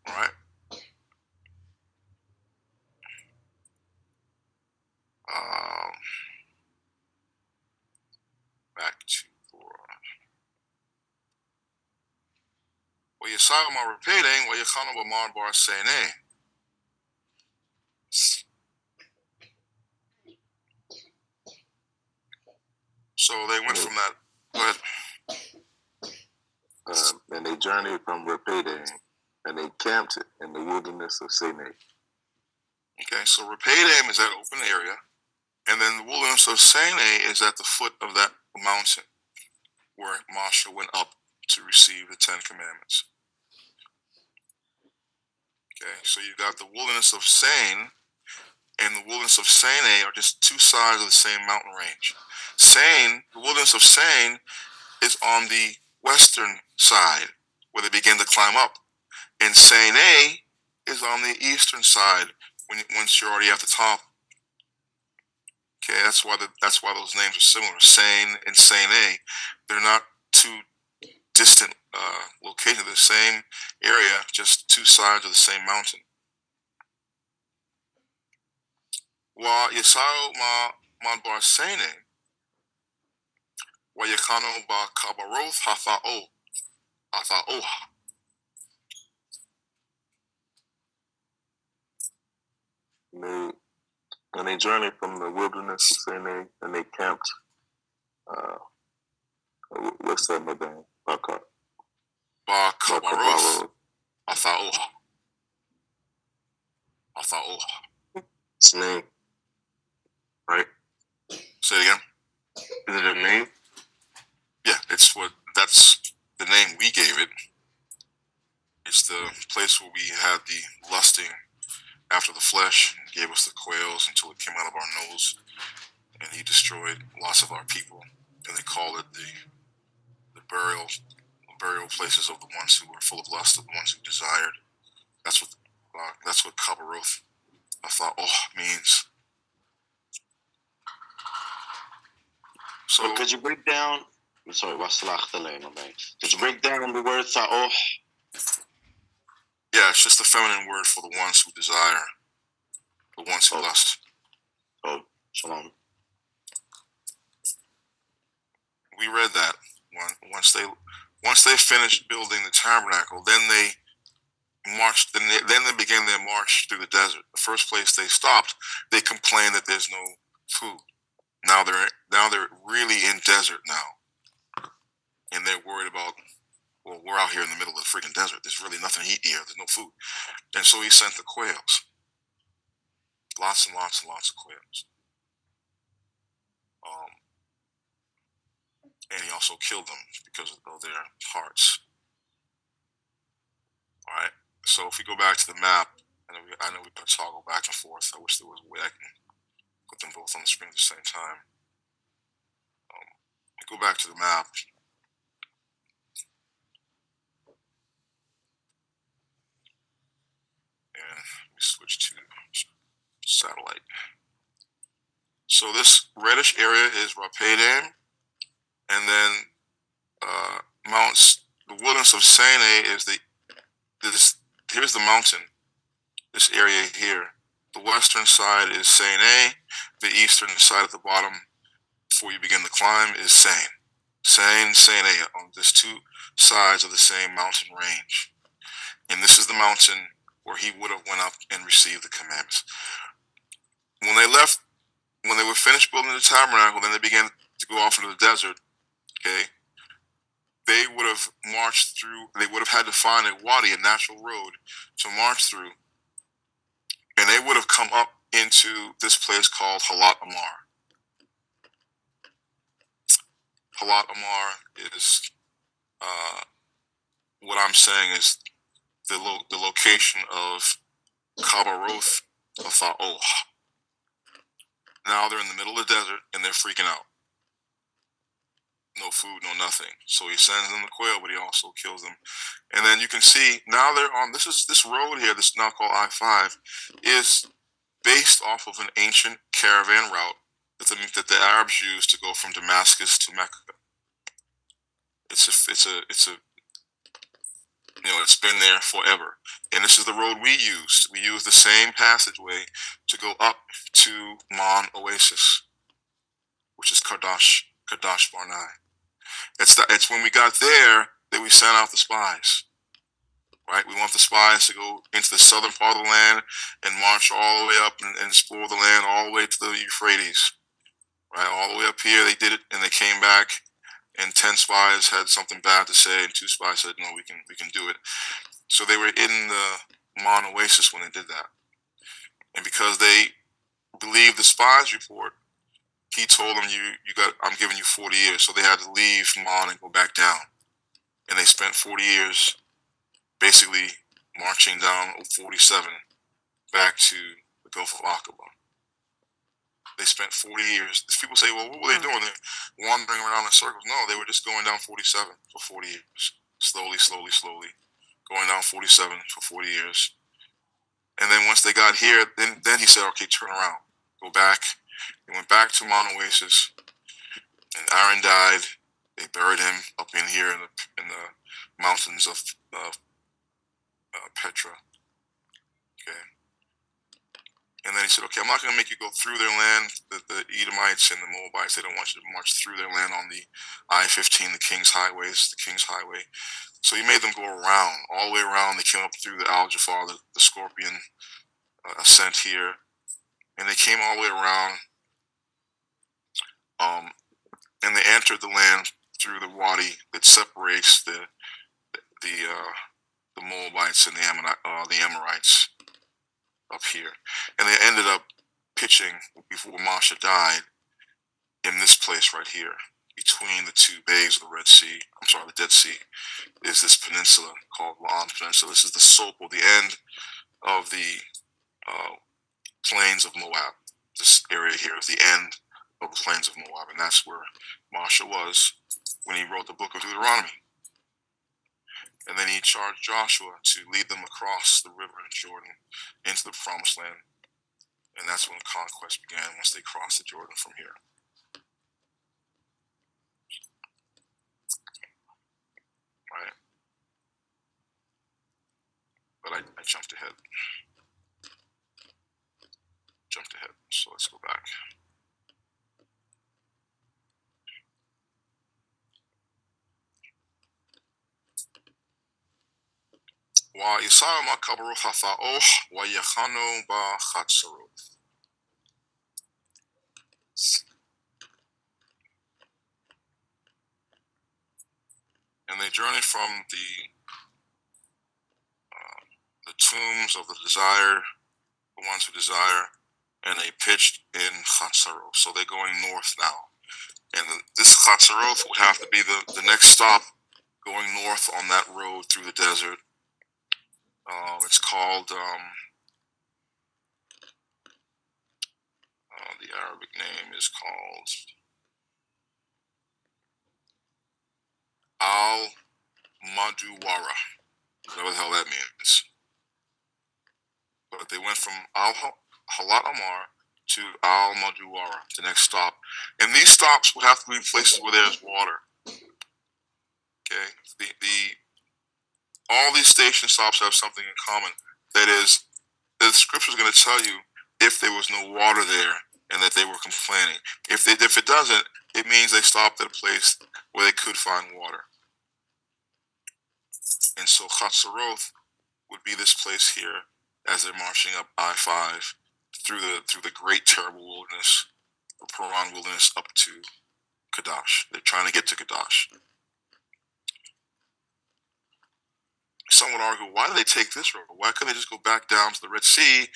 All right. Back to Thorah. Yisrael ma Rephaim, Yechanu b'mar bar Seinei. So they went from that. Go ahead. And they journeyed from Rephaim, and they camped in the wilderness of Sinai. Okay, so Rephaim is that open area, and then the wilderness of Sinai is at the foot of that mountain where Moshe went up to receive the 10 Commandments. Okay, so you got the wilderness of Sin and the wilderness of Sinai are just two sides of the same mountain range. The wilderness of Sin is on the western side where they begin to climb up, and Sinai is on the eastern side once you're already at the top. Okay, that's why those names are similar. Sin and Sinai, they're not two distant locations, the same area, just two sides of the same mountain. Wa Yisrael ma bar Sinai, wa Yechanu ba Kabaroth ha-Thapalah. And they journeyed from the wilderness of Sinai, and they camped. What's that name? Ba Kabaroth ha-Thapalah. It's a name, right? Say it again. Is it a name? Yeah, that's the name we gave it. It's the place where we had the lusting after the flesh, gave us the quails until it came out of our nose, and he destroyed lots of our people. And they called it the burial places of the ones who were full of lust, of the ones who desired. That's what Kabaroth, means. So could you break down? I'm sorry, could you break down the word Tha'oh? Yeah, it's just a feminine word for the ones who desire, the ones who lust. Oh, shalom. We read that once they finished building the tabernacle, then they marched. Then they began their march through the desert. The first place they stopped, they complained that there's no food. Now they're really in desert now, and they're worried about. Well, we're out here in the middle of the freaking desert. There's really nothing to eat here. There's no food, and so he sent the quails. Lots and lots and lots of quails. And he also killed them because of their hearts. All right. So if we go back to the map, I know we can toggle back and forth. I wish there was a way I can put them both on the screen at the same time. Go back to the map. And let me switch to satellite. So this reddish area is Rapedaim, and then the wilderness of Sinai is here's the mountain, this area here. The western side is Sinai. The eastern side at the bottom, before you begin the climb, is Sain. Sinai on these two sides of the same mountain range. And this is the mountain where he would have went up and received the commandments. When they were finished building the tabernacle, then they began to go off into the desert. Okay, they would have marched through. They would have had to find a wadi, a natural road, to march through, and they would have come up into this place called Halat Amar. Halat Amar is what I'm saying is the location of Kabaroth of Tha'oh. Now they're in the middle of the desert and they're freaking out. No food, no nothing. So he sends them the quail, but he also kills them. And then you can see now they're on this road here, this now called I-5, is based off of an ancient caravan route that the Arabs used to go from Damascus to Mecca. It's been there forever. And this is the road we used. We used the same passageway to go up to Mon Oasis, which is Kadesh Barnea. It's when we got there that we sent out the spies. Right? We want the spies to go into the southern part of the land and march all the way up and explore the land all the way to the Euphrates. Right? All the way up here, they did it, and they came back, and 10 spies had something bad to say, and 2 spies said, no, we can do it. So they were in the Mon Oasis when they did that. And because they believed the spies report, he told them, I'm giving you 40 years. So they had to leave Mon and go back down. And they spent 40 years basically marching down 47 back to the Gulf of Aqaba. They spent 40 years. People say, well, what were they doing? They're wandering around in circles. No, they were just going down 47 for 40 years. Slowly. Going down 47 for 40 years. And then once they got here, then he said, okay, turn around. Go back. They went back to Mount Oasis. And Aaron died. They buried him up in here in the mountains of Petra. Okay. And then he said, okay, I'm not going to make you go through their land. The Edomites and the Moabites, they don't want you to march through their land on the I-15, the King's Highway. It's the King's Highway. So he made them go around, all the way around. They came up through the Al-Jafar, the Scorpion ascent here. And they came all the way around. And they entered the land through the wadi that separates the Moabites and the Amorites up here. And they ended up pitching, before Moshe died, in this place right here, between the 2 bays of the Dead Sea, is this peninsula called La'an Peninsula. This is the Sopel, the end of the plains of Moab. This area here is the end of the plains of Moab, and that's where Moshe was when he wrote the book of Deuteronomy. And then he charged Joshua to lead them across the river of Jordan into the promised land. And that's when conquest began, once they crossed the Jordan from here. Right? But I jumped ahead. So let's go back. Wa-Yisrael ma-kabaru ha-fa'oh wa-yechanu ba-Ghasharath. And they journeyed from the tombs of the ones who desire, and they pitched in Ghasharath. So they're going north now. And this Ghasharath would have to be the next stop going north on that road through the desert. It's called, the Arabic name is called Al-Maduwara. Whatever the hell that means. But they went from Al-Halat Amar to Al-Maduwara, the next stop. And these stops would have to be places where there's water. Okay? All these station stops have something in common. That is, the scripture is going to tell you if there was no water there and that they were complaining. If it doesn't, it means they stopped at a place where they could find water. And so Ghasharath would be this place here as they're marching up I-5 through the great terrible wilderness, the Paran wilderness, up to Kadesh. They're trying to get to Kadesh. Some would argue, why do they take this road? Why couldn't they just go back down to the Red Sea?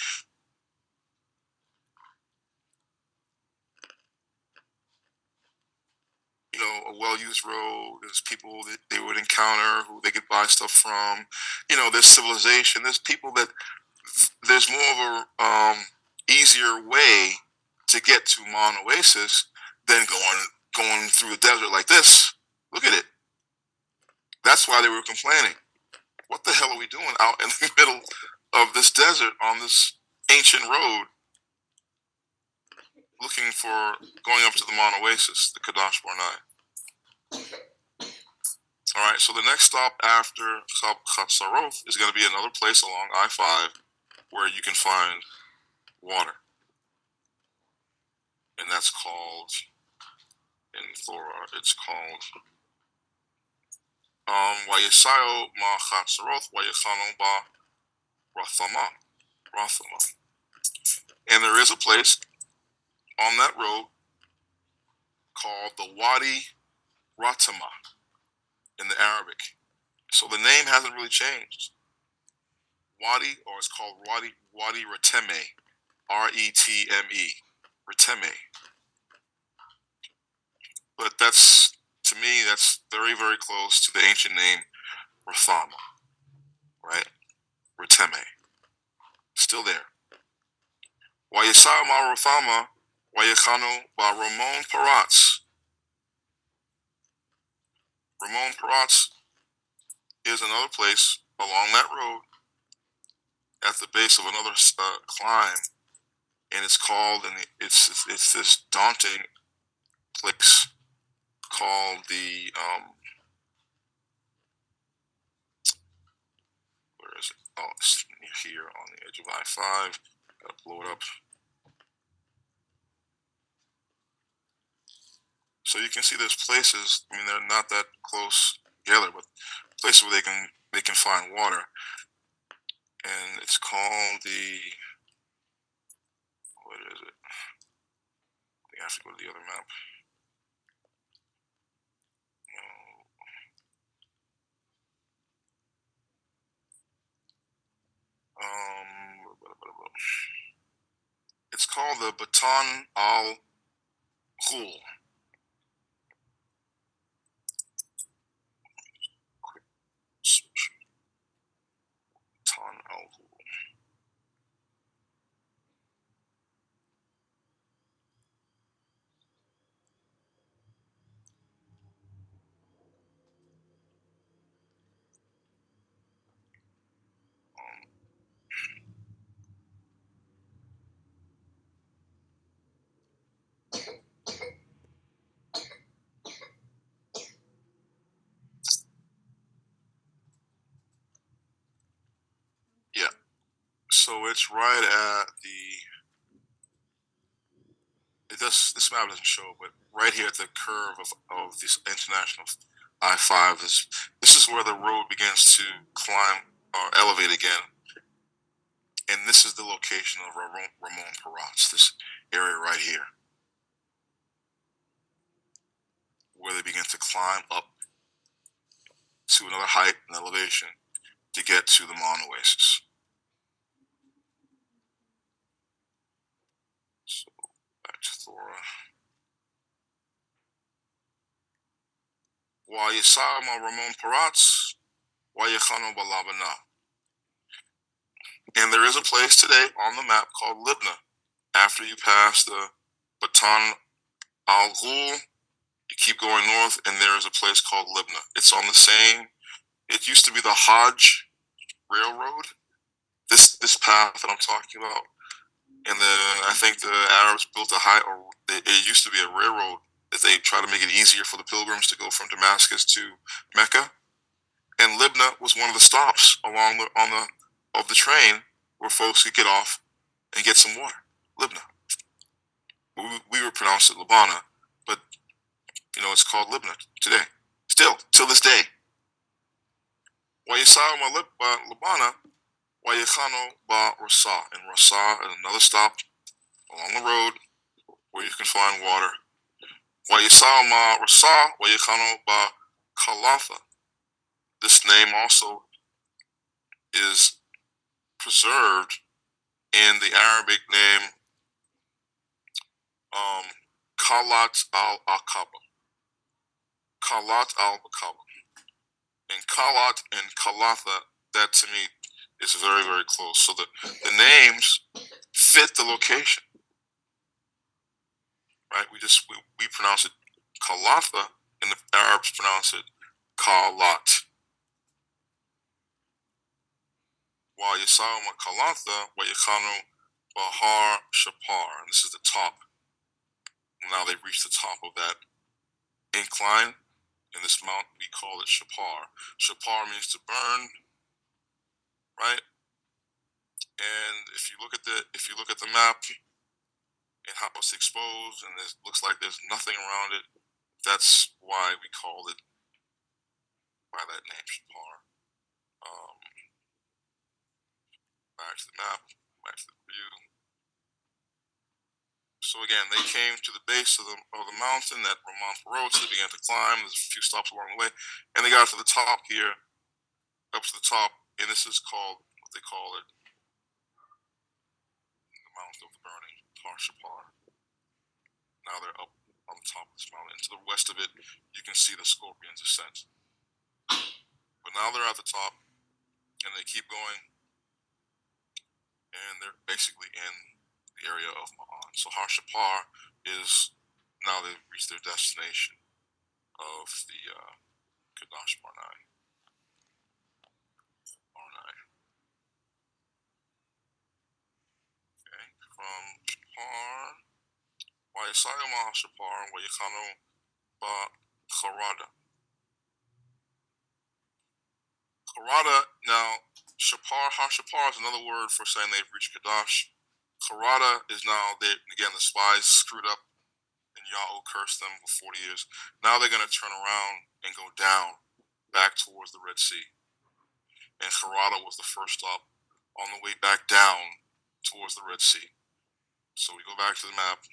You know, a well-used road. There's people that they would encounter who they could buy stuff from. You know, there's civilization. There's people that there's more of a easier way to get to Mon Oasis than going through the desert like this. Look at it. That's why they were complaining. What the hell are we doing out in the middle of this desert on this ancient road, looking for going up to the Mon Oasis, the Kadesh Barnea? All right, so the next stop after Ghasharath is going to be another place along I-5 where you can find water. And that's called, in Thorah, it's called Wa-Yisrael ma-Ghasharath wa-Yechanu ba-Rathama. And there is a place on that road called the Wadi Ratama in the Arabic. So the name hasn't really changed. Wadi, or it's called Wadi Reteme, R-E-T-M-E, Reteme. But that's, to me, that's very, very close to the ancient name Rathama, right? Reteme. Still there. Wa-Yisrael ma-Rathama wa-Yechanu ba-Ramon Paratz. Ramon Paratz is another place along that road at the base of another climb, and it's called, and it's this daunting place called the where is it? Oh, it's here on the edge of I-5. Gotta blow it up. So you can see there's places. I mean, they're not that close together, but places where they can find water, and it's called the, what is it? I think I have to go to the other map. It's called the Batan al-Ghul. Quick switch. Batan al-Ghul. So it's right at this map doesn't show, but right here at the curve of this international I-5, this is where the road begins to climb or elevate again. And this is the location of Ramon Peratz, this area right here, where they begin to climb up to another height and elevation to get to the Mon Oasis. So back to Thorah. Wayisama Ramon Peratz, Wayechano Balabana. And there is a place today on the map called Libna. After you pass the Baton Al Ghul, you keep going north, and there is a place called Libna. It's on the same. It used to be the Hajj Railroad. This path that I'm talking about, and I think the Arabs built it used to be a railroad that they try to make it easier for the pilgrims to go from Damascus to Mecca. And Libna was one of the stops of the train where folks could get off and get some water. Libna. We would pronounce it Labana, but it's called Libna today. Still, till this day. Wayisama Labana, Wayechano Ba Rasa. And Rasa is another stop along the road where you can find water. Wayisama Rasa, Wayechano Ba Kalatha. This name also is preserved in the Arabic name Kalat al-Aqaba. Kalat al-Aqaba. And Kalat and Kalatha, that to me is very, very close. So the names fit the location. Right? We pronounce it Kalatha, and the Arabs pronounce it Kalat. While Yasawma Kalatha, Wayechano Bahar Shapar. And this is the top. Now they've reached the top of that incline. In this mountain, we call it Shapar. Shapar means to burn, right? And if you look at the map and how it's exposed, and it looks like there's nothing around it, that's why we called it by that name, Shapar. Back to the map, back to the view. So again, they came to the base of the mountain that Ramon Peratz. They began to climb. There's a few stops along the way, and they got to the top here, up to the top, and this is called what they call it, the Mountain of the Burning, Har Shapar. Now they're up on the top of this mountain. And to the west of it, you can see the Scorpion's Ascent. But now they're at the top, and they keep going, and they're basically in the area of Ma'an. So Har Shapar is, now they've reached their destination of the Kadash Barnai. Okay, from Shapar, Wayasayama Har Shapar, Wayechano Ba Ghasharath. Ghasharath, now Har Shapar is another word for saying they've reached Kadash. Ghasharath is now, again, the spies screwed up and Yahweh cursed them for 40 years. Now they're going to turn around and go down, back towards the Red Sea. And Ghasharath was the first stop on the way back down towards the Red Sea. So we go back to the map.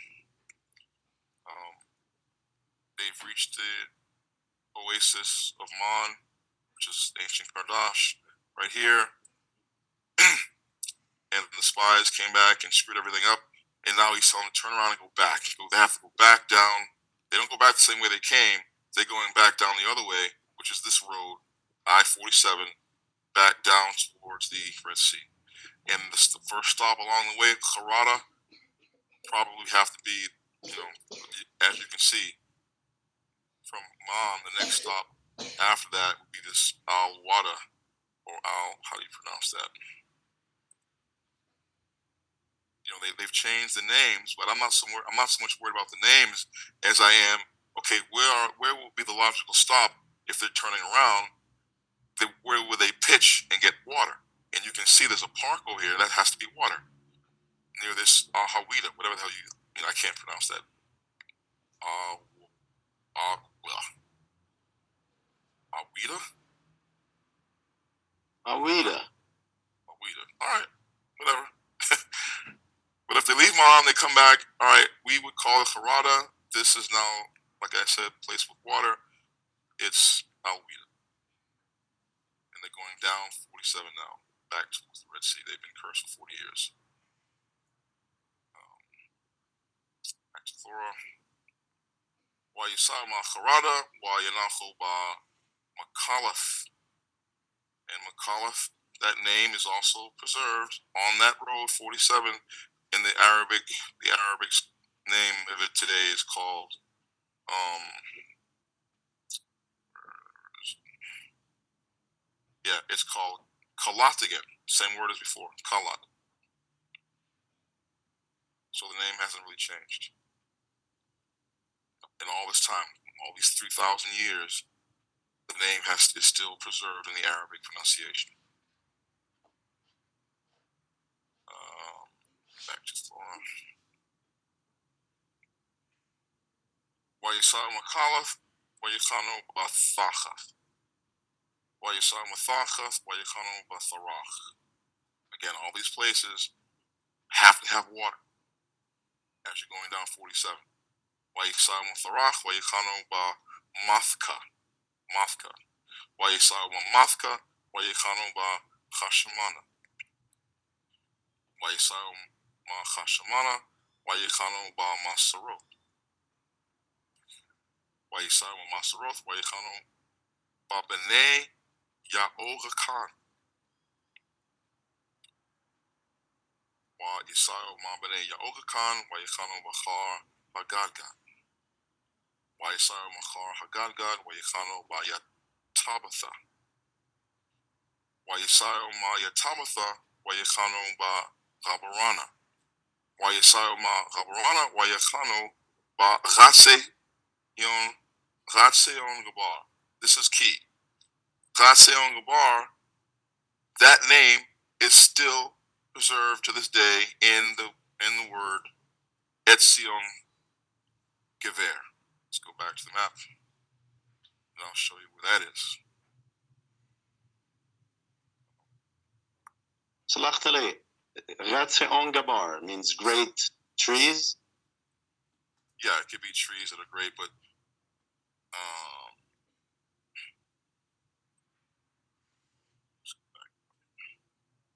They've reached the oasis of Man, which is ancient Kardash, right here. And the spies came back and screwed everything up. And now he's telling them to turn around and go back. They have to go back down. They don't go back the same way they came. They're going back down the other way, which is this road, I-47, back down towards the Red Sea. And the first stop along the way, Ghasharath, probably have to be, as you can see, from Man, the next stop after that would be this Al-Wada, or how do you pronounce that? They've changed the names, but I'm not so much worried about the names as I am, okay, where will be the logical stop if they're turning around? Where will they pitch and get water? And you can see there's a park over here, that has to be water. Near this Hawida, whatever the hell I can't pronounce that. Awida? Awida. All right, whatever. But if they leave Mom, they come back. All right, we would call it Harada. This is now, like I said, place with water. It's Awida. And they're going down 47 now, back towards the Red Sea. They've been cursed for 40 years. Back to Thorah. Wayisama Harada, Wayanacho ba Makalath. And Makalath, that name is also preserved on that road 47 in the Arabic. The Arabic name of it today is called it's called Kalat again. Same word as before, Kalat. So the name hasn't really changed. In all this time, all these 3,000 years, the name is still preserved in the Arabic pronunciation. Back to Thorah. Wayisam Makalath, Wayikano Bathachath. Wayisam Mathachath, Wayikano Batharach. Again, all these places have to have water as you're going down 47. Wayisam Matharach, Wayikano Mankhah. Mankhah. Wayisam Mankhah, Wayikano ha-shamai. Wayisam ha-shamai, Wayikano Mazmor. Wayisam Mazmor, Wayikano b'nei Yaorakan. Wayisam b'nei Yaorakan, Wayikano b'char ha-gadgad. Wayisam b'char ha-gadgad, Wayikano Thapalah. Wayisam Thapalah, Wayikano ha-dabaraym. Wayisam ha-dabaraym, Wayikano Ghasharath Gabar. This is key. Ghasharath Gabar, that name is still preserved to this day in the word Etzion Gever. Let's go back to the map, and I'll show you where that is. Salachtale, Ghasharath Gabar means great trees. Yeah, it could be trees that are great, but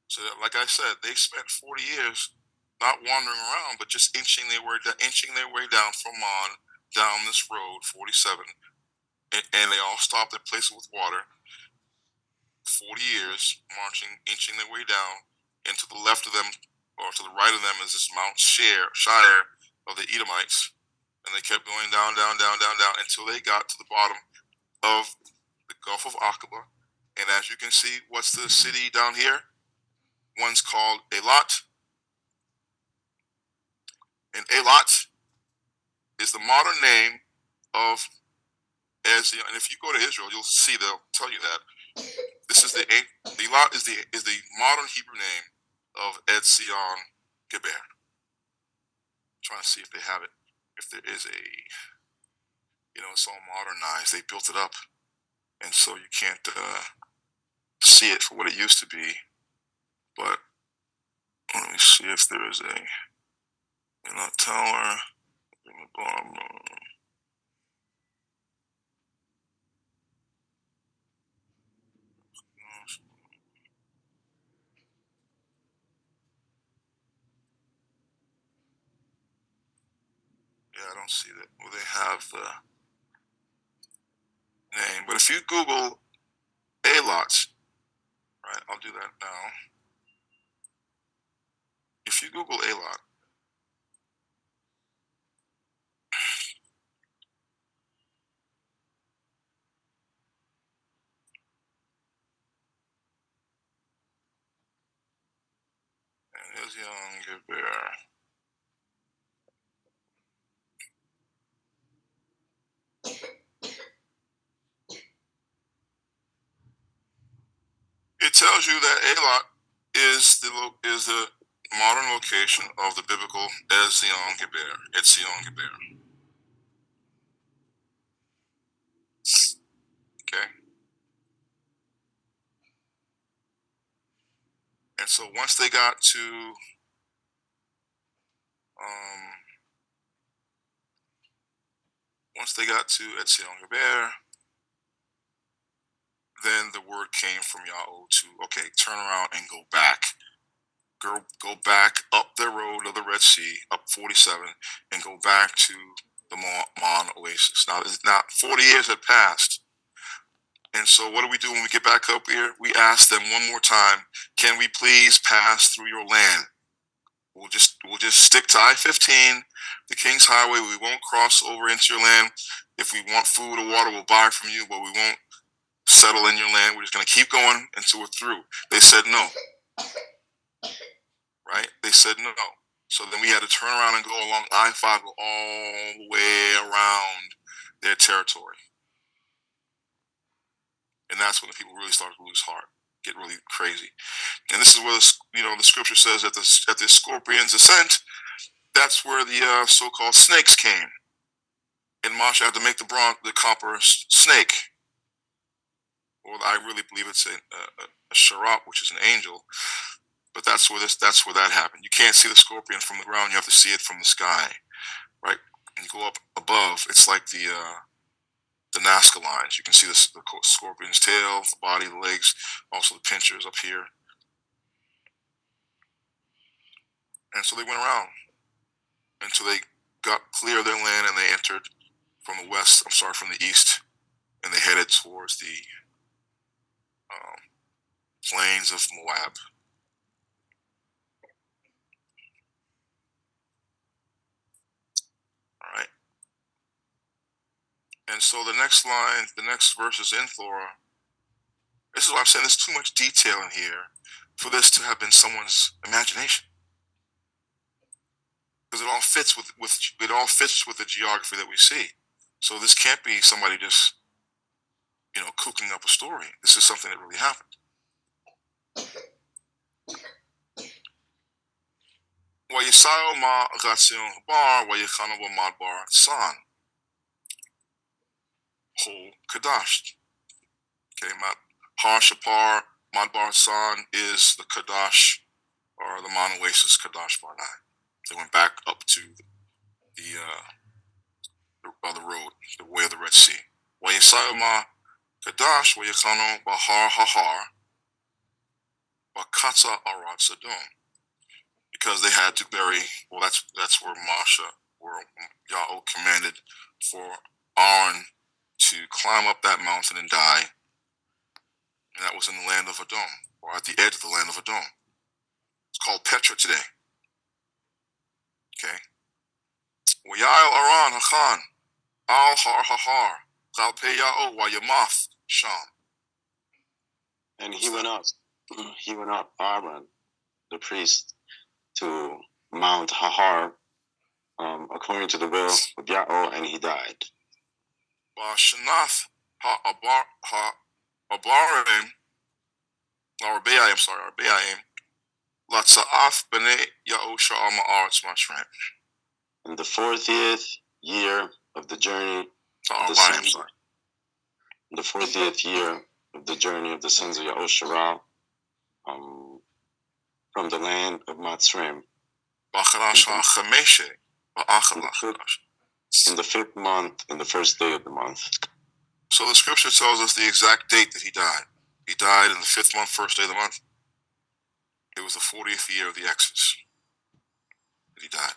so like I said, they spent 40 years not wandering around, but just inching their way down from down this road 47, and they all stopped at places with water. 40 years inching their way down, and to the left of them, or to the right of them, is this Mount Shire of the Edomites, and they kept going down until they got to the bottom of the Gulf of Aqaba. And as you can see, what's the city down here? One's called Eilat, and Eilat is the modern name of Ezra. And if you go to Israel, you'll see they'll tell you that this is Eilat is the modern Hebrew name of Etzion Geber. Trying to see if they have it. If there is it's all modernized. They built it up, and so you can't see it for what it used to be. But let me see if there is a tower. Yeah, I don't see that. Well, they have the name, but if you Google Eilat, right? I'll do that now. If you Google Eilat, and Etzion Geber. It tells you that Eilat is the modern location of the biblical Etzion Geber. Okay. And so once they got to Etzion Geber, then the word came from Yahweh to, okay, turn around and go back. Go back up the road of the Red Sea, up 47, and go back to the Mon Oasis. Now 40 years had passed. And so what do we do when we get back up here? We ask them one more time, can we please pass through your land? We'll just stick to I-15, the King's Highway. We won't cross over into your land. If we want food or water, we'll buy from you, but we won't settle in your land. We're just going to keep going until we're through. They said no. Right? They said no. So then we had to turn around and go along I-5, go all the way around their territory. And that's when the people really started to lose heart, get really crazy. And this is where the scripture says that at the scorpion's ascent, that's where the so-called snakes came. And Moshe had to make the copper snake, or I really believe it's a Ghasharath, which is an angel. But that's where that happened. You can't see the scorpion from the ground; you have to see it from the sky, right? And you go up above. It's like the Nazca lines. You can see the scorpion's tail, the body, the legs, also the pinchers up here. And so they went around until they got clear of their land and they entered from the east, and they headed towards the plains of Moab. All right. And so the next verses in Thorah, this is why I'm saying there's too much detail in here for this to have been someone's imagination. Because it all fits with the geography that we see. So this can't be somebody just, cooking up a story. This is something that really happened. Wayisayo ma Gatzion Habar, Wayechano Madbar San. Whole Kadash. Okay, Har Shapar Madbar San is the Kadash, or the Mon Oasis Kadash Barnai. They went back up to the other road, the way of the Red Sea. Wayisayo ma Kadash, Wayechano Bahar Hahar, Bakatza Arad Sadon. Because they had to bury, that's where Yahweh commanded for Aaron to climb up that mountain and die. And that was in the land of Edom, or at the edge of the land of Edom. It's called Petra today. Okay. Wayail Aran Hachan, Al Har Hahar, Chalpe Ya'o Wayamath Sham. And he went up, Aaron, the priest, to Mount Hahar, according to the will of Yahweh, and he died. Shanath ha-dabaraym, Arbeayim, Latza'af b'nei Ya'osha al-ma'aretz Mashram. In the 40th year of the journey of the sons of Ghasharath, from the land of Mitzrayim, in the 5th month, in the first day of the month. So the scripture tells us the exact date that he died. He died in the 5th month, first day of the month. It was the 40th year of the Exodus that he died.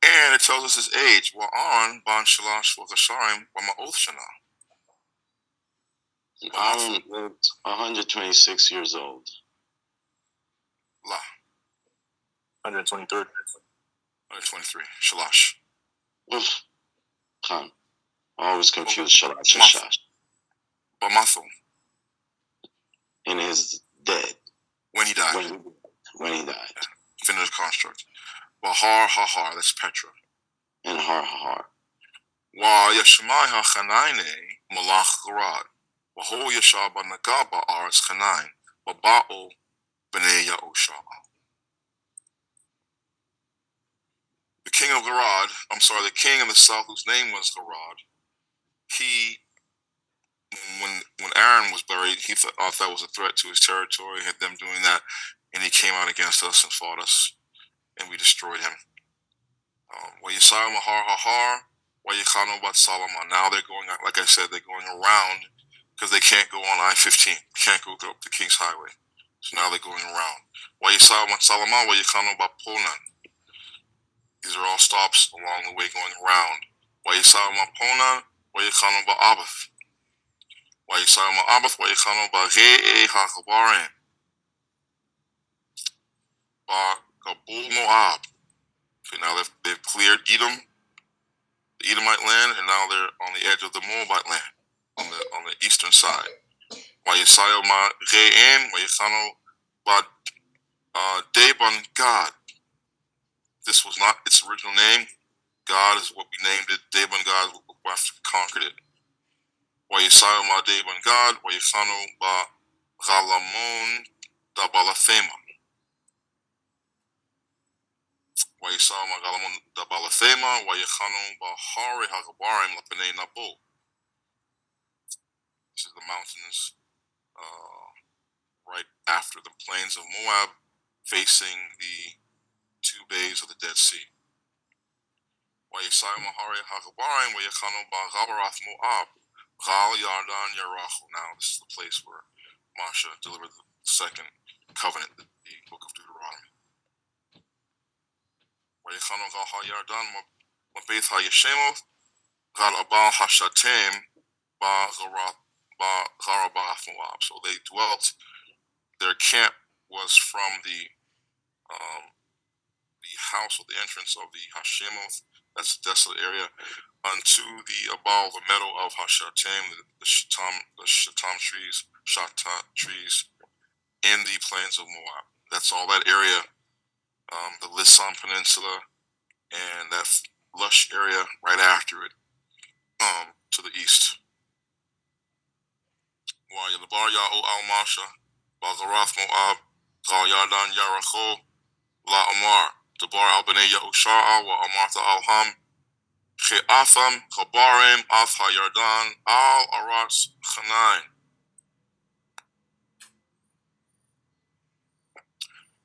And it tells us his age. Wa'an ban shalash v'chasharim wa'ma'oth shana. Aaron lived 126 years old. La. 123. 123. Shalash. Oof. Khan. I always confused Shalash and Shash. Bamathel. In his dead. When he died. When he died. Yeah. Finished construct. Bahar Hahar, that's Petra. And Har Hahar. Wa Yashamai ha-chanaine malach garad. Waho yashab nagaba aretz chanain. Baba'o b'nei Yahusha. The king of the king in the south, whose name was Garad, he, when Aaron was buried, he thought that was a threat to his territory, had them doing that, and he came out against us and fought us, and we destroyed him. Wayisai Mahar Hahar, Wayikano Bat Salama. Now they're going, like I said, they're going around because they can't go on I-15, can't go up the King's Highway. So now they're going around. Wayisai Bat Salama, Wayikano Bat Ponan. These are all stops along the way going around. Wayisai Bat Ponan, Wayikano Bat Abath. Wayisai Bat Abath, Wayikano Bat ha-dabaraym. Bat Kabul Moab. Okay, now they've cleared Edom, the Edomite land, and now they're on the edge of the Moabite land, on the eastern side. Wayisayo ma re'em, wayisano ba Deban God. This was not its original name. God is what we named it. Deban God after we conquered it. Wayisayo ma Deban God, wayisano ba Galamon da Balathema. Wayisayo ma Galamon da Balathema, wayisano ba Hare ha-dabaraym lapene Nabo. This is the mountains right after the plains of Moab, facing the two bays of the Dead Sea. Wayisai Mahari ha-dabaraym wayachano ba Ghasharath Moab, Gal Yardan Yarachu. Now this is the place where Moshe delivered the second covenant, the book of Deuteronomy. Wayachano Gal ha-Yardan Mabeth ha-Yeshemoth, Gal Abal ha-Shatem ba Gharabath Moab. So they dwelt. Their camp was from the house or the entrance of the Hashemoth, that's the desolate area, unto the Abal, the meadow of Hashatem, the Shatam trees, Shata trees, in the plains of Moab. That's all that area, the Lisan Peninsula, and that lush area right after it, to the east. Wa Yadabar Ya'o al-Masha, Bagarath Moab, Gal Yardan Yaracho, La Amar, Dabar al-Bnei Yahusha'a, Wa Amartha al-Ham, She'atham, ha-dabaraym, Ath ha-Yardan, al-Aratz Chanain.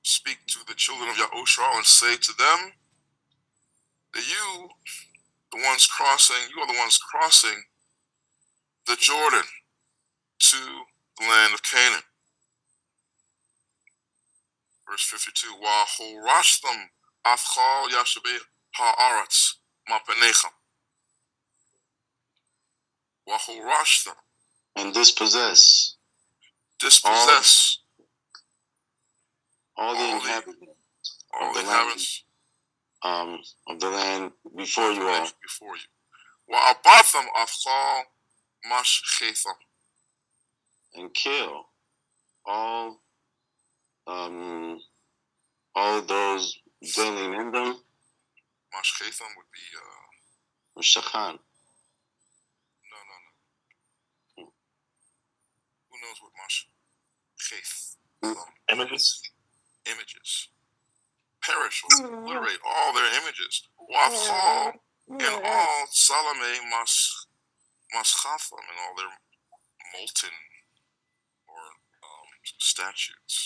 Speak to the children of Yahushua and say to them that you are the ones crossing the Jordan to the land of Canaan. Verse 52, Wa horashtam afchal yashabeh ha'aratz mapenechem. Wa horashtam. And dispossess all the inhabitants of the land before you all. Wa abatham afchal mashchetham. And kill all those dwelling in them. Mashchetham would be Shachan. No. Who knows what mashcheth? Images. Perish or obliterate all their images. Wafchal and all salame maschafam and all their molten or statues.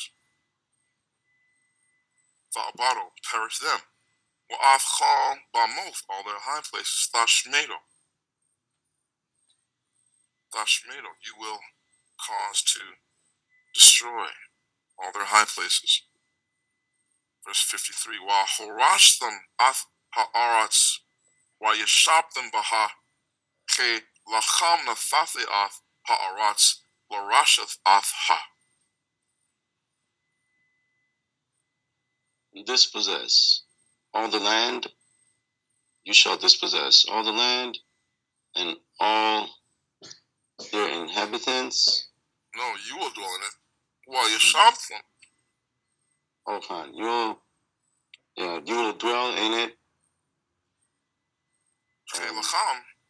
Tha'abaro, perish them. Wa'afchal bamoth, all their high places. Thashmedo, you will cause to destroy all their high places. Verse 53, Wa horashtam ath ha'aratz, wa yeshabtam baha, ke lacham nafathe ath ha'aratz, larashath ath ha. Dispossess all the land. You shall dispossess all the land and all their inhabitants. No, you will dwell in it. Wa yeshabtam. Oh, fine. You will dwell in it.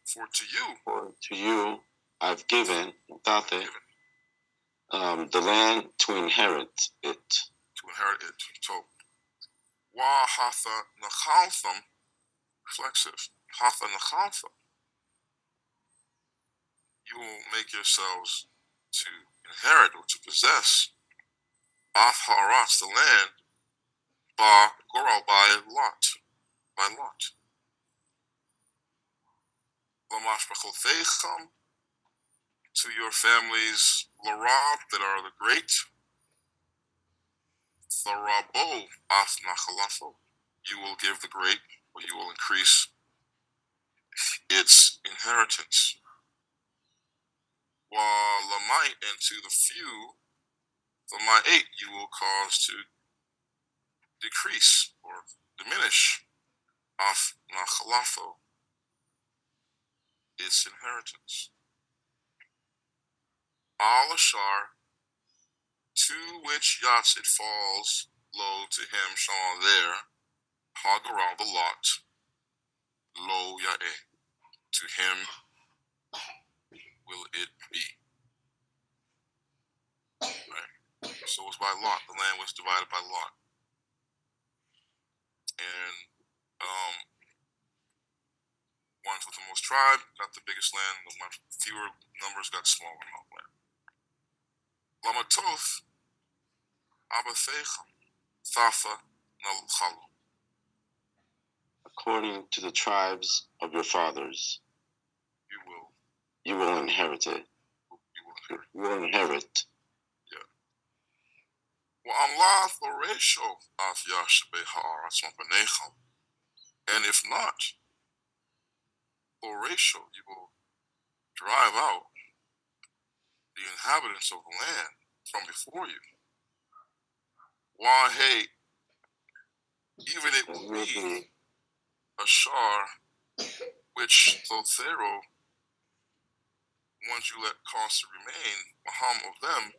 For to you, I've given the land to inherit it. inherit it. So, wa hatha nachaltham, reflexive. Hatha nachaltham. You will make yourselves to inherit or to possess Ath Ha'aratz, the land, by lot. Lamashbachotecham, to your families, Larab, that are the great, Tharabo, Ath Nachalafo, you will give the great, or you will increase its inheritance. While Lamite, and to the few, Lamite, you will cause to decrease or diminish Ath Nachalafo, its inheritance. Al-Ashar, to which yachts it falls, lo to him shall there, Hagaral, the lot, lo ya'eh, to him will it be. Right? So it was by lot. The land was divided by lot. And ones with the most tribe got the biggest land, the ones with fewer numbers got smaller amount of land. Lamatoth, Abathecham, Thafa, Nalchalu. According to the tribes of your fathers, you will inherit it. You will inherit. Yeah. Wa'amla thoresho af yashbehar atzmapanecham. And if not, thoresho, you will drive out the inhabitants of the land from before you. Why, hey, even it will be a shar, which Thorah, once you let cause to remain, maham of them,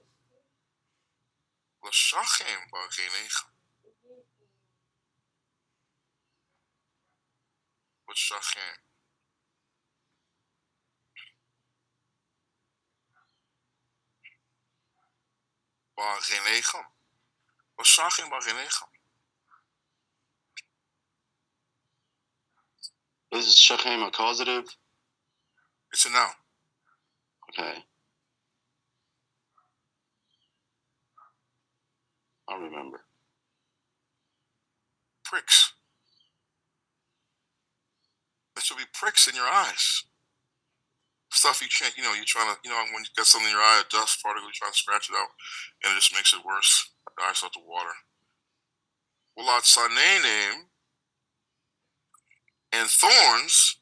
l'shachem ba'chenechem. L'shachem. Ba'chenechem. L'shachem ba'chenechem. Is Shachem a causative? It's a noun. Okay. I'll remember. Pricks. There should be pricks in your eyes. Stuff you can't, you're trying to, when you got something in your eye, a dust particle, you're trying to scratch it out, and it just makes it worse. The eyes start to water. Well, name and thorns,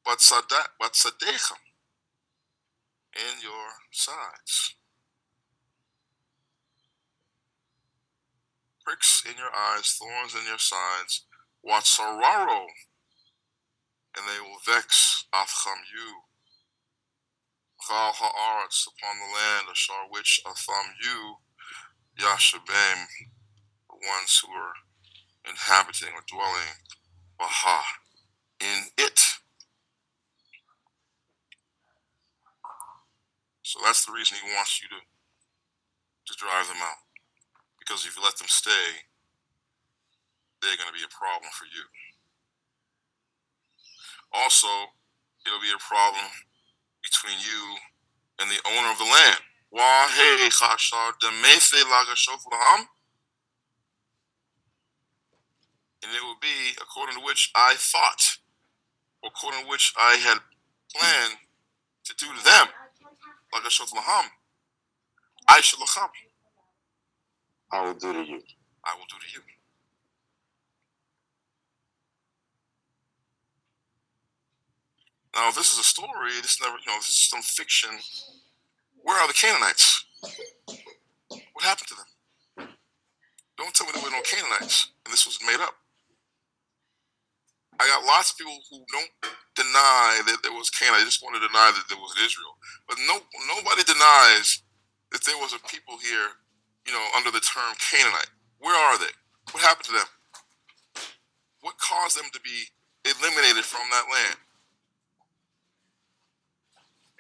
but sadechem, in your sides. Pricks in your eyes, thorns in your sides, watsararo, and they will vex afcham you. Chal ha'aretz, upon the land, ashar which atham you, yashabem, the ones who are inhabiting or dwelling, baha, in it. So that's the reason he wants you to drive them out. Because if you let them stay, they're going to be a problem for you. Also, it'll be a problem between you and the owner of the land. And it will be according to which I thought, or according to which I had planned to do to them. I will do to you. I will do to you. Now, if this is a story, this is some fiction. Where are the Canaanites? What happened to them? Don't tell me there were no Canaanites and this was made up. I got lots of people who don't deny that there was Canaanite. They just want to deny that there was Israel. But nobody denies that there was a people here, under the term Canaanite. Where are they? What happened to them? What caused them to be eliminated from that land?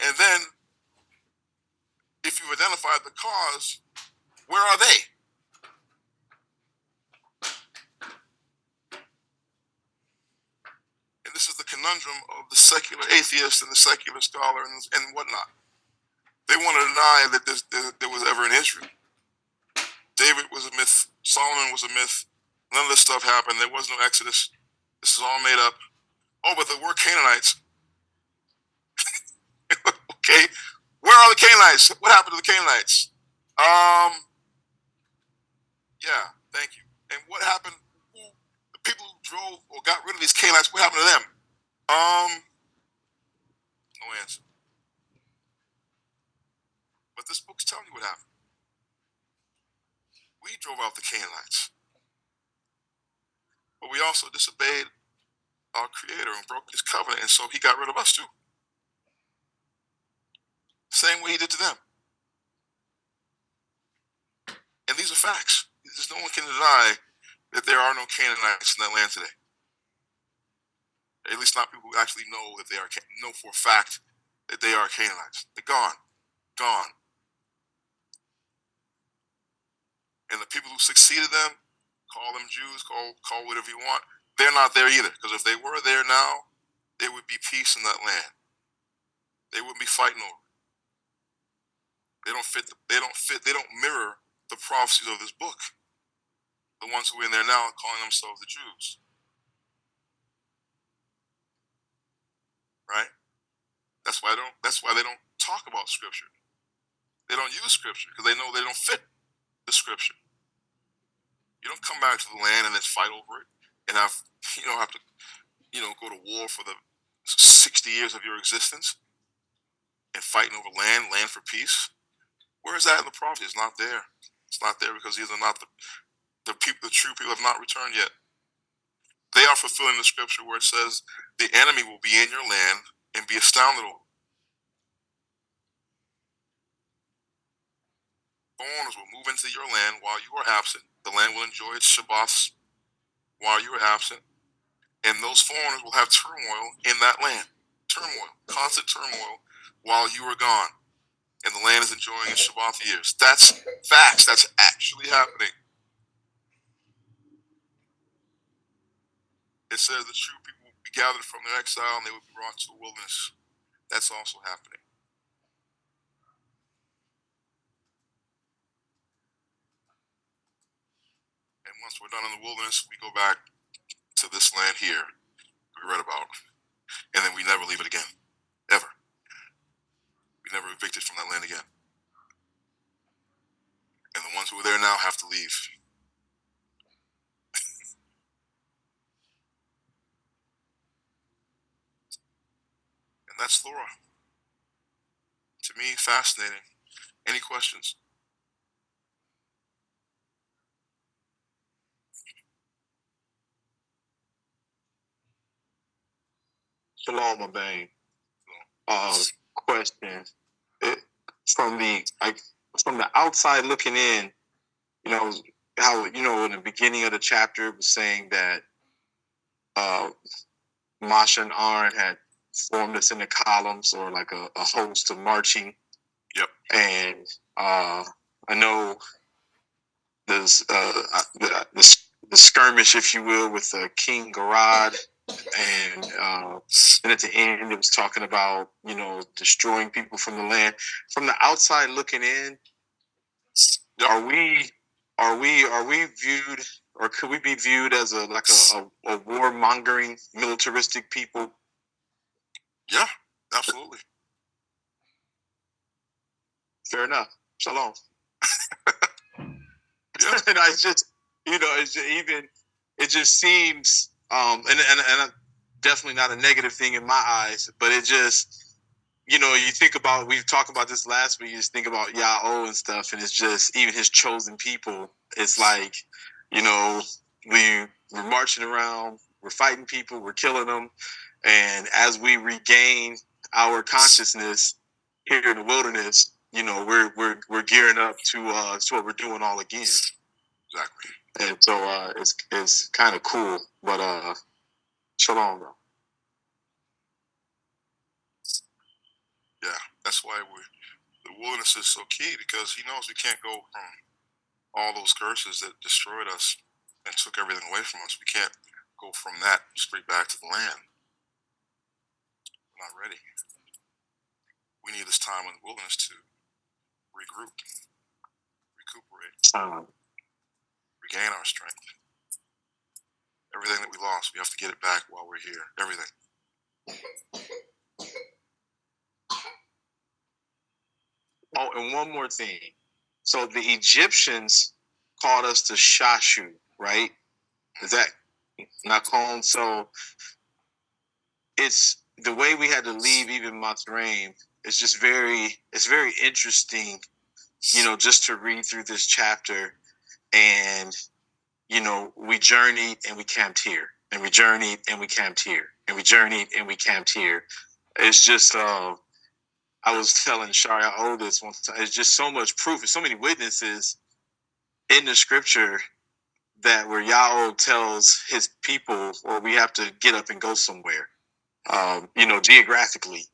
And then, if you've identified the cause, where are they? conundrum of the secular atheist and the secular scholar and whatnot. They want to deny that there was ever an Israel. David was a myth. Solomon was a myth. None of this stuff happened. There was no Exodus. This is all made up. Oh, but there were Canaanites. Okay, where are the Canaanites? What happened to the Canaanites? Yeah, thank you. And what happened? The people who drove or got rid of these Canaanites, what happened to them? No answer. But this book's telling you what happened. We drove out the Canaanites, but we also disobeyed our Creator and broke His covenant, and so He got rid of us too. Same way He did to them. And these are facts. There's no one can deny that there are no Canaanites in that land today. At least not people who actually know that they know for a fact that they are Canaanites. They're gone. Gone. And the people who succeeded them, call them Jews, call whatever you want, they're not there either. Because if they were there now, there would be peace in that land. They wouldn't be fighting over it. They don't mirror the prophecies of this book. The ones who are in there now are calling themselves the Jews. Right? That's why they don't talk about Scripture. They don't use Scripture because they know they don't fit the Scripture. You don't come back to the land and then fight over it and have to go to war for the 60 years of your existence and fighting over land for peace. Where is that in the prophecy? It's not there. It's not there because these are not the true people have not returned yet. They are fulfilling the Scripture where it says the enemy will be in your land and be astounded over. Foreigners will move into your land while you are absent. The land will enjoy its Shabbats while you are absent. And those foreigners will have turmoil in that land. Turmoil, constant turmoil while you are gone. And the land is enjoying its Shabbat years. That's facts. That's actually happening. It says the true people will be gathered from their exile and they will be brought to the wilderness. That's also happening. And once we're done in the wilderness, we go back to this land here we read about. And then we never leave it again. Ever. We never evicted from that land again. And the ones who are there now have to leave. And that's Thorah. To me, fascinating. Any questions? Shalom, Abane. Question. From the outside looking in, how in the beginning of the chapter it was saying that Masha and Aaron had formed us into columns or like a host of marching. Yep. And I know there's the skirmish, if you will, with King Ghasharath. And then at the end, it was talking about destroying people from the land. From the outside looking in, are we viewed, or could we be viewed as a warmongering, militaristic people? Yeah, absolutely. Fair enough. Shalom. Yeah. And I just, it just seems, and definitely not a negative thing in my eyes, but it just, you think about, we've talked about this last week, you just think about Yahweh and stuff, and it's just, even his chosen people, it's like, we're marching around, we're fighting people, we're killing them, and as we regain our consciousness here in the wilderness, we're gearing up to what we're doing all again. Exactly. And so it's kind of cool, but shalom, bro. Yeah, that's why the wilderness is so key, because he knows we can't go from all those curses that destroyed us and took everything away from us. We can't go from that straight back to the land. We're not ready. We need this time in the wilderness to regroup, recuperate, regain our strength. Everything that we lost, we have to get it back while we're here. Everything. Oh, and one more thing. So the Egyptians called us to Shashu, right? Is that not called? So it's the way we had to leave even Mazmor. It's very interesting, just to read through this chapter. And, we journeyed and we camped here. And we journeyed and we camped here. And we journeyed and we camped here. It's just, I was telling Shari this one time, it's just so much proof and so many witnesses in the scripture that where Yahweh tells his people, or we have to get up and go somewhere, geographically.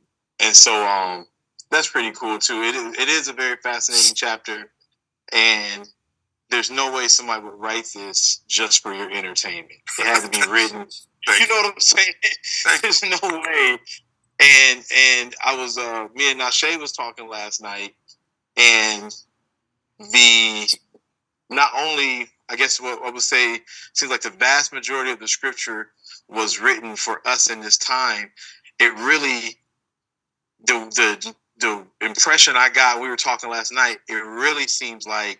And so that's pretty cool too. It is a very fascinating chapter, and there's no way somebody would write this just for your entertainment. It had to be written. You know what I'm saying? There's no way. And I was me and Nashe was talking last night, and not only, I guess what I would say, seems like the vast majority of the scripture was written for us in this time. It really, the impression I got, we were talking last night, it really seems like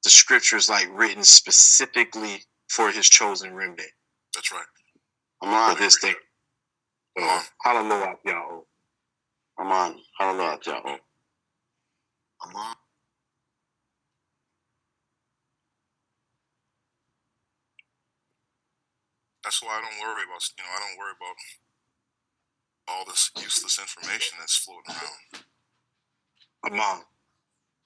the scripture is like written specifically for his chosen remnant. That's right. For this thing. Hallelujah, Yahweh. Aman. Hallelujah, Yahweh. Aman. That's why I don't worry about all this useless information that's floating around. Aman.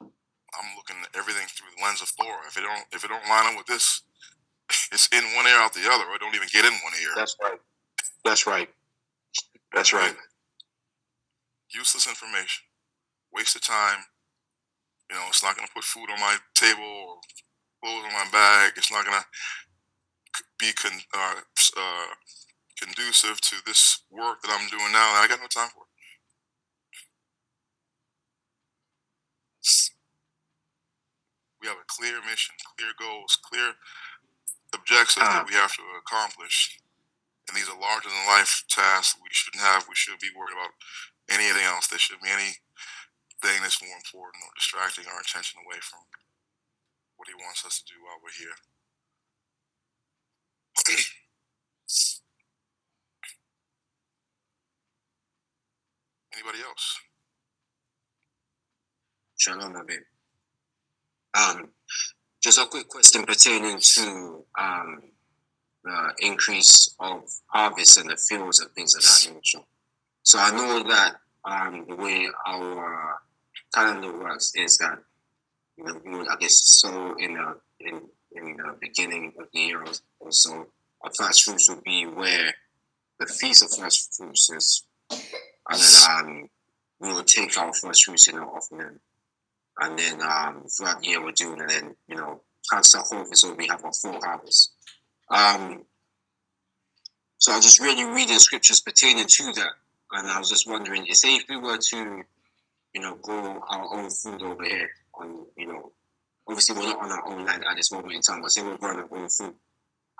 I'm looking at everything through the lens of Thorah. If it don't line up with this, it's in one ear out the other, or it don't even get in one ear. That's right. That's right. That's right. Useless information, waste of time. It's not going to put food on my table or clothes on my bag. It's not going to be conducive to this work that I'm doing now, and I got no time for it. We have a clear mission, clear goals, clear objectives that we have to accomplish. And these are larger than life tasks we shouldn't have. We shouldn't be worried about anything else. There shouldn't be anything that's more important or distracting our attention away from what he wants us to do while we're here. Anybody else? Shalom, Abib. Just a quick question pertaining to the increase of harvest in the fields and things of that nature. So I know that the way our calendar works is that we would, I guess, sow in the beginning of the year or so. Our first fruits would be where the feast of first fruits is, and then we would take our first fruits in the offering. And then throughout the year we're doing, and then constant harvest, so we have a full harvest. So I was just really reading scriptures pertaining to that, and I was just wondering, say if we were to, grow our own food over here, on obviously we're not on our own land at this moment in time, but say we're growing our own food,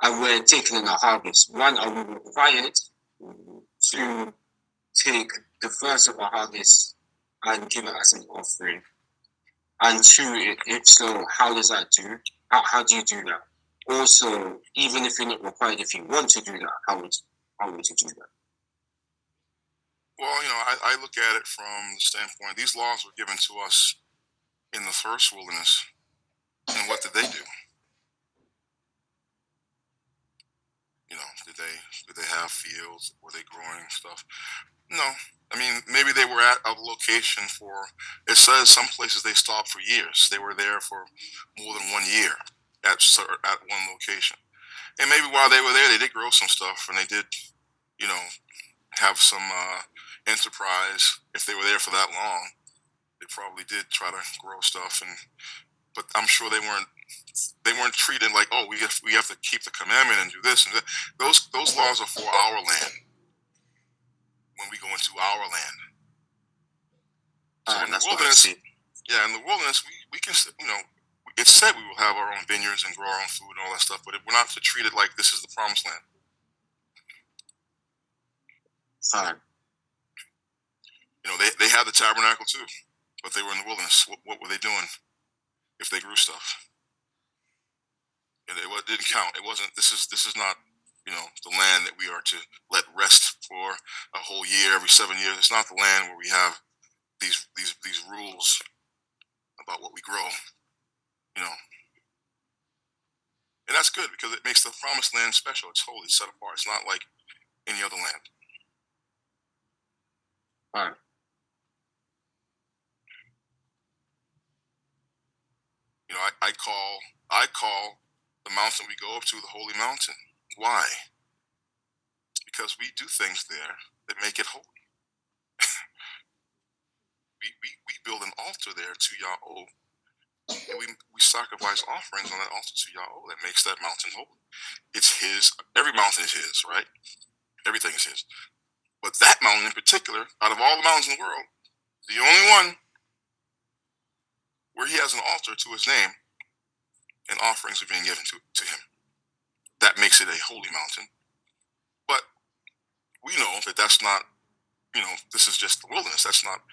and we're taking in a harvest. One, are we required to take the first of our harvest and give it as an offering? And two, if so, how does that do? How do you do that? Also, even if you're not required, if you want to do that, how would you do that? Well, I look at it from the standpoint, these laws were given to us in the first wilderness, and what did they do? Did they have fields? Were they growing stuff? No. I mean, maybe they were at a location for, it says some places they stopped for years. They were there for more than 1 year at one location. And maybe while they were there, they did grow some stuff, and they did, have some enterprise. If they were there for that long, they probably did try to grow stuff. But I'm sure they weren't treated like, oh, we have to keep the commandment and do this and that. Those laws are for our land. when we go into our land. So in the That's what I wilderness, see. yeah, in the wilderness, we can, it's said we will have our own vineyards and grow our own food and all that stuff, but we're not to treat it like this is the promised land. Fine. They had the tabernacle too, but they were in the wilderness. What were they doing if they grew stuff? It didn't count. It wasn't. This is not, the land that we are to let rest for a whole year every 7 years. It's not the land where we have these rules about what we grow. And that's good because it makes the promised land special. It's holy, it's set apart. It's not like any other land. Fine. I call the mountain we go up to the holy mountain. Why? Because we do things there that make it holy. we build an altar there to Yahweh, and we sacrifice offerings on that altar to Yahweh that makes that mountain holy. It's his. Every mountain is his, right? Everything is his. But that mountain in particular, out of all the mountains in the world, the only one where he has an altar to his name and offerings are being given to him. That makes it a holy mountain. But we know that that's not, this is just the wilderness. That's not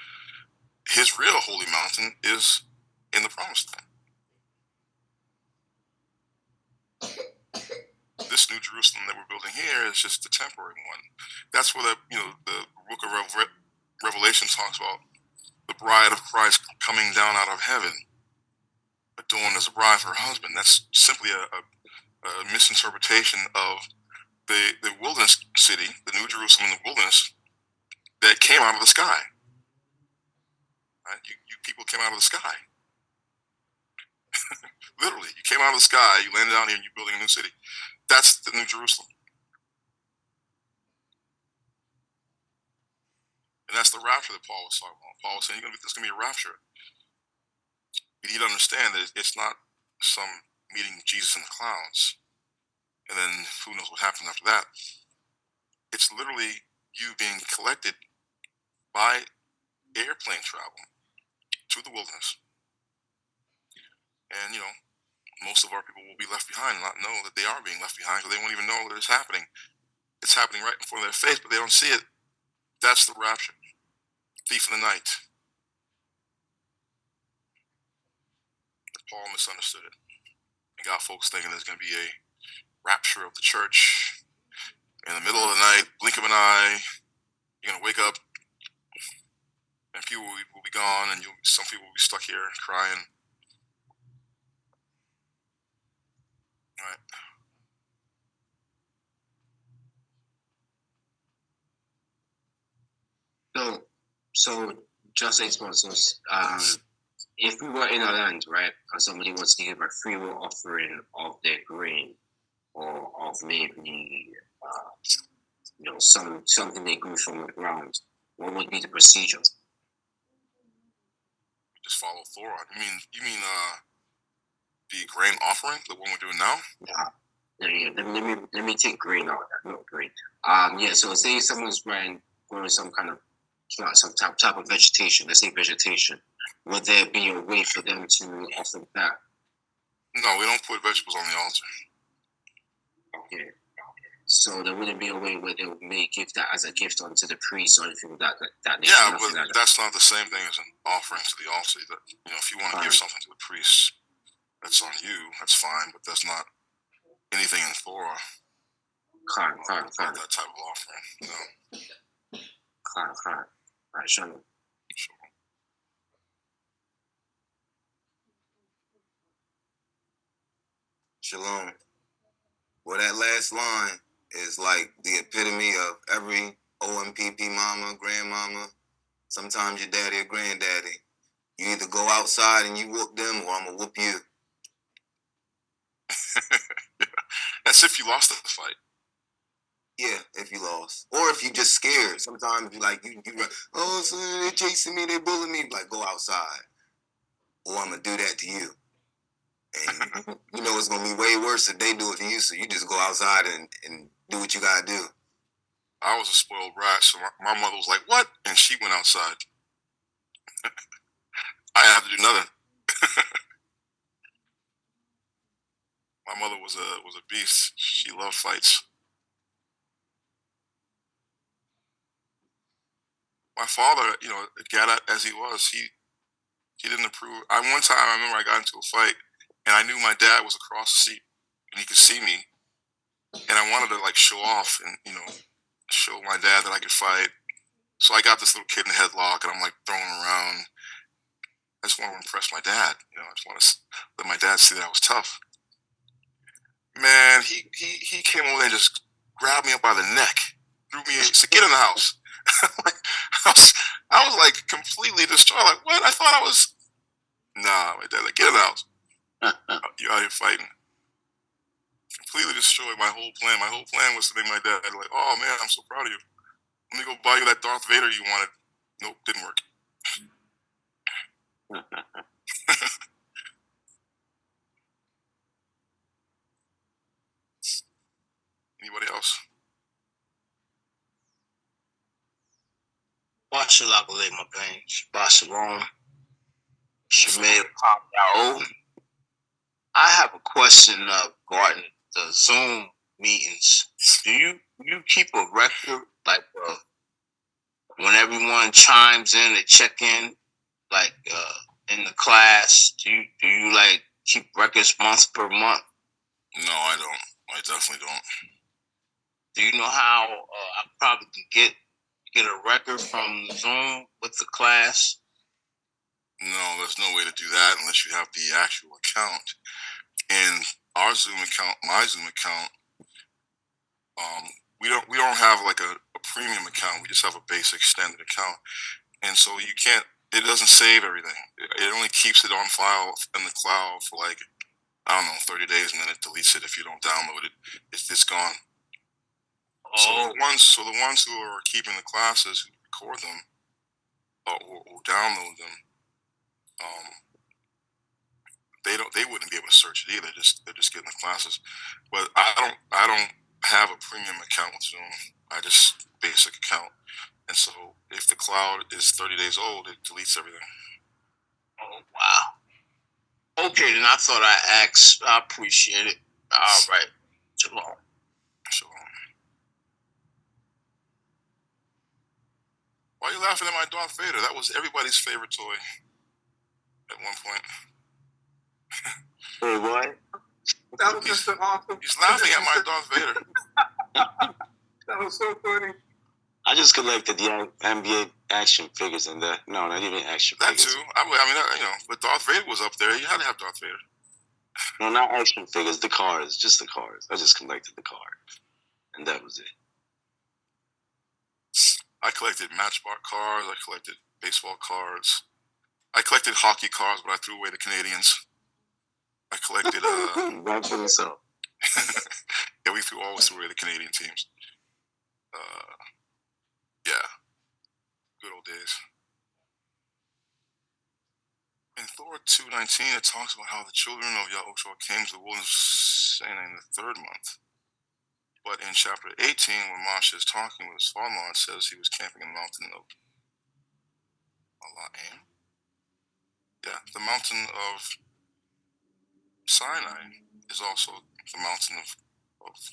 his real holy mountain is in the promised land. This New Jerusalem that we're building here is just a temporary one. That's where the book of Revelation talks about the bride of Christ coming down out of heaven, adorned as a bride for her husband. That's simply a misinterpretation of the wilderness city, the New Jerusalem in the wilderness, that came out of the sky. Right? You people came out of the sky. Literally, you came out of the sky, you landed down here, and you're building a new city. That's the New Jerusalem. And that's the rapture that Paul was talking about. Paul was saying, there's going to be a rapture. You need to understand that it's not some meeting Jesus in the clouds, and then who knows what happens after that. It's literally you being collected by airplane travel to the wilderness. And, most of our people will be left behind and not know that they are being left behind because they won't even know that it's happening. It's happening right before their face, but they don't see it. That's the rapture. Thief in the night. Paul misunderstood it and got folks thinking there's going to be a rapture of the church in the middle of the night, blink of an eye. You're going to wake up and people will be gone, and some people will be stuck here crying. Right. So just explain. So, if we were in a land, right, and somebody was to give a free will offering of their grain or of maybe, something they grew from the ground, what would be the procedure? Just follow Thorah. You mean the grain offering, the one we're doing now? Yeah. Let me take grain out of that. Not grain. Yeah. So say someone's growing some kind of some type of vegetation. Let's say vegetation. Would there be a way for them to offer that? No, we don't put vegetables on the altar. Okay. So there wouldn't be a way where they may give that as a gift onto the priest or anything like that. Yeah, but that's not the same thing as an offering to the altar. That if you want to give something to the priest, that's on you. That's fine, but that's not anything in Thorah. Fine. That type of offering. Fine. All right, Shalom. Shalom. Well, that last line is like the epitome of every OMPP mama, grandmama, sometimes your daddy or granddaddy. You either go outside and you whoop them, or I'm going to whoop you. That's if you lost the fight. Yeah, if you lost. Or if you just scared. Sometimes you run, oh, so they're chasing me, they bullying me. Like, go outside. Or I'm going to do that to you. And it's going to be way worse if they do it to you, so you just go outside and do what you got to do. I was a spoiled brat, so my mother was like, "What?" And she went outside. I didn't have to do nothing. My mother was a beast. She loved fights. My father, Ghasharath as he was, he didn't approve. One time I remember I got into a fight, and I knew my dad was across the seat, and he could see me, and I wanted to like show off and show my dad that I could fight. So I got this little kid in the headlock, and I'm like throwing him around. I just want to impress my dad. I just want to let my dad see that I was tough. Man, he came over there and just grabbed me up by the neck, threw me, said, "Get in the house." I was like completely destroyed. Like, what? I thought I was. Nah, my dad like, "Get in the house. You out here fighting." Completely destroyed my whole plan. My whole plan was to make my dad like, "Oh man, I'm so proud of you. Let me go buy you that Darth Vader you wanted." Nope, didn't work. Anybody else? Bashalakale my pains. Bashalom. Shamai Yao. I have a question regarding the Zoom meetings. Do you keep a record like when everyone chimes in, they check in, like in the class? Do you like keep records month per month? No, I don't. I definitely don't. Do you know how I probably can get a record from Zoom with the class? No, there's no way to do that unless you have the actual account. And our Zoom account, my Zoom account, we don't have like a premium account. We just have a basic standard account, and so you can't. It doesn't save everything. It only keeps it on file in the cloud for like 30 days, and then it deletes it if you don't download it. It's gone. Oh. So the ones who are keeping the classes, who record them or download them, they wouldn't be able to search it either. They're just getting the classes. But I don't have a premium account with Zoom. I just basic account. And so if the cloud is 30 days old, it deletes everything. Oh wow. Okay, then I thought I asked. I appreciate it. All right. Shalom. Shalom. Why are you laughing at my Darth Vader? That was everybody's favorite toy at one point. Hey, what? That was just an awesome. He's laughing at my Darth Vader. That was so funny. I just collected the NBA action figures and that. No, not even action figures. That too. I mean, but Darth Vader was up there. You had to have Darth Vader. No, not action figures. The cards. Just the cards. I just collected the cards. And that was it. I collected Matchbox cards. I collected baseball cards. I collected hockey cards, but I threw away the Canadians. I collected. Rightfully so. Yeah, we always threw away the Canadian teams. Yeah, good old days. In Thorah 2:19, it talks about how the children of Yahushua came to the wilderness in the third month. But in chapter 18, when Moshe is talking with his father-in-law, it says he was camping in the mountain of ha-yom. Yeah, the mountain of Sinai is also the mountain of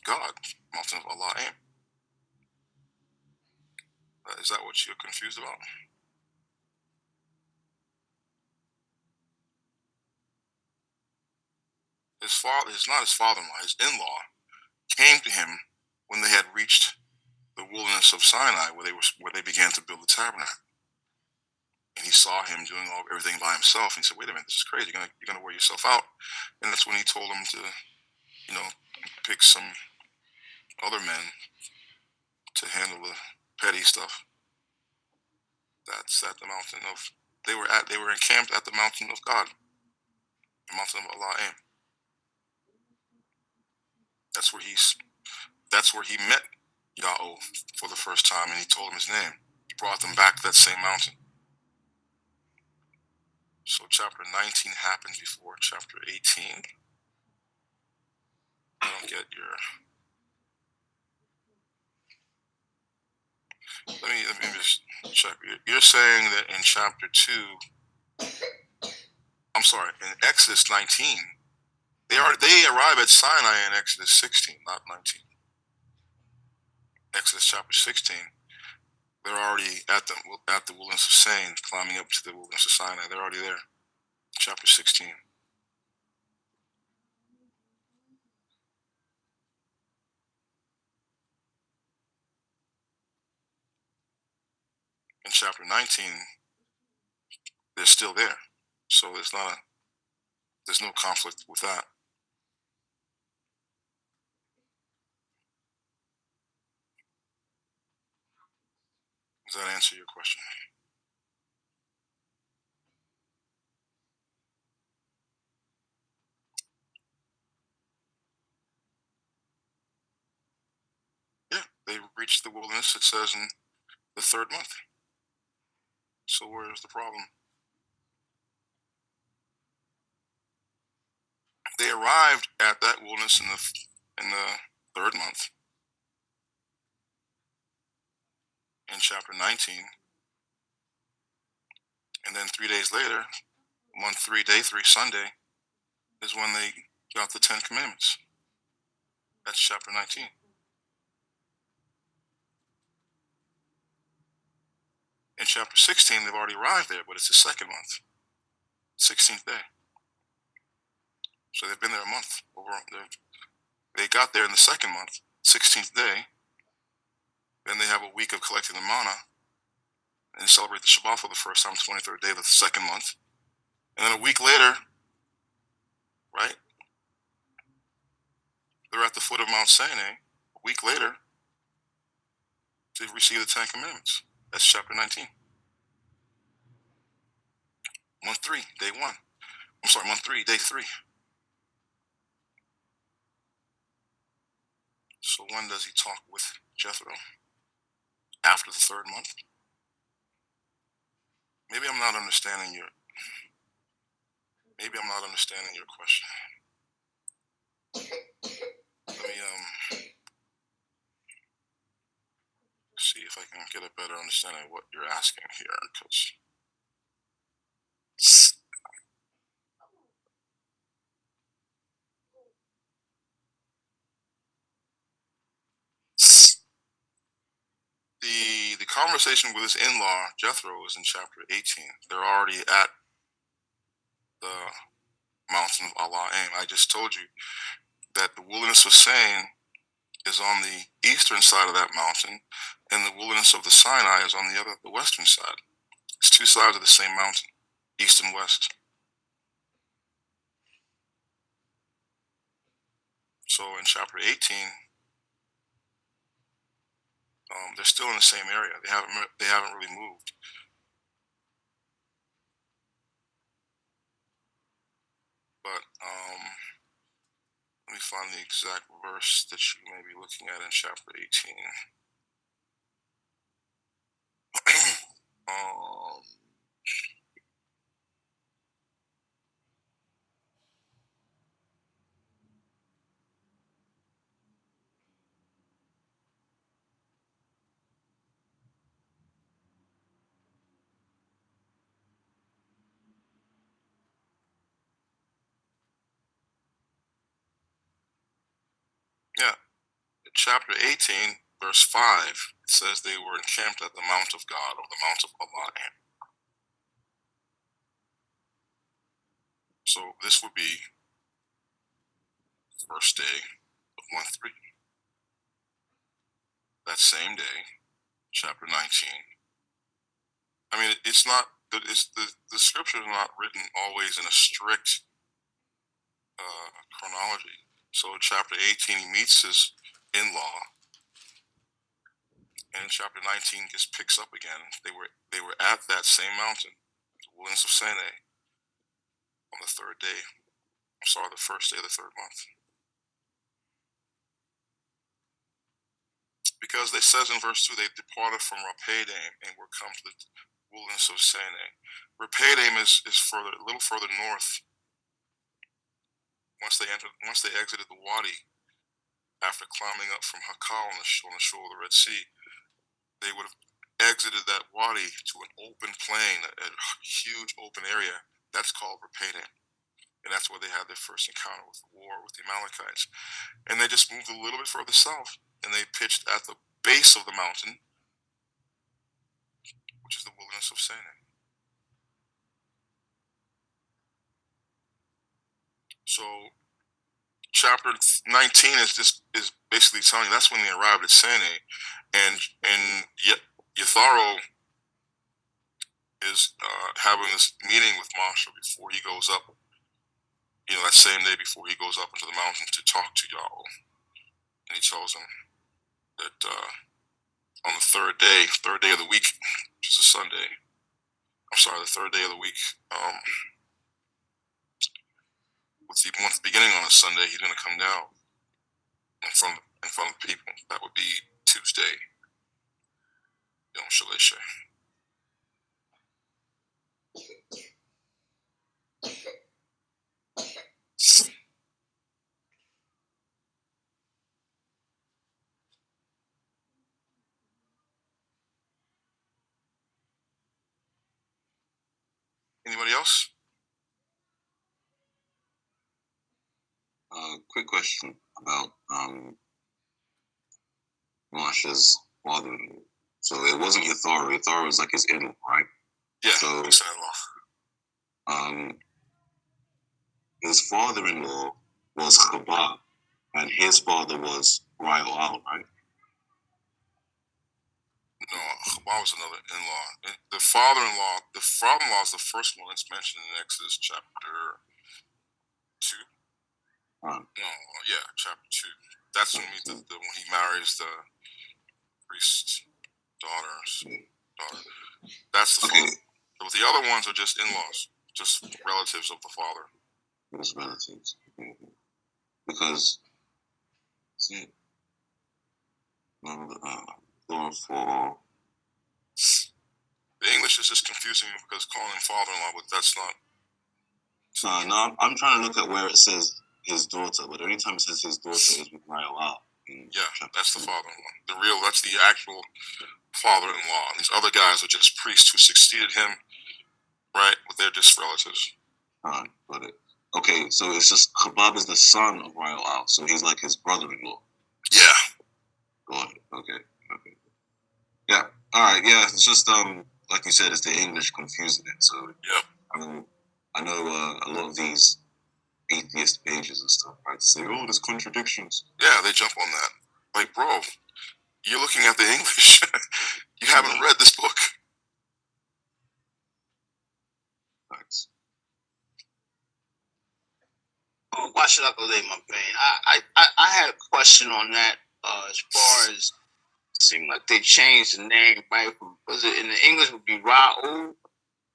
God, mountain of ha-yom. Is that what you're confused about? Not his father-in-law, his in-law, came to him when they had reached the wilderness of Sinai, where they began to build the tabernacle. And he saw him doing everything by himself. And he said, "Wait a minute, this is crazy. You're gonna wear yourself out." And that's when he told him to, pick some other men to handle the petty stuff. That's at the mountain of they were encamped at the mountain of God, the mountain of ha-yom. That's where he met Yahweh for the first time, and he told him his name. He brought them back to that same mountain. So chapter 19 happens before chapter 18. I don't get your. Let me just check. You're saying that in chapter 2, I'm sorry, in Exodus 19, they arrive at Sinai in Exodus 16, not 19. Exodus chapter 16, they're already at the wilderness of Sin, climbing up to the wilderness of Sinai. They're already there. Chapter 16. In chapter 19, they're still there. So there's no conflict with that. Does that answer your question? Yeah, they reached the wilderness, it says, in the 3rd month. So where's the problem? They arrived at that wilderness in the 3rd month, in chapter 19, and then 3 days later, month 3, day 3, Sunday, is when they got the 10 Commandments. That's chapter 19. In chapter 16, they've already arrived there, but it's the 2nd month, 16th day. So they've been there a month. They got there in the 2nd month, 16th day. Then they have a week of collecting the manna and celebrate the Shabath for the first time, 23rd day of the 2nd month. And then a week later, right, they're at the foot of Mount Sinai. A week later, to receive the 10 Commandments. That's chapter 19. Month 3, day 1. I'm sorry, month 3, day 3. So when does he talk with Jethro? After the 3rd month? Maybe I'm not understanding your question. Let me see if I can get a better understanding of what you're asking here, because the conversation with his in-law Jethro is in chapter 18. They're already at the mountain of ha-dabaraym. I just told you that the wilderness of Sin is on the eastern side of that mountain, and the wilderness of the Sinai is on the western side. It's 2 sides of the same mountain, east and west. So in chapter 18, they're still in the same area. They haven't really moved. But let me find the exact verse that you may be looking at in chapter 18. Yeah, chapter 18, verse 5, it says they were encamped at the Mount of God, or the Mount of Allah. So this would be the first day of month 3. That same day, chapter 19. I mean, it's not, the scripture is not written always in a strict chronology. So in chapter 18, he meets his in-law, and in chapter 19 just picks up again. They were at that same mountain, the wilderness of Sinai, on the 3rd day. I'm sorry, the first day of the 3rd month. Because they says in verse 2, they departed from Raphaim and were come to the wilderness of Sinai. Raphaim is further, a little further north. Once they exited the wadi, after climbing up from Hakal on the shore of the Red Sea, they would have exited that wadi to an open plain, a huge open area. That's called Repadim. And that's where they had their first encounter with the war with the Amalekites. And they just moved a little bit further south, and they pitched at the base of the mountain, which is the wilderness of Sinai. So chapter 19 is basically telling you that's when they arrived at Sinai, and Yetharo is having this meeting with Moshe before he goes up. That same day before he goes up into the mountain to talk to Yahweh, and he tells him that on the third day of the week, which is a Sunday. I'm sorry, the third day of the week. With the month beginning on a Sunday, he's going to come down in front of people. That would be Tuesday, Yom Shalisha. Anybody else? Quick question about Moshe's father-in-law. So it wasn't Thorah. Thorah was like his in-law, right? Yeah, so his in-law. His father-in-law was Chabad, and his father was Ra'al, right? No, Chabad was another in-law. The father-in-law is the first one that's mentioned in Exodus chapter 2. No, yeah, chapter 2. That's when when he marries the priest's daughter. That's the father. But the other ones are just in-laws, just relatives of the father. Just relatives. Because, see, for the English is just confusing because calling him father-in-law, but that's not. No, I'm trying to look at where it says his daughter, but every time it says his daughter is with Ra'al. Yeah, that's the father-in-law. That's the actual father-in-law. And these other guys are just priests who succeeded him, right? But they're just relatives. Got it. Okay, so it's just Chabad is the son of Ra'al, so he's like his brother-in-law. Yeah. Got it. Okay. Yeah. All right. Yeah. It's just like you said, it's the English confusing it. So yeah. I know a lot of these atheist pages and stuff, right? Say, oh, there's contradictions. Yeah, they jump on that. Like, bro, you're looking at the English. You haven't read this book. Thanks. Oh, why should I go there, my brain? I had a question on that as far as it seemed like they changed the name, right? Was it in the English would be Ra'ul,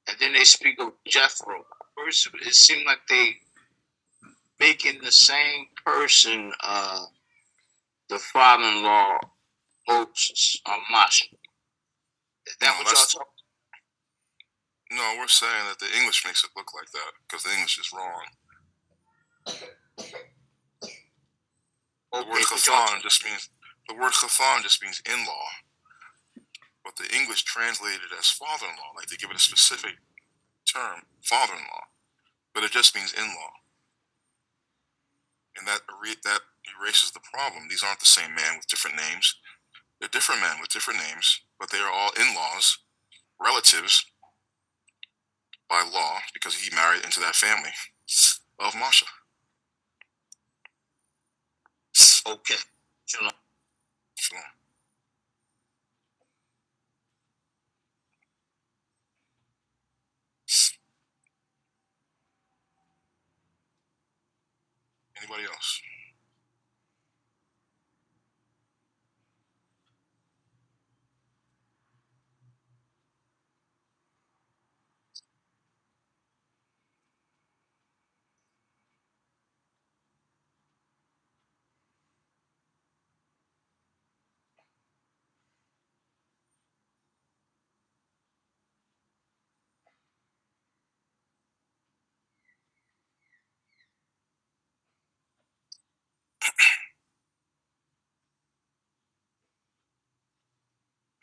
and then they speak of Jethro. First, it seemed like they making the same person the father-in-law Moses Moshe. Is that what y'all talking? No, we're saying that the English makes it look like that because the English is wrong. The word Chathan just means in-law, but the English translated it as father-in-law, like they give it a specific term, father-in-law, but it just means in-law, and that erases the problem. These aren't the same man with different names; they're different men with different names, but they are all in-laws, relatives by law because he married into that family of Moshe. Okay. Shalom. Shalom. Anybody else?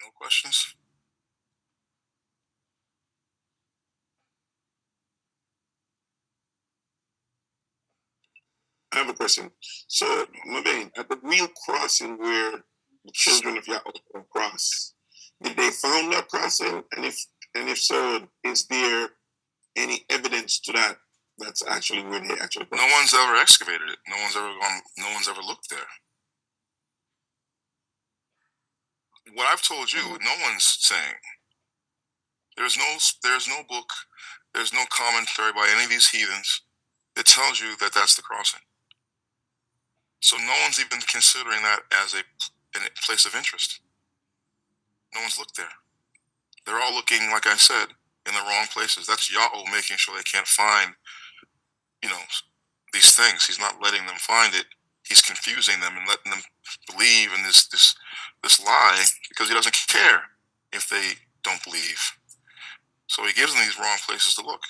No questions? I have a question. So, Mabane, at the real crossing where the children of Yahweh cross, did they found that crossing? And if so, is there any evidence to that? That's actually where they actually crossed? No one's ever excavated it. No one's ever gone. No one's ever looked there. What I've told you, no one's saying. There's no book. There's no commentary by any of these heathens that tells you that that's the crossing. So no one's even considering that as a place of interest. No one's looked there. They're all looking, like I said, in the wrong places. That's Yahweh making sure they can't find, these things. He's not letting them find it. He's confusing them and letting them believe in this lie because he doesn't care if they don't believe. So he gives them these wrong places to look.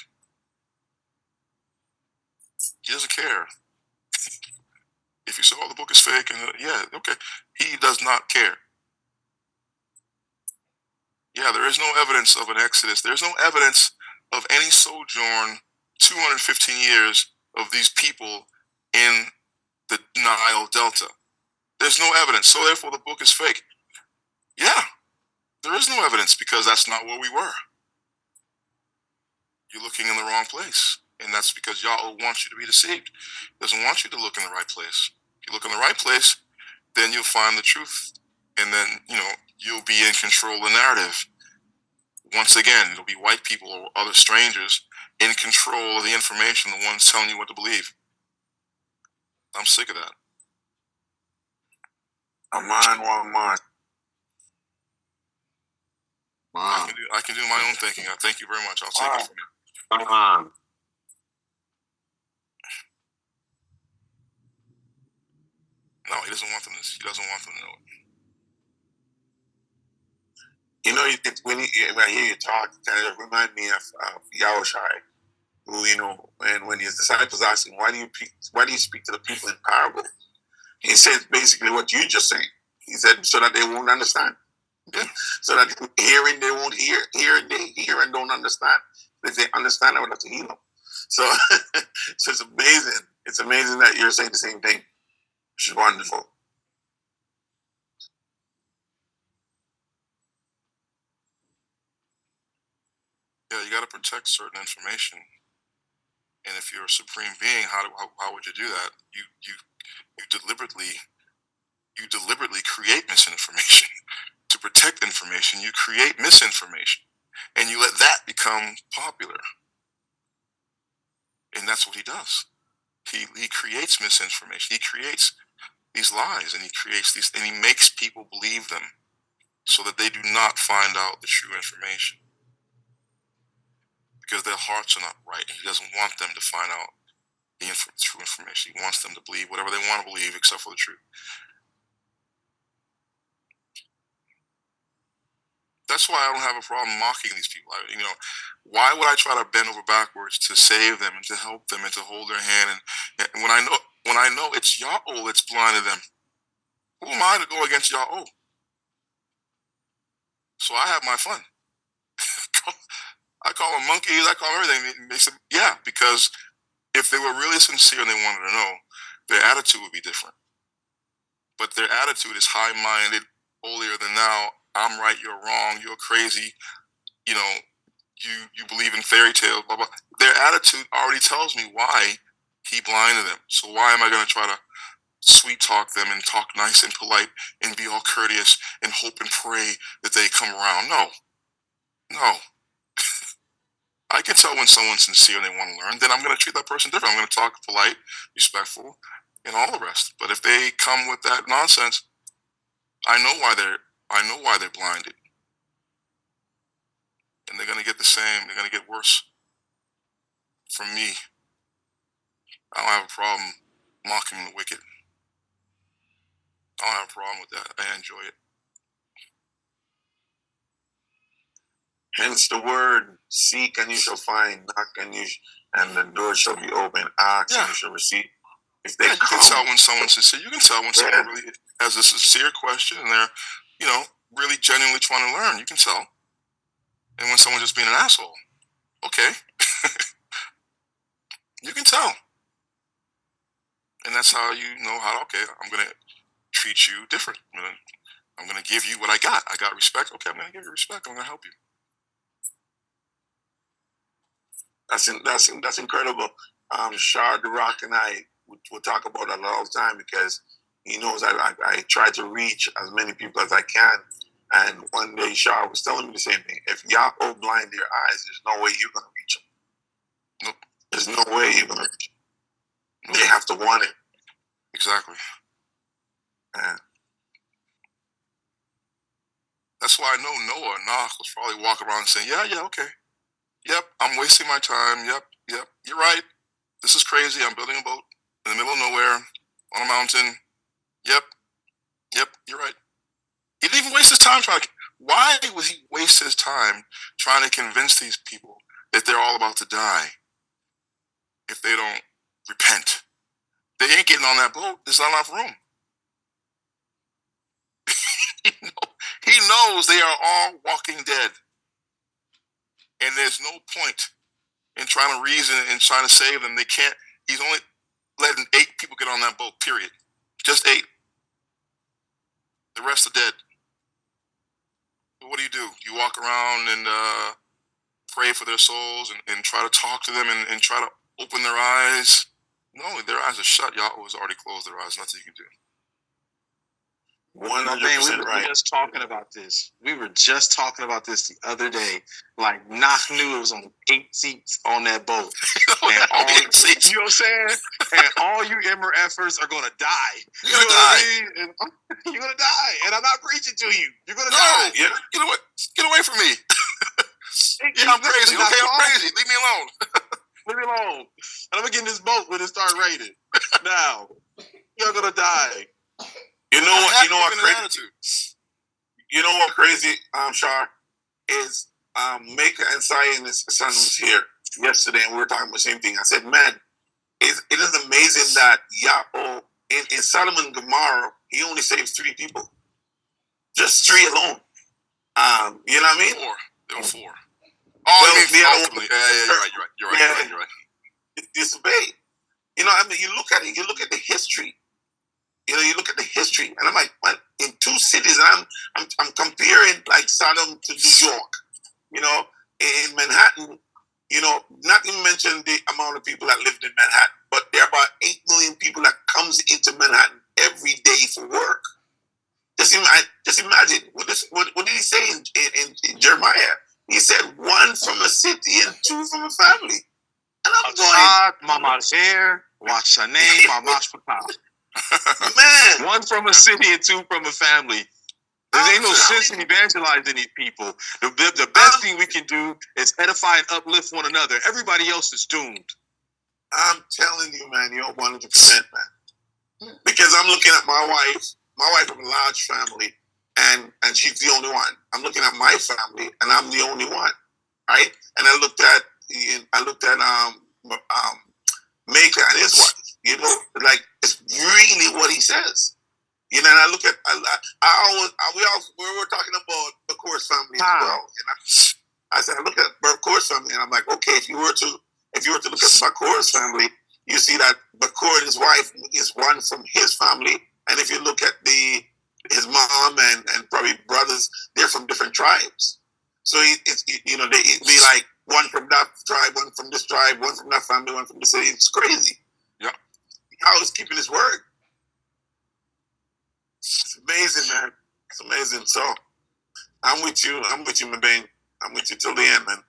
He doesn't care. If you say, oh, the book is fake, and yeah, okay. He does not care. Yeah, there is no evidence of an exodus. There's no evidence of any sojourn 215 years of these people in the Nile Delta. There's no evidence. So therefore the book is fake. Yeah, there is no evidence because that's not where we were. You're looking in the wrong place. And that's because Yahweh wants you to be deceived. He doesn't want you to look in the right place. If you look in the right place, then you'll find the truth. And then, you'll be in control of the narrative. Once again, it'll be white people or other strangers in control of the information, the ones telling you what to believe. I'm sick of that. Wrong man. I can do my own thinking. Thank you very much. I'll take it from you. No, he doesn't want them to. He doesn't want them to know it. When I hear you talk, it kind of remind me of Yahushai, who when his disciples asked him, why do you speak to the people in parable? He said basically what you just saying. He said so that they won't understand. So that hearing they won't hear they hear and don't understand. If they understand, I would have to heal them. So it's amazing. It's amazing that you're saying the same thing. Which is wonderful. Yeah, you got to protect certain information. And if you're a supreme being, how would you do that? You deliberately create misinformation. To protect information, you create misinformation. And you let that become popular. And that's what he does. He creates misinformation. He creates these lies, and he makes people believe them so that they do not find out the true information. Because their hearts are not right. He doesn't want them to find out the true information. He wants them to believe whatever they want to believe except for the truth. That's why I don't have a problem mocking these people. Why would I try to bend over backwards to save them and to help them and to hold their hand? And when I know it's Yahweh that's blinded them, who am I to go against Yahweh? So I have my fun. I call them monkeys. I call them everything. They said, yeah, because if they were really sincere and they wanted to know, their attitude would be different. But their attitude is high-minded, holier than thou. I'm right, you're wrong, you're crazy. You believe in fairy tales, blah, blah. Their attitude already tells me why he blinded them. So why am I going to try to sweet talk them and talk nice and polite and be all courteous and hope and pray that they come around? No. I can tell when someone's sincere and they want to learn. Then I'm going to treat that person different. I'm going to talk polite, respectful, and all the rest. But if they come with that nonsense, I know why they're blinded. And they're going to get the same. They're going to get worse from me. I don't have a problem mocking the wicked. I don't have a problem with that. I enjoy it. Hence the word, seek and you shall find, knock and the door shall be open, ask and you shall receive. If they you can tell when someone's sincere. You can tell when someone really has a sincere question and they're, really genuinely trying to learn. You can tell. And when someone's just being an asshole, okay, you can tell. And that's how you know how. Okay, I'm gonna treat you different. I'm gonna give you what I got. I got respect. Okay, I'm gonna give you respect. I'm gonna help you. That's incredible. Shard the Rock and I will talk about that all the time because he knows I try to reach as many people as I can. And one day Shard was telling me the same thing. If Yahweh blind their eyes, there's no way you're gonna reach them. Nope. There's no way you're gonna reach them. Nope. They have to want it. Exactly. Yeah. That's why I know Noah was probably walking around saying, yeah, okay. Yep, I'm wasting my time. Yep, you're right. This is crazy. I'm building a boat in the middle of nowhere on a mountain. Yep, you're right. He didn't even waste his time trying to... Why would he waste his time trying to convince these people that they're all about to die if they don't repent? They ain't getting on that boat. There's not enough room. He knows they are all walking dead. And there's no point in trying to reason and trying to save them. They can't. He's only letting 8 people get on that boat, period. Just 8. The rest are dead. But what do? You walk around and pray for their souls and try to talk to them and try to open their eyes. No, their eyes are shut. Yahweh has already closed their eyes. Nothing you can do. 100% right. We were just talking about this. We were just talking about this the other day. Like, Nach knew it was on 8 seats on that boat. And all, you know what I'm saying? And all you MRFers are going to die. You're going to die. You're going to die. And I'm not preaching to you. You're going to die. Yeah. Get away from me. Yeah, I'm crazy. Okay, I'm crazy. Leave me alone. Leave me alone. And I'm going to get in this boat when it starts raining. Now, you're going to die. You know what crazy? You know what crazy, Shar, is Mankhah and Sai and his son was here yesterday, and we were talking about the same thing. I said, man, it is amazing that Yahweh in Sodom and Gomorrah, he only saves 3 people, just 3 alone. You know what I mean? 4. There were 4. Oh, well, ultimately. Yeah, you're right. Disobeyed. You know, I mean, you look at it. You look at the history. You know, you look at the history, and I'm like, man, in 2 cities, I'm comparing like Sodom to New York. You know, in Manhattan, you know, not even mention the amount of people that lived in Manhattan, but there are about 8 million people that comes into Manhattan every day for work. Just imagine what did he say in Jeremiah? He said 1 from a city and 2 from a family. And I'm going, Mama's hair, watch her name, Mama's papa. Man, 1 from a city and 2 from a family. There ain't no sense in evangelizing these people. The best thing we can do is edify and uplift one another. Everybody else is doomed. I'm telling you, man, you're 100%, man. Because I'm looking at my wife. My wife has a large family, and she's the only one. I'm looking at my family, and I'm the only one, right? And I looked at Mankhah and his wife. You know, like it's really what he says. You know, and I look at we were talking about the Course family as well. You know, I said I look at Bakor's family, and I'm like, okay, if you were to look at Bakor's family, you see that Bakor and his wife is 1 from his family, and if you look at his mom and probably brothers, they're from different tribes. So it'd be like 1 from that tribe, 1 from this tribe, 1 from that family, 1 from the city. It's crazy. Yeah. How is keeping his word? It's amazing, man. It's amazing. So I'm with you, my baby. I'm with you till the end, man.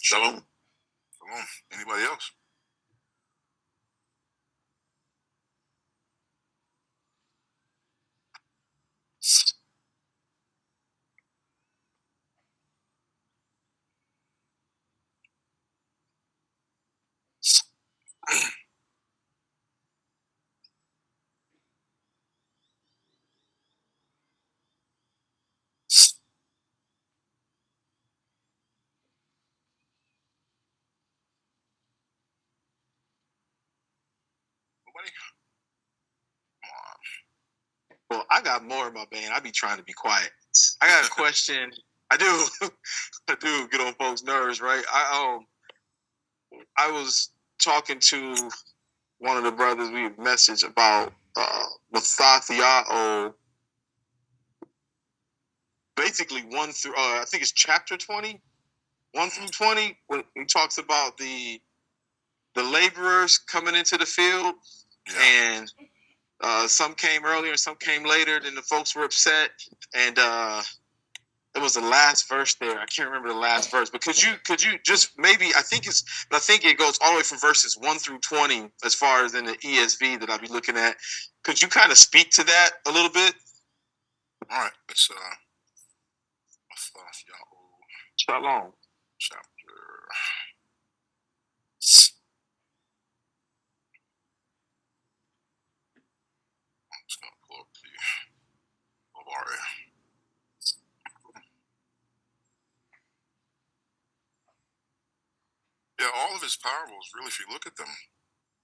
Shalom. Anybody else? Nobody? Well, I got more in my band. I be trying to be quiet. I got a question. I do. I do get on folks' nerves, right? I was talking to one of the brothers we messaged about Mathathiao, basically 1 through I think it's chapter 20, 1 through 20, when he talks about the laborers coming into the field, and some came earlier, some came later. Then the folks were upset, and it was the last verse there. I can't remember the last verse, but could you just maybe I think it goes all the way from verses 1 through 20 as far as in the ESV that I'll be looking at. Could you kind of speak to that a little bit? All right, it's Shalom. chapter. I'm just gonna pull up the Bavaria. Yeah, all of his parables, really, if you look at them,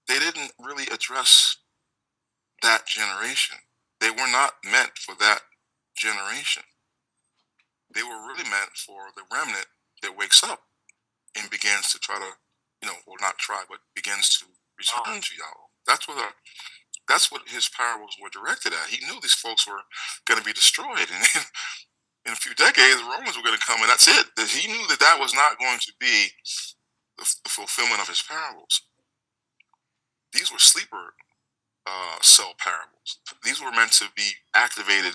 they didn't really address that generation. They were not meant for that generation. They were really meant for the remnant that wakes up and begins to try to, or not try, but begins to return to Yahweh. That's what his parables were directed at. He knew these folks were going to be destroyed, and in a few decades, the Romans were going to come, and that's it. That he knew that was not going to be the fulfillment of his parables. These were sleeper cell parables. These were meant to be activated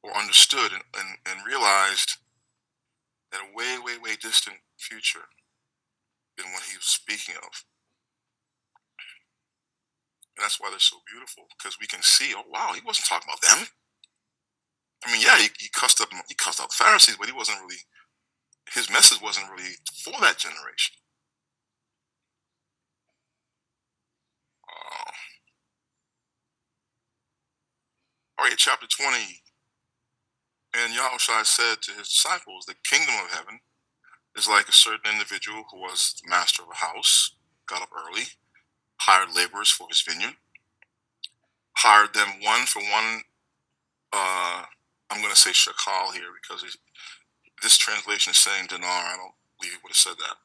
or understood and realized in a way, way, way distant future than what he was speaking of. And that's why they're so beautiful, because we can see, oh wow, he wasn't talking about them. I mean, yeah, he cussed out the Pharisees, but his message wasn't really for that generation. All right, chapter 20. And Yahushua said to his disciples, the kingdom of heaven is like a certain individual who was the master of a house, got up early, hired laborers for his vineyard, hired them one for one. I'm going to say shakal here because this translation is saying dinar. I don't believe he would have said that.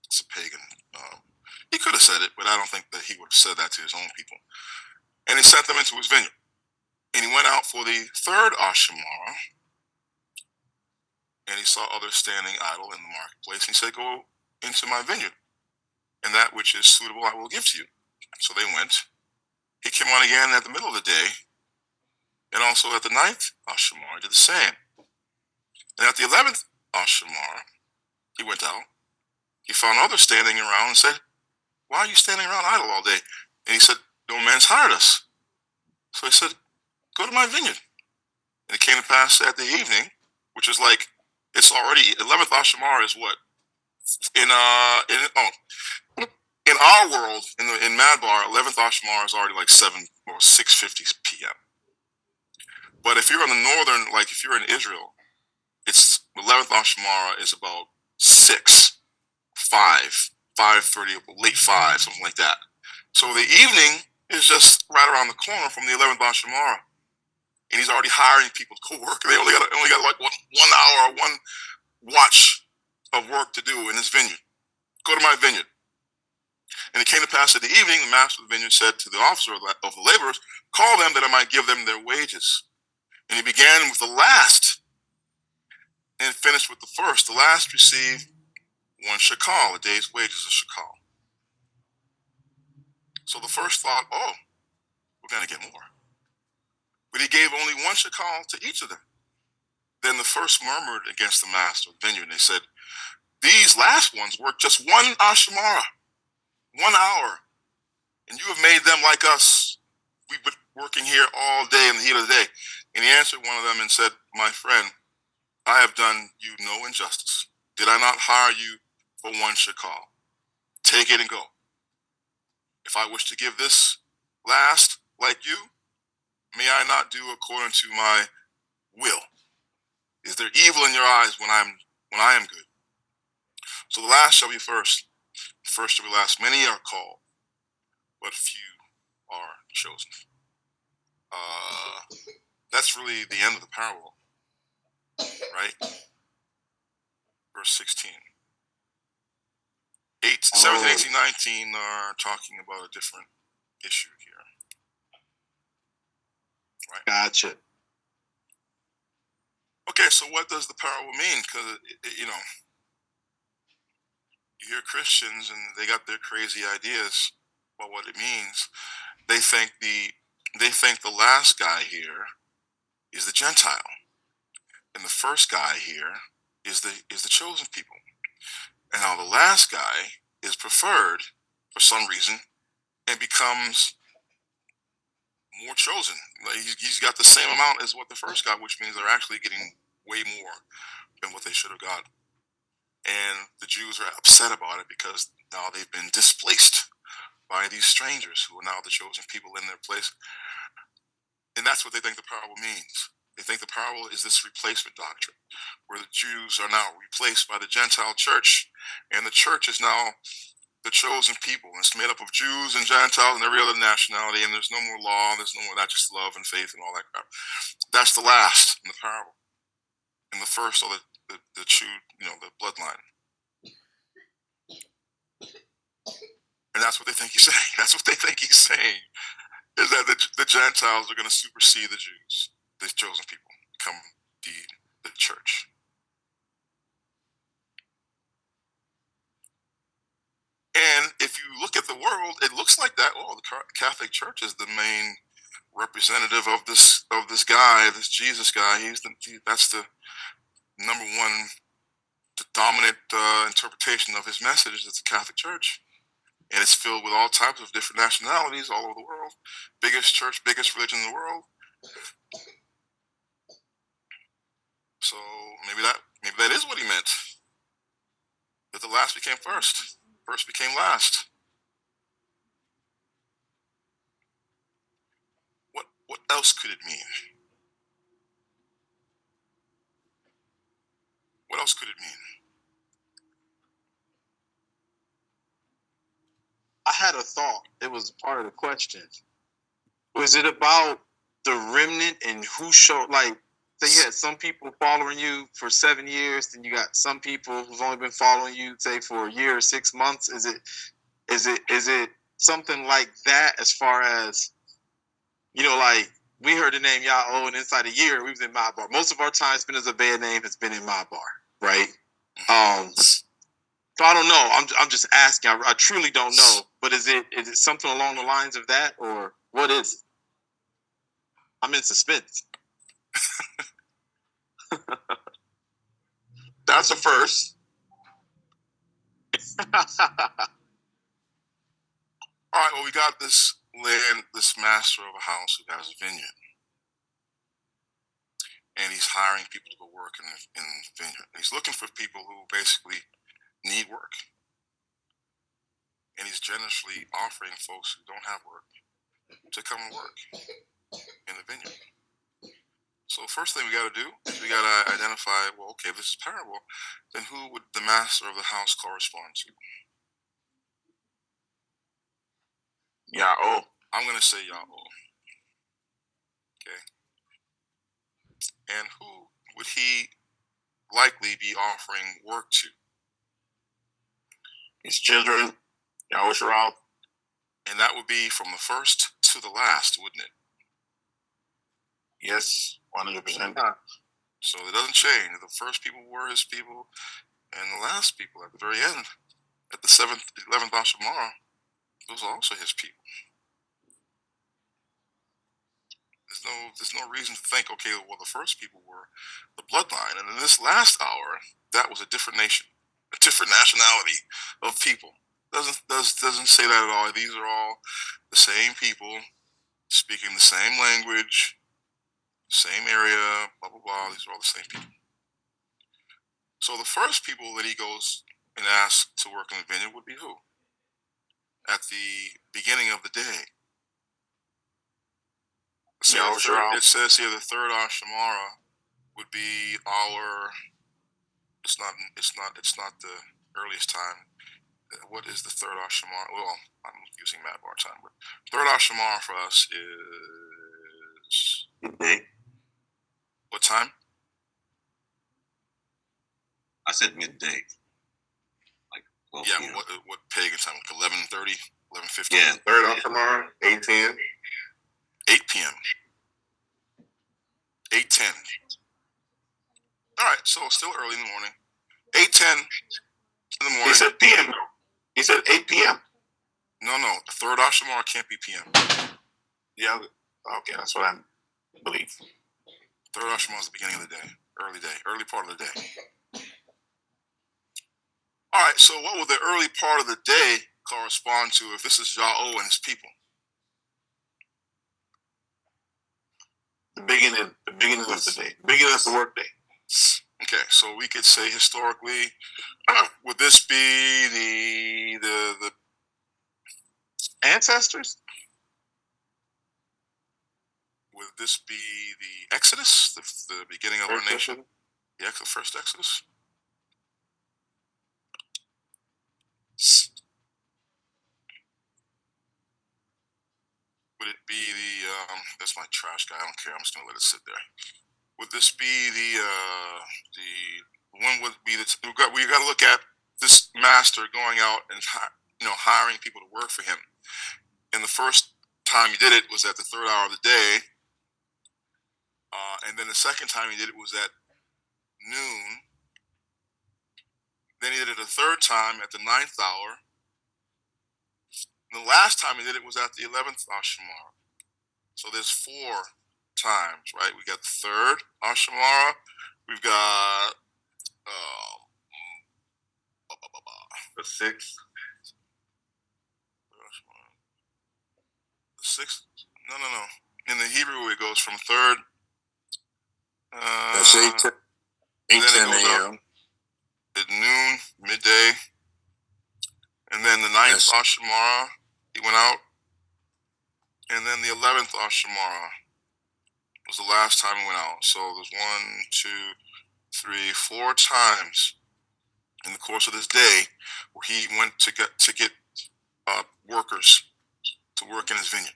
It's a pagan. He could have said it, but I don't think that he would have said that to his own people. And he sent them into his vineyard. And he went out for the third Ashamara, and he saw others standing idle in the marketplace. And he said, go into my vineyard, and that which is suitable I will give to you. So they went. He came on again at the middle of the day, and also at the 9th Ashamar did the same. And at the 11th Ashamar, he went out. He found others standing around and said, why are you standing around idle all day? And he said, no man's hired us. So he said, go to my vineyard. And it came to pass at the evening, which is like, it's already, 11th Ashamar is what? In our world, in Madbar, 11th Ashmar is already like 7 or 6:50 p.m. But if you're in the northern, like if you're in Israel, it's 11th Ashmar is about 6, 5, 5:30, late 5, something like that. So the evening is just right around the corner from the 11th Ashmar, and he's already hiring people to go work. They only got like 1 hour or 1 watch of work to do in his vineyard. Go to my vineyard. And it came to pass at the evening, the master of the vineyard said to the officer of the laborers, call them that I might give them their wages. And he began with the last and finished with the first. The last received 1 shakal, a day's wages of shakal. So the first thought, oh, we're going to get more. But he gave only 1 shakal to each of them. Then the first murmured against the master of the vineyard, and they said, these last ones worked just 1 ashamara, 1 hour, and you have made them like us. We've been working here all day in the heat of the day. And he answered one of them and said, my friend, I have done you no injustice. Did I not hire you for 1 shakal? Take it and go. If I wish to give this last like you, may I not do according to my will? Is there evil in your eyes when I am good? So the last shall be first, the first shall be last. Many are called, but few are chosen. that's really the end of the parable, right? Verse 16. 17, 18, 19 are talking about a different issue here. Right? Gotcha. Okay, so what does the parable mean? Because, you hear Christians and they got their crazy ideas about what it means. They think the last guy here is the Gentile, and the first guy here is the chosen people. And now the last guy is preferred for some reason and becomes more chosen. Like he's got the same amount as what the first got, which means they're actually getting way more than what they should have got. And the Jews are upset about it because now they've been displaced by these strangers who are now the chosen people in their place. And that's what they think the parable means. They think the parable is this replacement doctrine, where the Jews are now replaced by the Gentile church, and the church is now the chosen people. And it's made up of Jews and Gentiles and every other nationality, and there's no more law, there's no more, not just love and faith and all that crap. That's the last in the parable. And the first are the true, the bloodline. And that's what they think he's saying. That's what they think he's saying, is that the Gentiles are going to supersede the Jews, the chosen people, become the church. And if you look at the world, it looks like that. Oh, the Catholic Church is the main representative of this guy, this Jesus guy. That's the number one, the dominant interpretation of his message is the Catholic Church. And it's filled with all types of different nationalities all over the world. Biggest church, biggest religion in the world. So maybe that is what he meant. That the last became first. First became last. What else could it mean? What else could it mean? I had a thought. It was part of the question. Was it about the remnant and who showed, like, say you had some people following you for 7 years, then you got some people who've only been following you, say, for a year or 6 months? Is it something like that, as far as, like, we heard the name Yah-Oh, and inside a year we was in my bar. Most of our time spent as a bad name has been in my bar, right? So I don't know. I'm just asking. I truly don't know. But is it something along the lines of that, or what is it? I'm in suspense. That's a first. All right, well, we got this master of a house who has a vineyard. And he's hiring people to go work in the vineyard. He's looking for people who basically need work. And he's generously offering folks who don't have work to come and work in the vineyard. So first thing we got to do is we got to identify, well, okay, this is parable. Then who would the master of the house correspond to? Yah-Oh. I'm going to say Yah-Oh. Okay. And who would he likely be offering work to? His children, Ghasharath. And that would be from the first to the last, wouldn't it? Yes, 100%. So it doesn't change. The first people were his people, and the last people at the very end, at the 11th ha-zah, those are also his people. There's no reason to think, okay, well, the first people were the bloodline, and in this last hour, that was a different nation, a different nationality of people. Doesn't say that at all. These are all the same people speaking the same language, same area, blah blah blah. These are all the same people. So the first people that he goes and asks to work in the vineyard would be who? At the beginning of the day. So it says here the third ha-shamara would be our. It's not the earliest time. What is the third ha-shamara? Well, I'm using Mad Bar time, but third ha-shamara for us is Midday. What time? I said midday. Like 12 Yeah, p.m. what pagan time? Like 11:30, 11:50? Yeah, third off tomorrow, 8:10. 8 p.m. 8:10. All right, so it's still early in the morning. 8:10 in the morning. He said p.m. He said 8 p.m. No, the third Ashamar can't be p.m. Yeah. Okay, that's what I believe. Third Ashamar is the beginning of the day, early part of the day. All right, so what would the early part of the day correspond to if this is Yahweh and his people? The beginning of the day, beginning of the workday. Okay, so we could say historically, would this be the Ancestors? would this be the Exodus, the beginning of our nation? Yeah, the first Exodus. Would it be that's my trash guy. I don't care. I'm just gonna let it sit there. Would this be the one? Would be we got to look at this master going out and hiring people to work for him. And the first time he did it was at the third hour of the day, and then the second time he did it was at noon. Then he did it a third time at the 9th hour. And the last time he did it was at the 11th Ashamara. So there's 4 times, right? We got the third Ashamara. We've got The 6th. The 6th? No. In the Hebrew, it goes from third. That's 8 10 a.m. At noon, midday. And then the 9th Ashamara, he went out. And then the 11th Ashamara was the last time he went out. So there's 1, 2, 3, 4 times in the course of this day where he went to get workers to work in his vineyard.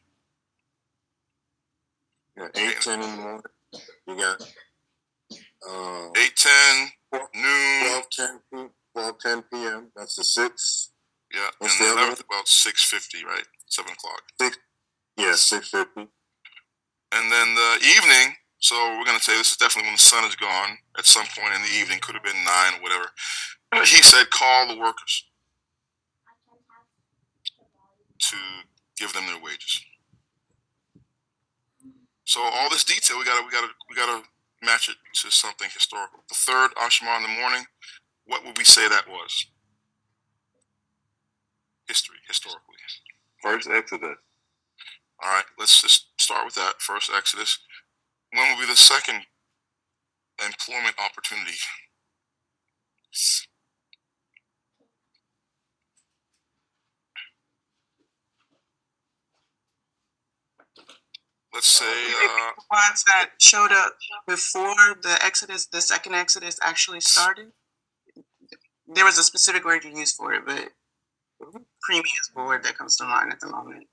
Yeah, 8 10 in the morning. You got 8 10, noon. 12 10 p.m. That's the 6th. Yeah, What's and the the other 11th about 6:50, right? 7 o'clock. 6:50. And then the evening, so we're going to say this is definitely when the sun is gone at some point in the evening, could have been 9 or whatever. He said, call the workers to give them their wages. So all this detail, we gotta match it to something historical. The third Ashamar in the morning, what would we say that was? Historically. First Exodus. All right, let's just start with that. First Exodus. When will be the second employment opportunity? Let's say the ones that showed up before the Exodus, the second Exodus actually started. There was a specific word you used for it, but creamy is the word that comes to mind at the moment.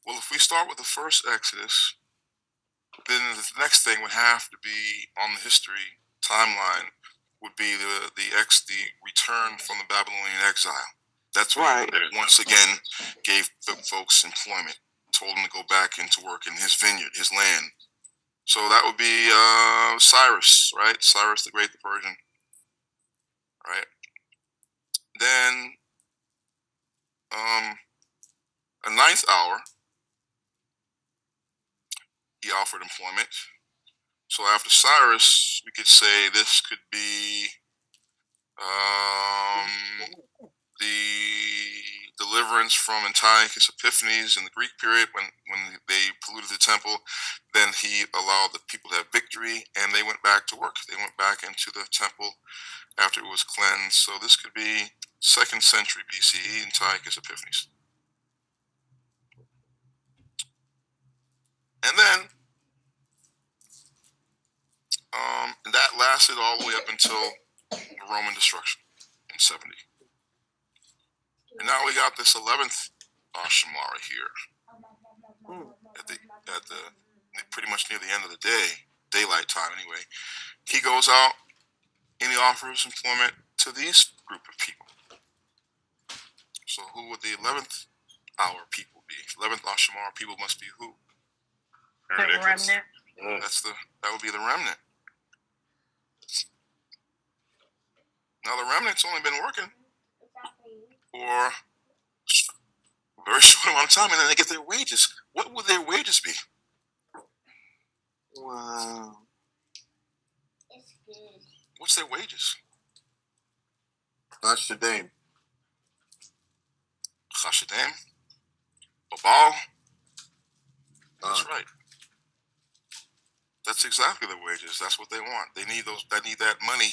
Well, if we start with the first Exodus, then the next thing would have to be on the history timeline would be the return from the Babylonian exile. That's right. Once again gave folks employment, told them to go back into work in his vineyard, his land. So that would be Cyrus, right? Cyrus the Great, the Persian, right? Then a 9th hour, he offered employment. So after Cyrus, we could say this could be the deliverance from Antiochus Epiphanes in the Greek period when they polluted the temple. Then he allowed the people to have victory, and they went back to work. They went back into the temple after it was cleansed. So this could be 2nd century BCE, Antiochus Epiphanes. And then that lasted all the way up until the Roman destruction in 70. And now we got this 11th Ashamara here at the pretty much near the end of the day, daylight time anyway, he goes out and he offers employment to these group of people. So who would the 11th hour people be? 11th Shamar people must be who? The remnant. That would be the remnant. Now the remnant's only been working for a very short amount of time, and then they get their wages. What would their wages be? Wow. What's their wages? Hashdaim. Chashadim? Babal? That's right. That's exactly their wages. That's what they want. They need that money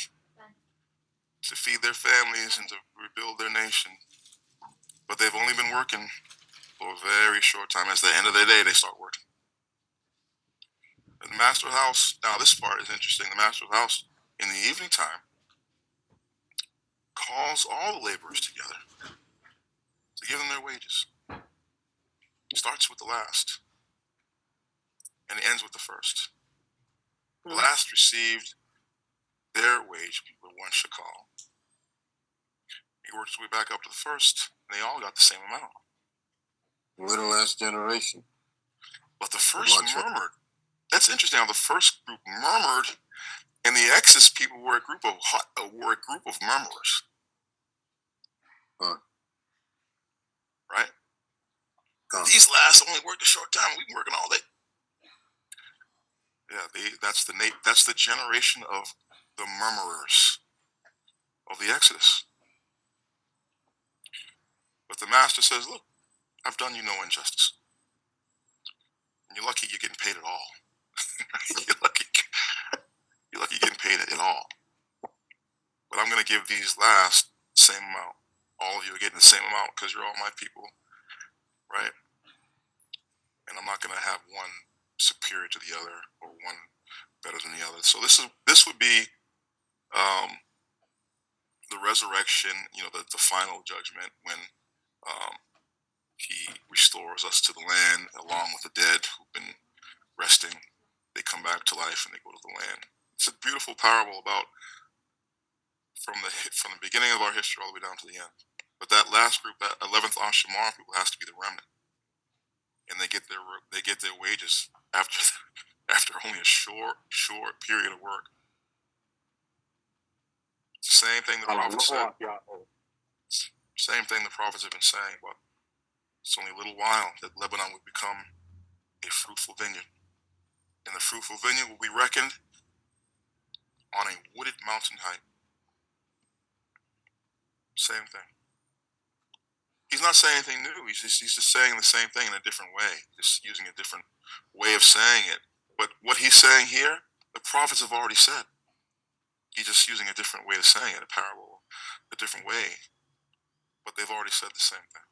to feed their families and to rebuild their nation. But they've only been working for a very short time. At the end of the day, they start working. And the master of the house, now this part is interesting. The master of the house, in the evening time, calls all the laborers together to give them their wages. He starts with the last, and he ends with the first. The last received their wage with 1 shekal. He worked his way back up to the first, and they all got the same amount. We're the last generation. But the first murmured. That's interesting how the first group murmured, and the Exodus people were a group of murmurers. Huh. Right? These last only worked a short time. We've been working all day. Yeah, that's the generation of the murmurers of the Exodus. But the master says, look, I've done you no injustice. And you're lucky you're getting paid at all. You're lucky you're getting paid at all. But I'm going to give these last the same amount. All of you are getting the same amount because you're all my people. Right? And I'm not going to have one superior to the other or one better than the other. So this would be the resurrection, the final judgment when he restores us to the land along with the dead who've been resting. They come back to life and they go to the land. It's a beautiful parable about from the beginning of our history all the way down to the end. But that last group, that 11th Shamar people, has to be the remnant, and they get their wages after only a short period of work. Same thing the prophets said. Same thing the prophets have been saying, but it's only a little while that Lebanon would become a fruitful vineyard. And the fruitful vineyard will be reckoned on a wooded mountain height. Same thing. He's not saying anything new. He's just saying the same thing in a different way, just using a different way of saying it. But what he's saying here, the prophets have already said. He's just using a different way of saying it, a parable, a different way. But they've already said the same thing.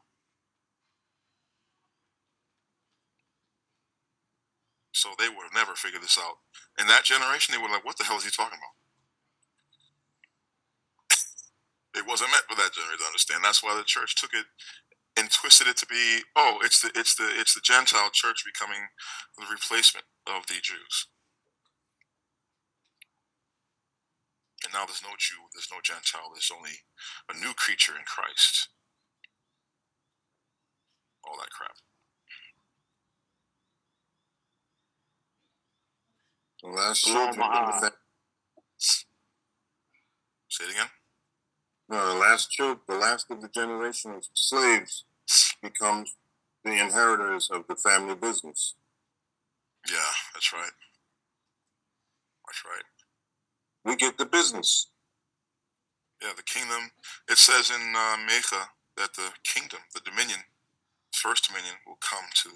So they would have never figured this out. In that generation, they were like, what the hell is he talking about? It wasn't meant for that generation to understand. That's why the church took it and twisted it to be, it's the Gentile church becoming the replacement of the Jews. And now there's no Jew, there's no Gentile, there's only a new creature in Christ. All that crap. The last children of the Say it again. No, the last of the generation of slaves becomes the inheritors of the family business. Yeah, that's right. That's right. We get the business. Yeah, the kingdom. It says in Mankhah that the kingdom, the dominion, first dominion, will come to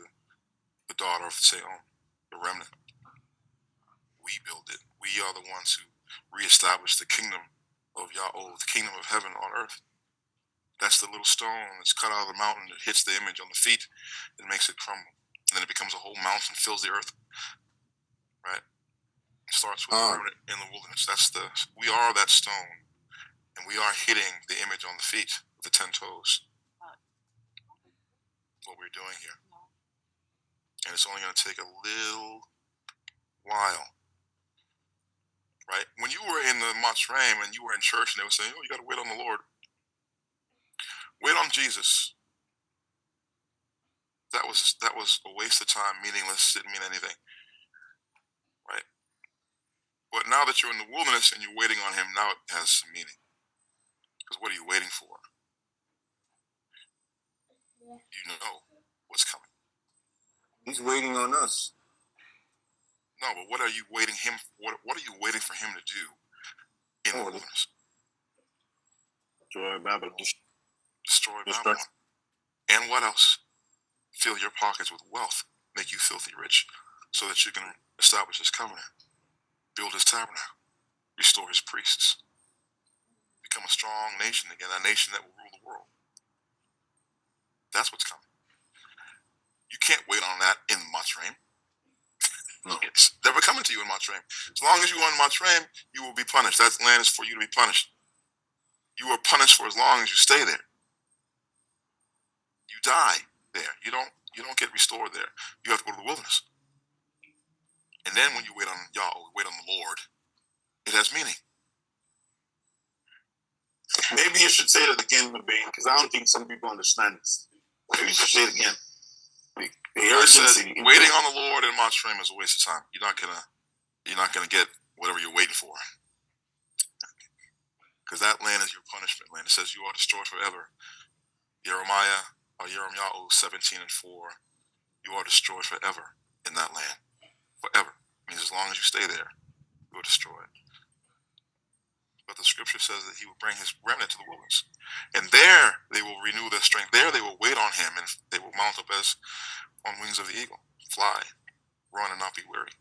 the daughter of Seon, the remnant. We build it. We are the ones who reestablish the kingdom of Yahweh, the kingdom of heaven on earth. That's the little stone that's cut out of the mountain that hits the image on the feet and makes it crumble. And then it becomes a whole mountain, fills the earth. Right? It starts with the remnant in the wilderness. We are that stone. And we are hitting the image on the feet with the 10 toes. What we're doing here. And it's only going to take a little while. Right? When you were in the Mazmor and you were in church and they were saying, oh, you got to wait on the Lord. Wait on Jesus. That was a waste of time, meaningless, didn't mean anything. Right? But now that you're in the wilderness and you're waiting on him, now it has some meaning. Because what are you waiting for? You know what's coming. He's waiting on us. No, but what are you waiting him? What are you waiting for him to do in the wilderness? Destroy Babylon. Destroy Babylon. And what else? Fill your pockets with wealth, make you filthy rich, so that you can establish his covenant, build his tabernacle, restore his priests, become a strong nation again, a nation that will rule the world. That's what's coming. You can't wait on that in Mazmor. No. It's never coming to you in Mazmor. As long as you're on Mazmor, you will be punished. That land is for you to be punished. You are punished for as long as you stay there. You die there. You don't get restored there. You have to go to the wilderness. And then when you wait on Yahweh, wait on the Lord, it has meaning. Maybe you should say that again, Mabane, because I don't think some people understand this. Maybe you should say it again. I said, waiting on the Lord in Mazmor is a waste of time. You're not gonna get whatever you're waiting for, because that land is your punishment land. It says you are destroyed forever. Jeremiah 17:4. You are destroyed forever in that land. Forever means as long as you stay there, you are destroyed. But the scripture says that he will bring his remnant to the wilderness, and there they will renew their strength. There they will wait on him, and they will mount up as on wings of the eagle, fly, run, and not be weary,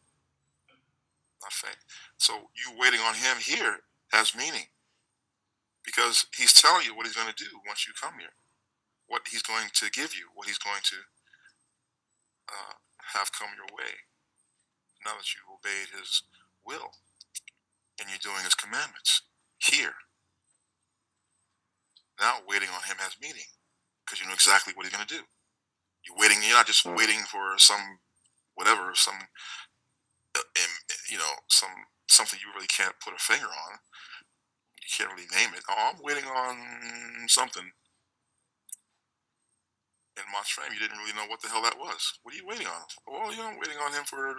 not faint. So you waiting on him here has meaning, because he's telling you what he's going to do once you come here, what he's going to give you, what he's going to have come your way. Now that you've obeyed his will and you're doing his commandments here. Now waiting on him has meaning, because you know exactly what he's going to do. You're waiting. You're not just waiting for some whatever, something you really can't put a finger on. You can't really name it. Oh, I'm waiting on something. In Mazmor, you didn't really know what the hell that was. What are you waiting on? Well, I'm waiting on him for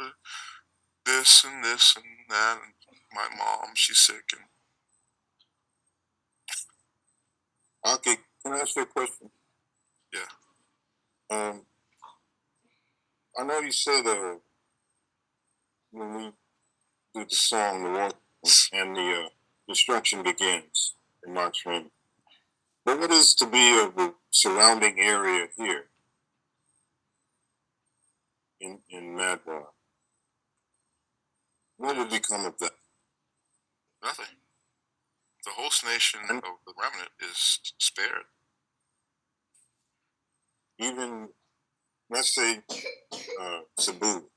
this and this and that. And my mom, she's sick. And Okay, can I ask you a question? Yeah. I know you said when we did the song, the war and the destruction begins in Mazmor. But what is to be of the surrounding area here in Mazmor? What would become of that? Nothing. The host nation of the remnant is spared. Even, let's say, Cebu,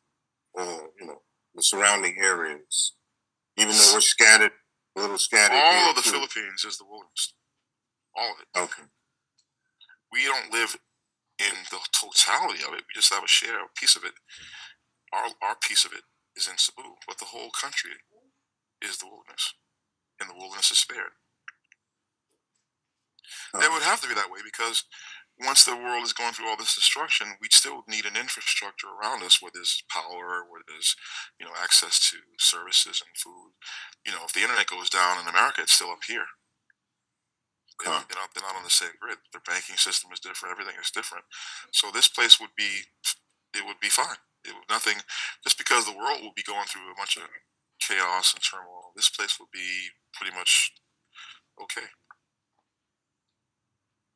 or the surrounding areas, even though we're scattered, a little scattered. All of the Philippines is the wilderness. All of it. Okay. We don't live in the totality of it. We just have a share, a piece of it. Our piece of it is in Cebu, but the whole country is the wilderness, and the wilderness is spared. It would have to be that way, because once the world is going through all this destruction, we still need an infrastructure around us where there's power, where there's access to services and food. If the internet goes down in America, it's still up here. They're not on the same grid. Their banking system is different. Everything is different. So this place would be fine. It would nothing. Just because the world will be going through a bunch of chaos and turmoil, this place would be pretty much okay.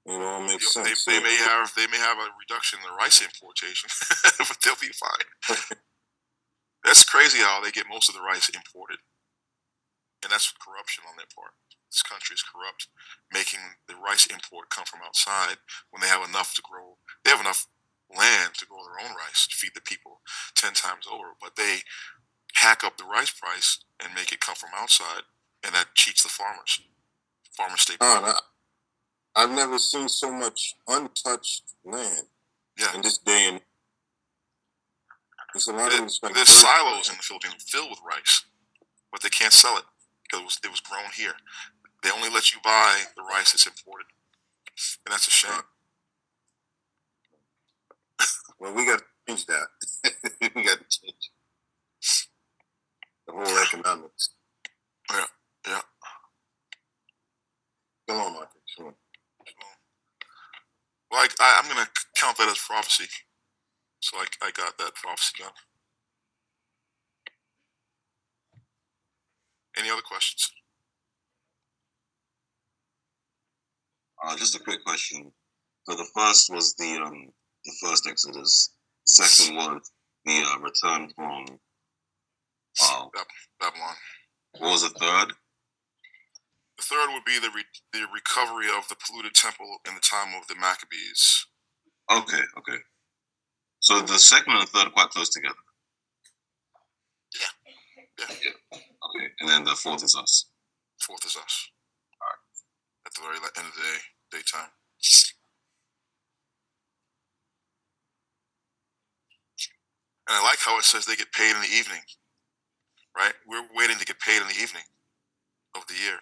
It all makes sense. They may have a reduction in the rice importation, but they'll be fine. That's crazy how they get most of the rice imported, and that's corruption on their part. This country is corrupt, making the rice import come from outside when they have enough to grow. They have enough land to grow their own rice to feed the people 10 times over, but they hack up the rice price and make it come from outside, and that cheats the farmers. Farmers stay poor. I've never seen so much untouched land in this day and There's silos in the Philippines filled with rice, but they can't sell it because it was grown here. They only let you buy the rice that's imported, and that's a shame. Well, we got to change that. We got to change the whole economics. Yeah. Go on, Martin. Sure. Well, I'm going to count that as prophecy. So I got that prophecy done. Any other questions? Just a quick question. So the first was the first Exodus. The second was the return from Babylon. What was the third? The third would be the recovery of the polluted temple in the time of the Maccabees. Okay. So the second and the third are quite close together. Yeah. Okay, and then the fourth is us. Fourth is us. All right. At the very end of the day, daytime. And I like how it says they get paid in the evening. Right? We're waiting to get paid in the evening of the year.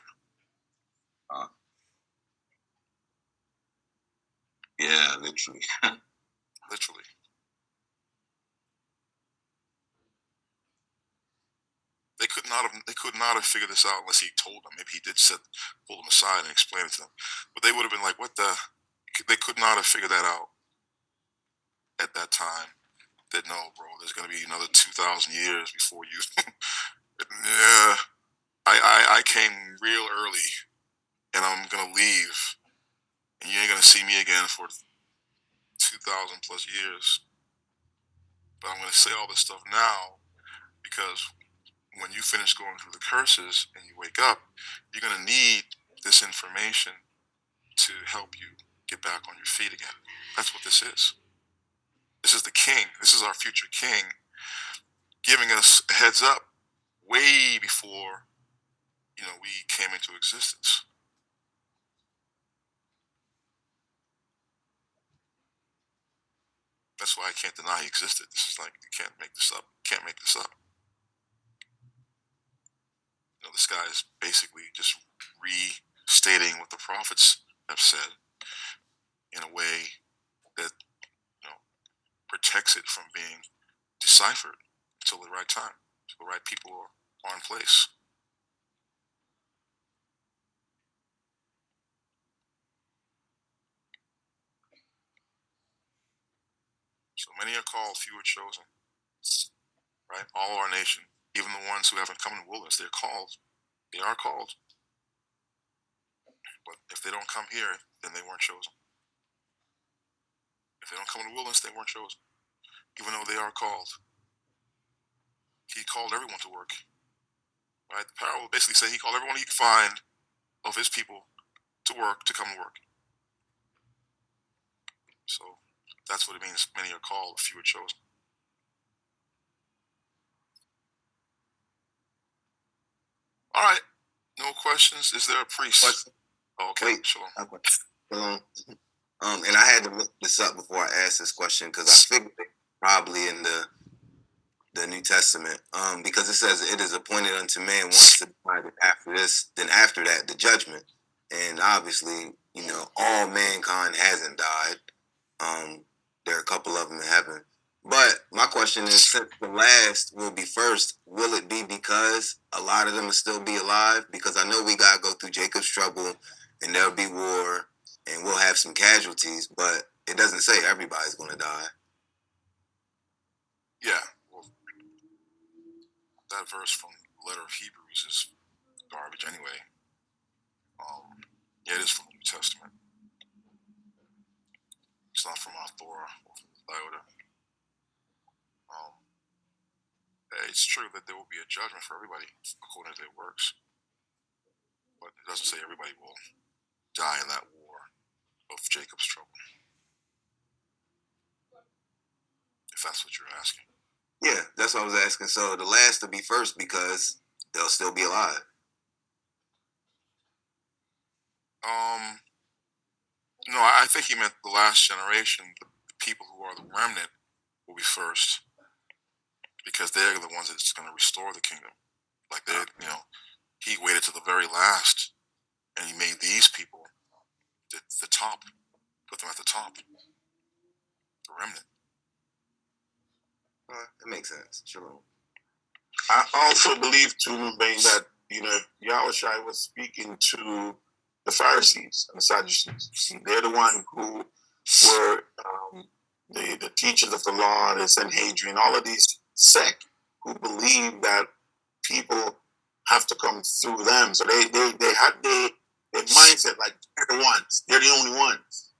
Yeah, literally. Literally. They could not have figured this out unless he told them. Maybe he did pull them aside and explain it to them. But they would have been like, what the? They could not have figured that out at that time. That no, bro, there's going to be another 2,000 years before you. Yeah. I came real early and I'm going to leave. And you ain't going to see me again for 2,000 plus years. But I'm going to say all this stuff now because when you finish going through the curses and you wake up, you're going to need this information to help you get back on your feet again. That's what this is. This is the king. This is our future king giving us a heads up way before, we came into existence. That's why I can't deny he existed. This is like, you can't make this up. Can't make this up. This guy is basically just restating what the prophets have said in a way that, protects it from being deciphered until the right time, until the right people are in place. So many are called, few are chosen. Right? All our nation, even the ones who haven't come in the wilderness, they're called. They are called. But if they don't come here, then they weren't chosen. If they don't come in the wilderness, they weren't chosen. Even though they are called. He called everyone to work. Right? The parable basically said he called everyone he could find of his people to work, to come to work. So that's what it means. Many are called, few are chosen. All right. No questions. Is there a priest? Oh, okay. Wait. Sure. And I had to look this up before I asked this question because I figured it probably in the New Testament, because it says it is appointed unto man once to die, and after this, then after that, the judgment. And obviously, all mankind hasn't died. There are a couple of them in heaven. But my question is, since the last will be first, will it be because a lot of them will still be alive? Because I know we got to go through Jacob's trouble and there'll be war and we'll have some casualties, but it doesn't say everybody's going to die. Yeah. Well, that verse from the letter of Hebrews is garbage anyway. Yeah, it is from the New Testament. It's not from Thorah or from Thorah. It's true that there will be a judgment for everybody according to their works. But it doesn't say everybody will die in that war of Jacob's trouble. If that's what you're asking. Yeah, that's what I was asking. So the last to be first because they'll still be alive. No, I think he meant the last generation, the people who are the remnant will be first. because they're the ones that's going to restore the kingdom. Like he waited to the very last, and he made these people the top, put them at the top, the remnant. That makes sense. Shalom. I also believe too, Mbain, that Yahushua was speaking to the Pharisees and the Sadducees. See, they're the one who were the teachers of the law, the Sanhedrin, all of these sects who believe that people have to come through them. So they had their mindset like they're the ones, they're the only ones,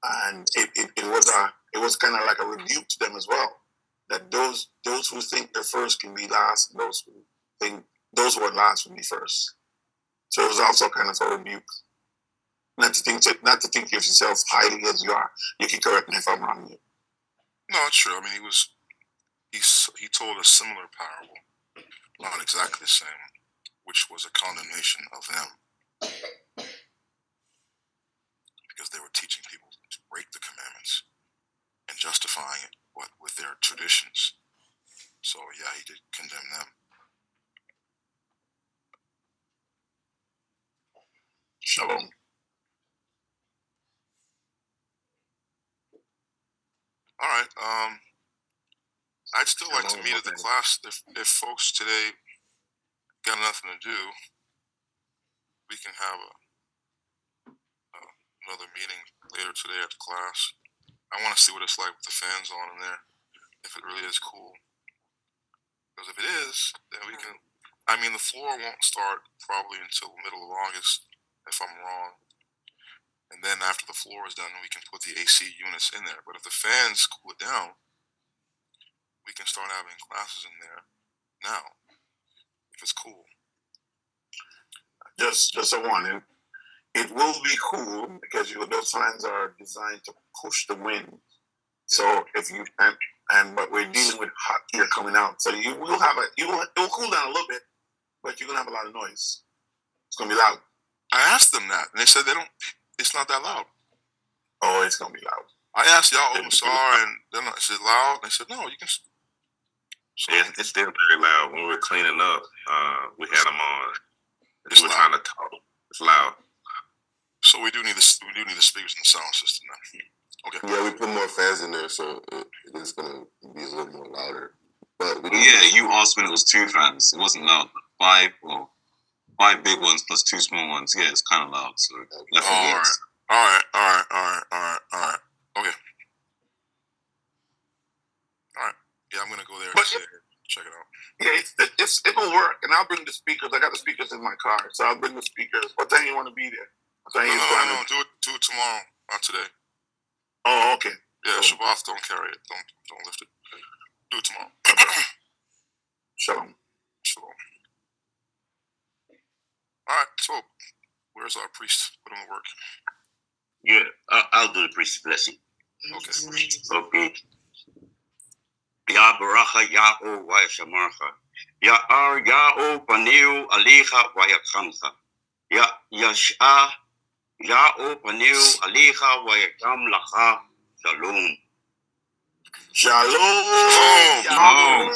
and it was kind of like a rebuke to them as well. That those who think they're first can be last, and those who think those who are last will be first. So it was also kind of a rebuke. Not to think of yourself highly as you are. You can correct me if I'm wrong here. No, it's true. I mean, he told a similar parable, not exactly the same, which was a condemnation of them because they were teaching people to break the commandments and justifying it with their traditions. So yeah, he did condemn them. Shalom. All right. I'd still like to meet at the class. If folks today got nothing to do, we can have another meeting later today at the class. I want to see what it's like with the fans on in there, if it really is cool. Because if it is, then we can. I mean, the floor won't start probably until the middle of August, if I'm wrong. And then after the floor is done, we can put the AC units in there. But if the fans cool it down, we can start having classes in there now, if it's cool. Just a warning. It will be cool because those fans are designed to push the wind. So if you but we're dealing with hot air coming out, so you will it will cool down a little bit, but you're gonna have a lot of noise. It's gonna be loud. I asked them that, and they said it's not that loud. Oh, it's gonna be loud. I asked y'all, and then I said loud. They said no, you can. So it's still very loud. When we were cleaning up, we had them on. We were trying to talk. It's loud. So we do need the speakers in the sound system now. Okay. Yeah, we put more fans in there, so it is gonna be a little more louder. But you asked when it was 2 fans. It wasn't loud. 5 big ones plus 2 small ones. Yeah, it's kind of loud. So definitely. All right. Okay. All right. Yeah, I'm gonna go there and check it out. Yeah, it will work, and I'll bring the speakers. I got the speakers in my car, so I'll bring the speakers. What time you want to be there? No. Do it tomorrow, not today. Oh, okay. Yeah, Shabath, don't carry it. Don't lift it. Do it tomorrow. Shalom. All right. So, where's our priest? Put him to work. Yeah, I'll do the priest's blessing. Okay. Ya baracha Ya'o wa shamarcha. Ya'ar Ya'o paneu alecha wa yakramcha. Ya yasha Ya'o paneu alecha wa yakam lacha. Shalom. Shalom.